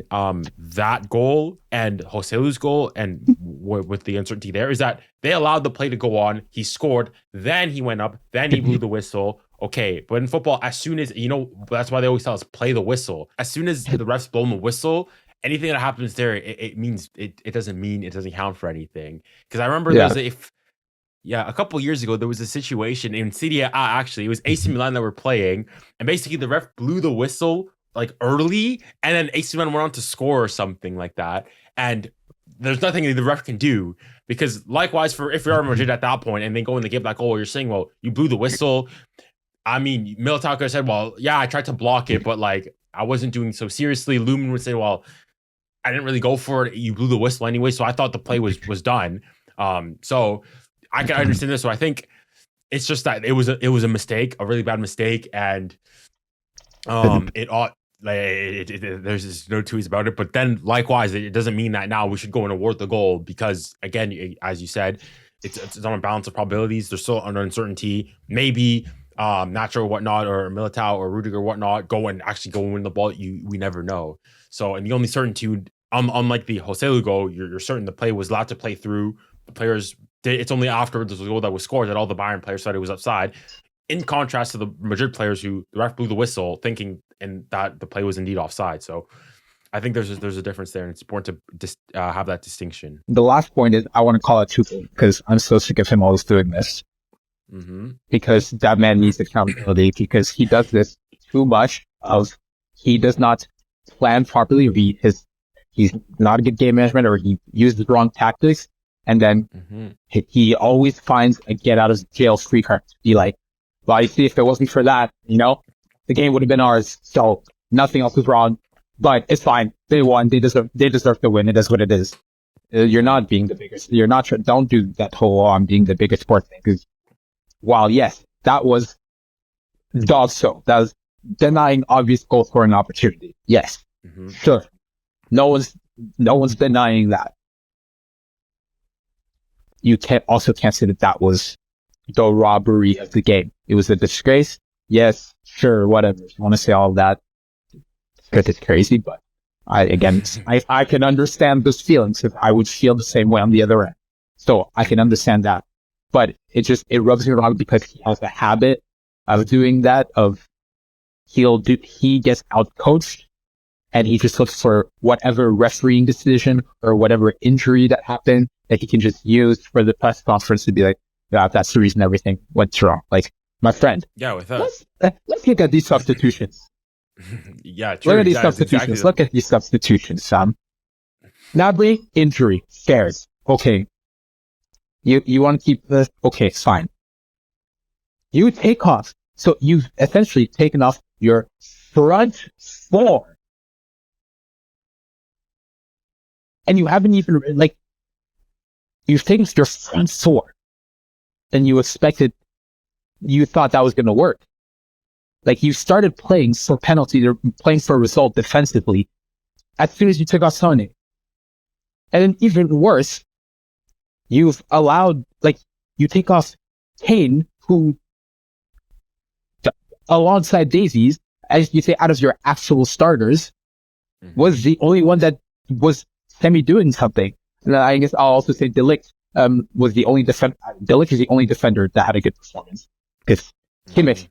that goal and Joselu's goal, and with the uncertainty there, is that they allowed the play to go on. He scored, then he went up, then he blew the whistle. Okay, but in football, as soon as, that's why they always tell us play the whistle. As soon as the ref's blown the whistle, anything that happens there, it means it doesn't count for anything. Because I remember a couple years ago, there was a situation in Serie A, actually. It was AC Milan that were playing, and basically the ref blew the whistle like early, and then AC Milan went on to score or something like that. And there's nothing the ref can do, because likewise, if you're Madrid at that point and they go and they give that goal, you're saying, well, you blew the whistle. I mean, Militao could have said, well, yeah, I tried to block it, but like I wasn't doing so seriously. Lumen would say, well, I didn't really go for it. You blew the whistle anyway, so I thought the play was done. So I can understand this. So I think it's just that it was a mistake, a really bad mistake, and it ought, there's just no two ways about it. But then likewise, it doesn't mean that now we should go and award the goal, because again, as you said, it's on a balance of probabilities. There's still an uncertainty. Maybe Nacho or whatnot, or Militao or Rudiger or whatnot go and win the ball. We never know. So, and the only certainty, unlike the Joselu goal, you're certain the play was allowed to play through. The players did. It's only afterwards the goal that was scored that all the Bayern players thought it was offside. In contrast to the Madrid players, who the ref blew the whistle thinking and that the play was indeed offside. So I think there's a difference there, and it's important to have that distinction. The last point is I want to call it Tuchel, because I'm so sick of him always doing this. Because that man needs accountability, because he does this too much. He does not plan properly. He's not a good game management, or he uses the wrong tactics, and then he always finds a get out of jail free card. Be like, well, you see, if it wasn't for that, the game would have been ours. So nothing else was wrong, but it's fine. They won. They deserve to win. It is what it is. You're not being the biggest. You're not. Don't do that whole I'm being the biggest sports thing. Because while yes, that was dog show. That was denying obvious goal scoring opportunity. Yes, sure. No one's denying that. You can't say that was the robbery of the game. It was a disgrace. Yes, sure, whatever. If you want to say all of that, it's crazy, but I can understand those feelings if I would feel the same way on the other end. So I can understand that. But it rubs me wrong because he has a habit of doing that, he gets outcoached and he just looks for whatever refereeing decision or whatever injury that happened that he can just use for the press conference to be like, yeah, that's the reason everything went wrong. Like, my friend. Yeah, with us. Let's look at these substitutions. Yeah, true. Look at these substitutions. Exactly. Look at these substitutions, Sam. Gnabry, injury, cares. Okay. You want to keep this? Okay, fine. You take off. So you've essentially taken off your front four. And you haven't even, like, you've taken your front four. And you thought that was going to work. Like, you started playing for penalty, or playing for a result defensively as soon as you took off Sané. And then even worse, you've allowed, like, you take off Kane, who, alongside Daisies, as you say, out of your actual starters, was the only one that was semi-doing something. And I guess I'll also say 𝙁was the only defender. 𝙁 is the only defender that had a good performance. Because Kimmich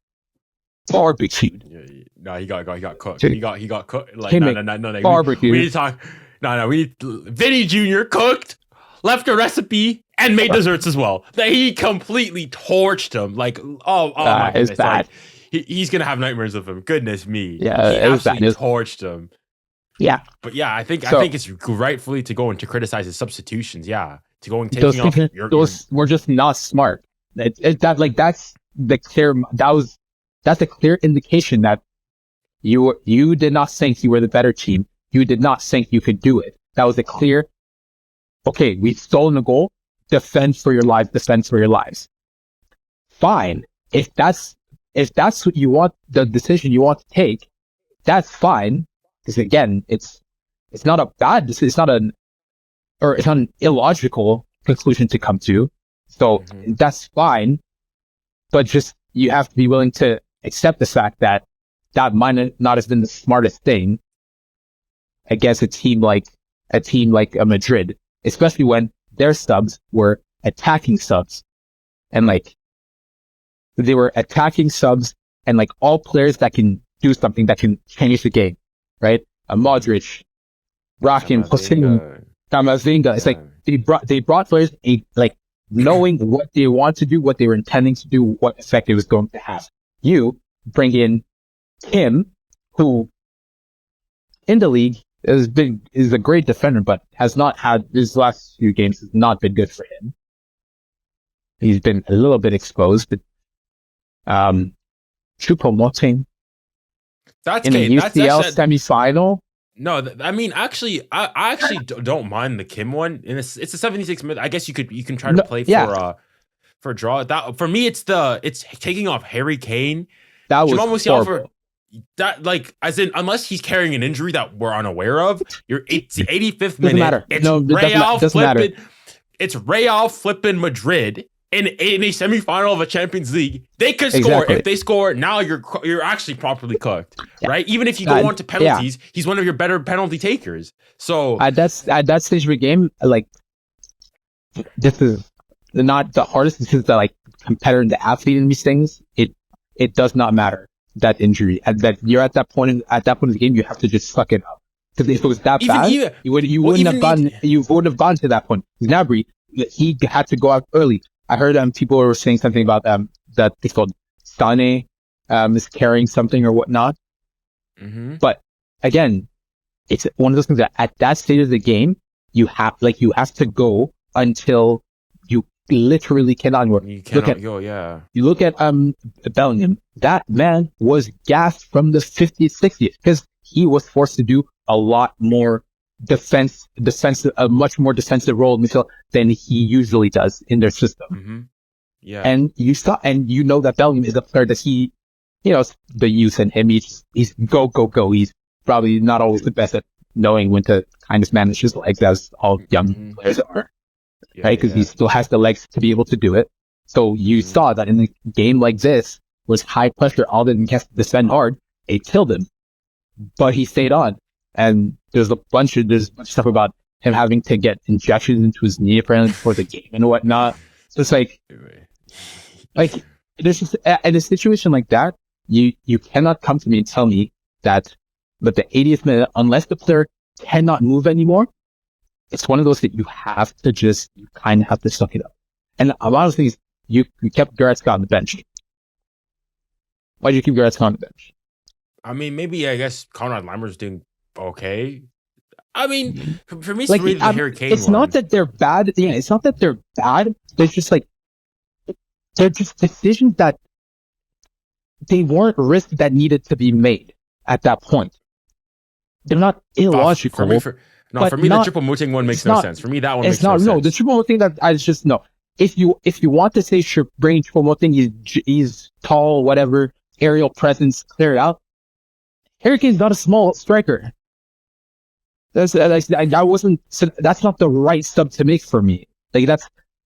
barbecued. No, he got cooked. He got cooked. Like, no. Barbecued. We need to talk. No. We need Vinny Jr. cooked, left a recipe, and made desserts as well. That he completely torched him. Like, oh my goodness. It's bad. Like, he's gonna have nightmares of him. Goodness me. Yeah, he absolutely torched him. Yeah. But yeah, I think it's rightfully to go and to criticize his substitutions. Yeah, to go and taking off those were just not smart. That's a clear indication that you did not think you were the better team. You did not think you could do it. That was a clear, okay, we've stolen a goal. Defend for your lives. Fine. If that's what you want, the decision you want to take, that's fine. Because again, it's not a bad decision. It's not an illogical conclusion to come to. So that's fine. But just, you have to be willing to accept the fact that might not have been the smartest thing against a team like Madrid, especially when their subs were attacking subs, and like they were attacking subs and like all players that can do something that can change the game, right? Modric, Rakim, Camavinga. It's like they brought players like knowing what they want to do, what they were intending to do, what effect it was going to have. You bring in Kim, who in the league is a great defender, but has not had, his last few games has not been good for him. He's been a little bit exposed, but Choupo-Moting in the UCL semifinal. No, I mean, actually, I actually don't mind the Kim one. And it's a 76 minute. I guess you can try to play for a draw. That for me, it's taking off Harry Kane. That was horrible. That, like, as in, unless he's carrying an injury that we're unaware of, it's the 85th minute. Matter. It's doesn't matter. It's Real flipping Madrid in a semifinal of a Champions League. They could score. If they score, now you're actually properly cooked, right? Even if you go on to penalties, he's one of your better penalty takers. So at that stage of the game, like, this is not the hardest. This is the like competitor and the athlete in these things. It does not matter. That injury, and that you're at that point in the game, you have to just suck it up. Because if it was that bad, you wouldn't have gone to that point. Gnabry, he had to go out early. I heard people were saying something about that it's called Sané is carrying something or whatnot. But again, it's one of those things that at that stage of the game, you have to go until you literally cannot anymore. You look at Bellingham. That man was gassed from the 50th, 60th because he was forced to do a lot more a much more defensive role in midfield than he usually does in their system. Yeah, and you know that Bellingham is a player that he, the youth in him. He's go. He's probably not always the best at knowing when to kind of manage his legs, as all young players are. Right, because he still has the legs to be able to do it. So you saw that in a game like this was high pressure, all that has to defend hard, it killed him. But he stayed on. And there's a bunch of stuff about him having to get injections into his knee apparently before the game and whatnot. So it's like there's just in a situation like that, you cannot come to me and tell me that but the 80th minute, unless the player cannot move anymore, it's one of those that you kind of have to suck it up. And a lot of things, you kept 𝙬𝙬𝙗𝐿 on the bench. Why did you keep 𝙬𝙬𝙗𝐿 on the bench? I mean, maybe I guess Konrad Laimer's doing okay. I mean, for me, like, the Harry Kane it's not that they're bad. Yeah, it's not that they're bad. It's just like they're just decisions that they weren't risks that needed to be made at that point. They're not illogical. For me, the Choupo-Moting one makes no sense. For me, that one makes no sense. No, the Choupo-Moting that I just no. If you want to say bring Choupo-Moting, he's tall, whatever, aerial presence, clear it out. Harry Kane's not a small striker. That's not the right sub to make for me. Like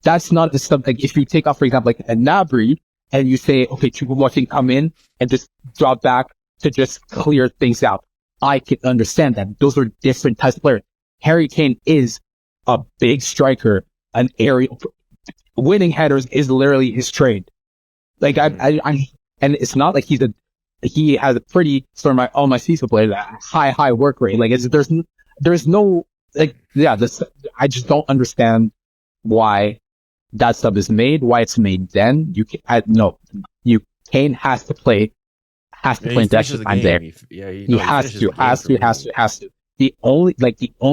that's not the sub. Like if you take off, for example, like a Gnabry, and you say, okay, Choupo-Moting come in and just drop back to just clear things out. I can understand that. Those are different types of players. Harry Kane is a big striker, an aerial. Winning headers is literally his trade. Like and it's not like he has a pretty, for all my FIFA players, high work rate. Like there's no, like, yeah, I just don't understand why that sub is made, why it's made then. Kane has to play in extra time there. He has to. The only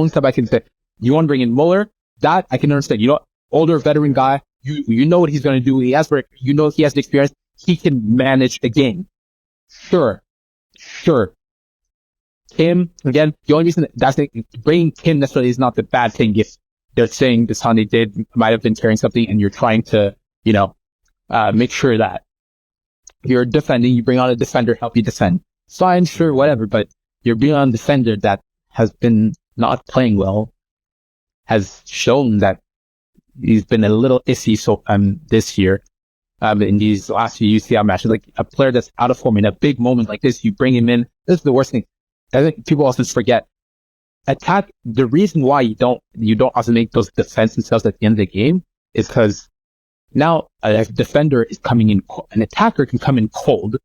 sub I can say, you want to bring in Muller, that I can understand. You know, older veteran guy, you know what he's going to do. He has the experience. He can manage the game. Sure. Kim, again, the only reason bringing Kim necessarily is not the bad thing. If they're saying this Ḥundé might have been carrying something and you're trying to, make sure that you're defending, you bring on a defender, help you defend. Fine, sure, whatever, but you're bringing on a defender that has been not playing well, has shown that he's been a little iffy this year. In these last few UCL matches, like a player that's out of form in a big moment like this, you bring him in. This is the worst thing. I think people also forget. The reason why you don't also make those defensive cells at the end of the game is because now a defender is coming in, an attacker can come in cold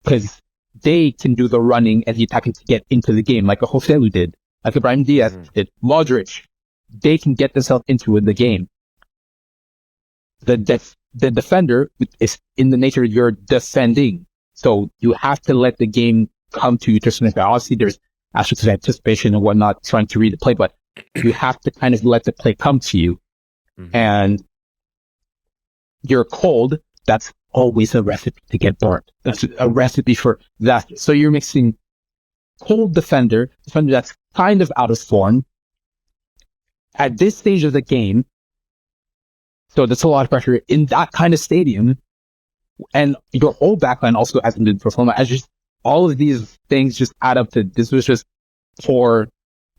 because they can do the running and the attacking to get into the game, like a 𝙭𝙭 did, like a Brahim Diaz did, Modric. They can get themselves into the game. The defender is in the nature you're defending. So you have to let the game come to you to some extent. Obviously, there's aspects of anticipation and whatnot, trying to read the play, but you have to kind of let the play come to you. Mm-hmm. And you're cold, that's always a recipe to get burnt. That's a recipe for that. So you're mixing cold defender that's kind of out of form at this stage of the game. So that's a lot of pressure in that kind of stadium. And your whole backline also hasn't been performing. All of these things just add up to this was just poor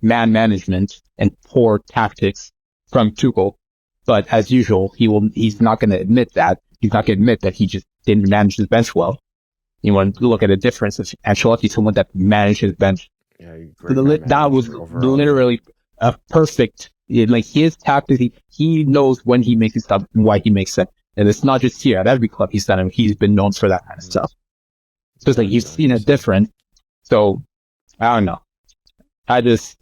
man management and poor tactics from Tuchel. But as usual, he's not going to admit that. He's not going to admit that he just didn't manage his bench well. You want to look at a difference of Ancelotti, someone that managed his bench. Yeah, that was literally a perfect. Like his tactics, he knows when he makes his stuff and why he makes it. And it's not just here. At every club he's done it, he's been known for that kind of stuff. So it's like you've seen it different. So I don't know. That's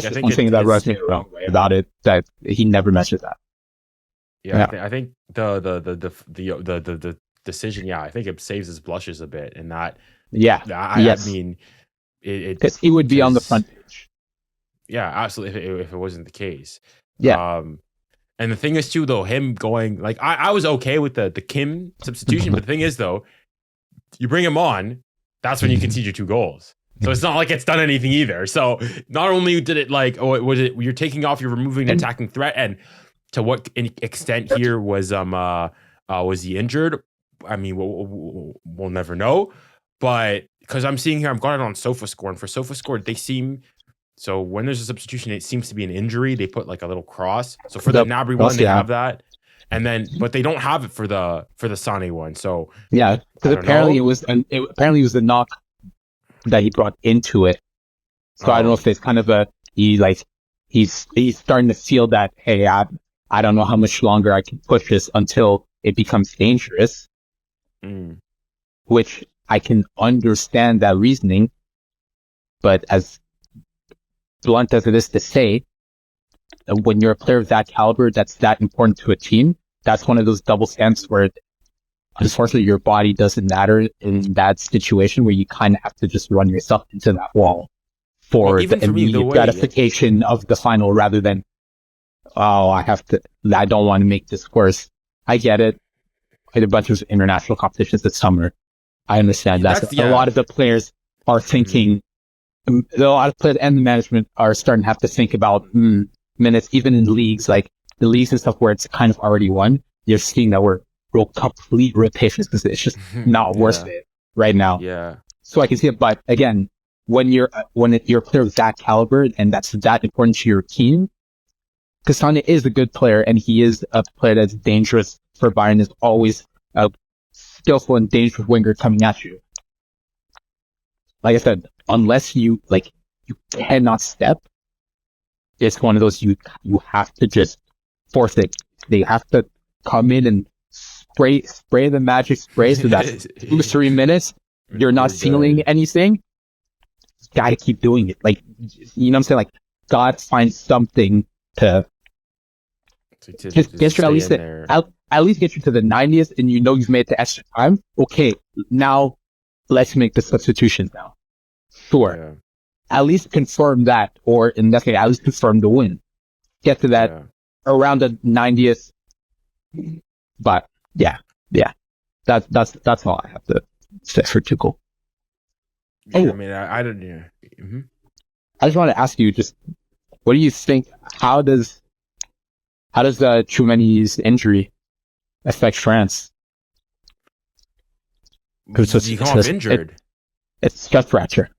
just one thing that rubs me the wrong way about it, that he never mentioned that. I think the decision, I think it saves his blushes a bit in that. I mean, because he would be on the front page. Yeah, absolutely. If it wasn't the case. Yeah. And the thing is too, though, him going like I was okay with the Kim substitution, but the thing is though, you bring him on, that's when you concede your 2 goals. So it's not like it's done anything either. So not only did it you're taking off, you're removing an attacking threat, and to what extent here was he injured? I mean, we'll never know. But because I'm seeing here, I've got it on SofaScore, and for SofaScore, they seem. So when there's a substitution, it seems to be an injury. They put like a little cross. So for the Gnabry one, they have that. but they don't have it for the Sané one. So yeah, because apparently it was the knock that he brought into it. So I don't know if it's kind of he's starting to feel that, hey, I don't know how much longer I can push this until it becomes dangerous. Which I can understand that reasoning, but as blunt as it is to say, when you're a player of that caliber, that's that important to a team, that's one of those double standards where, unfortunately, your body doesn't matter in that situation where you kind of have to just run yourself into that wall for the immediate gratification of the final rather than, I don't want to make this worse. I get it. I had a bunch of international competitions this summer. I understand that. A lot of the players are thinking, a lot of players and the management are starting to have to think about minutes, even in leagues, like the leagues and stuff where it's kind of already won. You're seeing that we're complete rotations because it's just not worth it right now. Yeah. So I can see it, but again, when you're a player of that caliber and that's that important to your team, because Sané is a good player and he is a player that's dangerous for Bayern, is always a skillful and dangerous winger coming at you. Like I said, unless you cannot step, it's one of those you have to just force it. They have to come in and spray the magic spray so that 2-3 minutes you're not feeling anything. Gotta keep doing it. Like, you know what I'm saying? Like, God find something to just get you at least get you to the 90th, and you've made the extra time. Okay, now let's make the substitutions now. Sure. Yeah. At least confirm that, or in that case, at least confirm the win. Get to that around the 90th. But yeah. That's all I have to say for Tuchel. Yeah, I mean, I don't. Yeah. Mm-hmm. I just want to ask you, just what do you think? How does Tchouaméni's injury affect France? Because he got injured. It's stress fracture.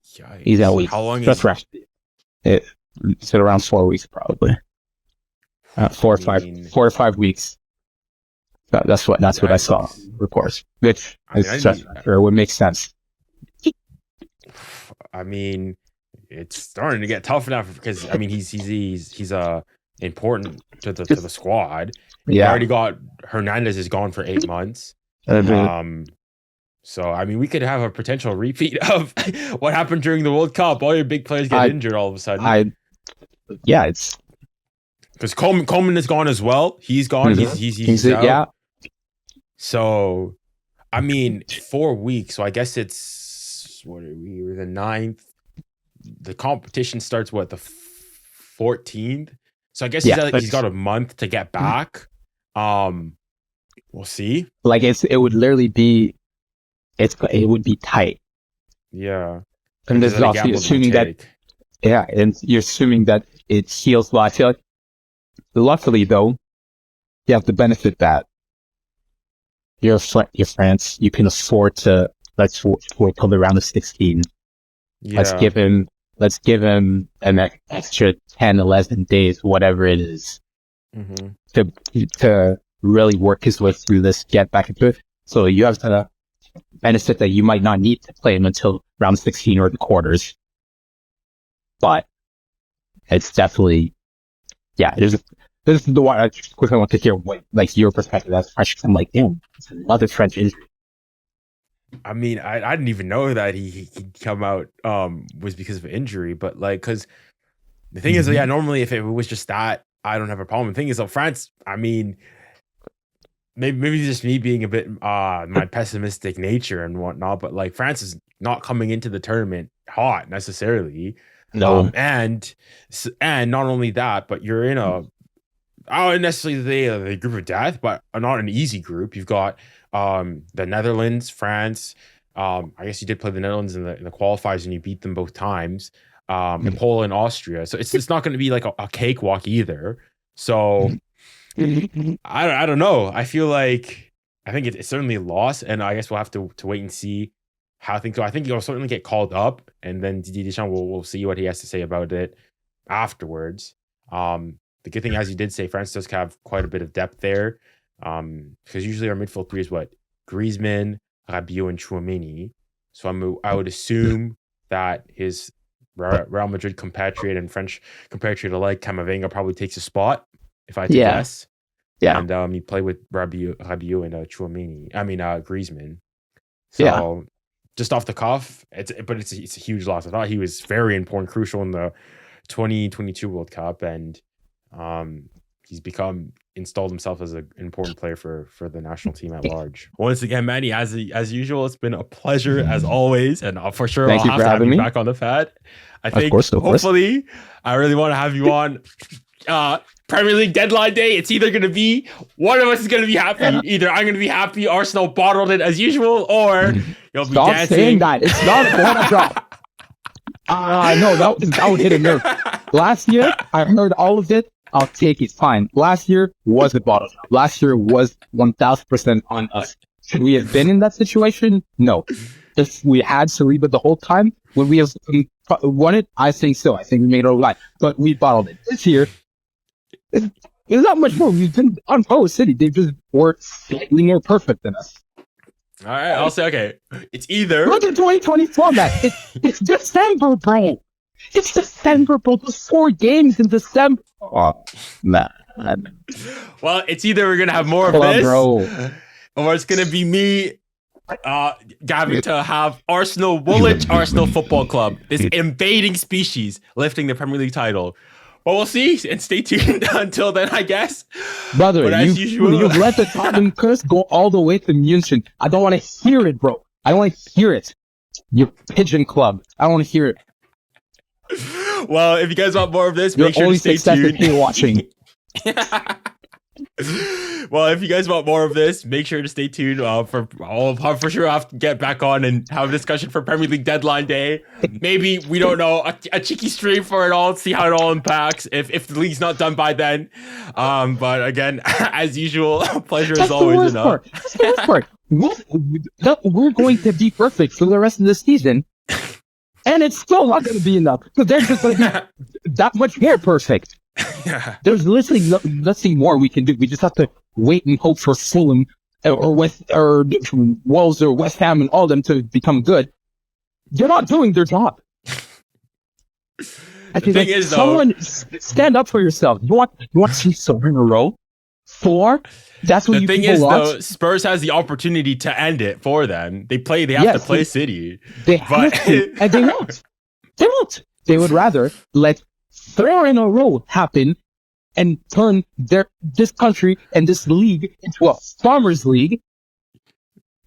Yikes. He's out week. How long stress fracture? It's around 4 weeks, probably. 4 or 5 weeks. That's what I saw reports. Which is stress fracture would make sense. I mean, it's starting to get tough now because I mean he's important to the squad. Yeah, he already got Hernandez is gone for 8 months. So I mean we could have a potential repeat of what happened during the World Cup. All your big players get injured all of a sudden. It's because Coleman is gone as well. He's gone. He's out. Yeah. So I mean 4 weeks. So I guess it's what are we? We're the 9th. The competition starts the 14th. So I guess he's got a month to get back. We'll see. Like it would literally be, it would be tight. Yeah. And this is also assuming that, and you're assuming that it heals well. I feel like, luckily though, you have the benefit that you're France. You can afford to let's wait till the round of 16. Yeah. Let's give him an extra 10, 11 days, whatever it is, to really work his way through this, get back into it. So you have the benefit that you might not need to play him until round 16 or the quarters. But it's definitely, this is the one I just quickly want to hear your perspective as French. I'm like, damn, it's another French injury. I mean, I didn't even know that he'd come out was because of injury, but because the thing is, normally if it was just that, I don't have a problem. The thing is, France, I mean, maybe just me being a bit my pessimistic nature and whatnot, but France is not coming into the tournament hot necessarily. No, and not only that, but you're in I wouldn't necessarily the group of death, but not an easy group. You've got the Netherlands, France. I guess you did play the Netherlands in the qualifiers and you beat them both times. And Poland, Austria. So it's not going to be like a cakewalk either. So I don't know. I think it's certainly a loss, and I guess we'll have to wait and see how things go. I think he'll certainly get called up, and then Didier Deschamps we'll see what he has to say about it afterwards. The the good thing, as you did say, France does have quite a bit of depth there. Because usually our midfield three is what? Griezmann, Rabiot, and Tchouaméni. So I would assume that his Real Madrid compatriot and French compatriot alike, Camavinga, probably takes a spot, if I had to guess. Yeah. And he played with Rabiot and Griezmann. So just off the cuff, it's a huge loss. I thought he was very important, crucial in the 2022 World Cup, and he's installed himself as an important player for the national team at large. Once again, Manny, as usual, it's been a pleasure as always, and for sure Thank you I'll for have to have having you me. back on the pad. I think of course. hopefully I really want to have you on Premier League deadline day. It's either going to be one of us is going to be happy. Either I'm going to be happy Arsenal bottled it as usual, or you'll be Stop dancing. saying that. It's not a bottle drop. No, that would hit a nerve. Last year, I heard all of it. I'll take it. Fine. Last year was a bottle drop. Last year was 1,000% on us. Should we have been in that situation? No. If we had Saliba the whole time, would we have won it? I think so. I think we made it all right. But we bottled it. This year, it's not much more. We've been on Power City. They just were slightly more perfect than us. All right, I'll say, okay, it's either... Look at 2024, man. It's December, bro. It's December, bro. There's 4 games in December. Oh, man. Well, it's either we're going to have more of this, bro, or it's going to be me having to have Arsenal Woolwich Arsenal Football Club, this invading species, lifting the Premier League title. Well, we'll see, and stay tuned until then, I guess. Brother, but as usual, you've let the Tottenham curse go all the way to Munich. I don't want to hear it, bro. I don't want to hear it. You pigeon club. I don't want to hear it. Well, if you guys want more of this, You're make sure to stay tuned. Watching. Well, if you guys want more of this, make sure to stay tuned for sure I'll have to get back on and have a discussion for Premier League deadline day. Maybe, we don't know, a cheeky stream for it all, see how it all impacts if the league's not done by then. But again, as usual, pleasure as always. That's the worst part. We're going to be perfect for the rest of the season, and it's still not going to be enough because they're just going to be that much more perfect. There's literally nothing more we can do. We just have to wait and hope for Fulham or Wolves or West Ham and all of them to become good. They're not doing their job. The thing is, someone stand up for yourself. You want to see 4 in a row? 4? That's what the you thing people is, want? though, Spurs has the opportunity to end it for them. They have to play City. They have to, and they won't. They won't. They would rather let 4 in a row happen and turn this country and this league into a farmers league.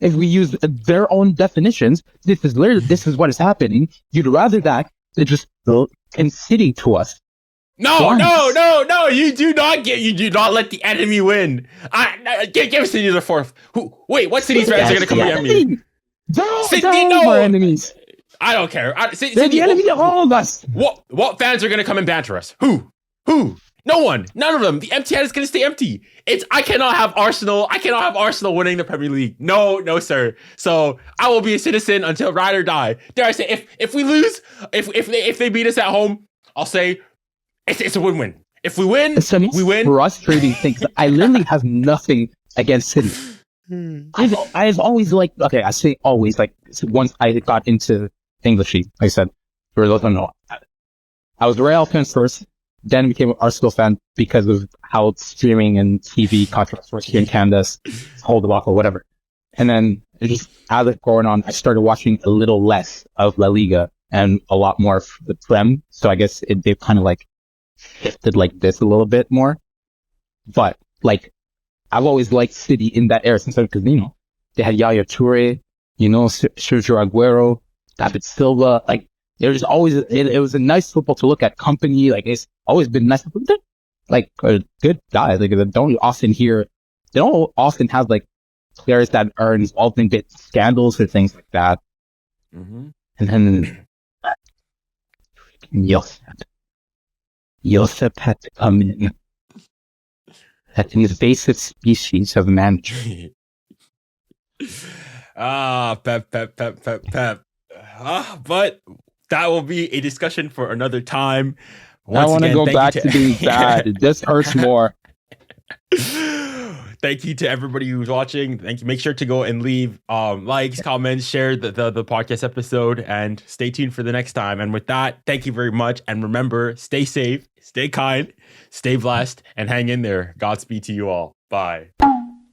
If we use their own definitions, this is what is happening. You'd rather that than just conceding to us. No! You do not let the enemy win. Give City the 4th. Wait, what City's fans are going to come at me? City, no! Our enemies. I don't care. They're the enemy of all of us. What fans are going to come and banter us? Who? No one. None of them. The empty head is going to stay empty. I cannot have Arsenal winning the Premier League. No, sir. So I will be a citizen until ride or die. Dare I say, if we lose, if they beat us at home, I'll say it's a win-win. If we win, we win. Frustrating things. I literally have nothing against City. I've always liked. Okay, I say always. Like once I got into English, like I said, for those who don't know, I was a Real fan first, then became an Arsenal fan because of how streaming and TV controversy in Canada hold the walk or whatever. And then just as it going on, I started watching a little less of La Liga and a lot more of the Prem. So I guess they've kind of like shifted like this a little bit more. But like, I've always liked City in that era since because, they had Yaya Toure, Sergio Aguero, David Silva. Like, there's always, it was a nice football to look at. Company, like, it's always been nice. Like, good guys. Like, they don't often have, like, players that are involved in bit scandals or things like that. Mm-hmm. And then, Josep had to come in. That invasive species of manager. Pep. But that will be a discussion for another time. I want to go back to being bad. It just hurts more. Thank you to everybody who's watching. Thank you. Make sure to go and leave likes, comments, share the podcast episode, and stay tuned for the next time. And with that, thank you very much. And remember, stay safe, stay kind, stay blessed, and hang in there. Godspeed to you all. Bye.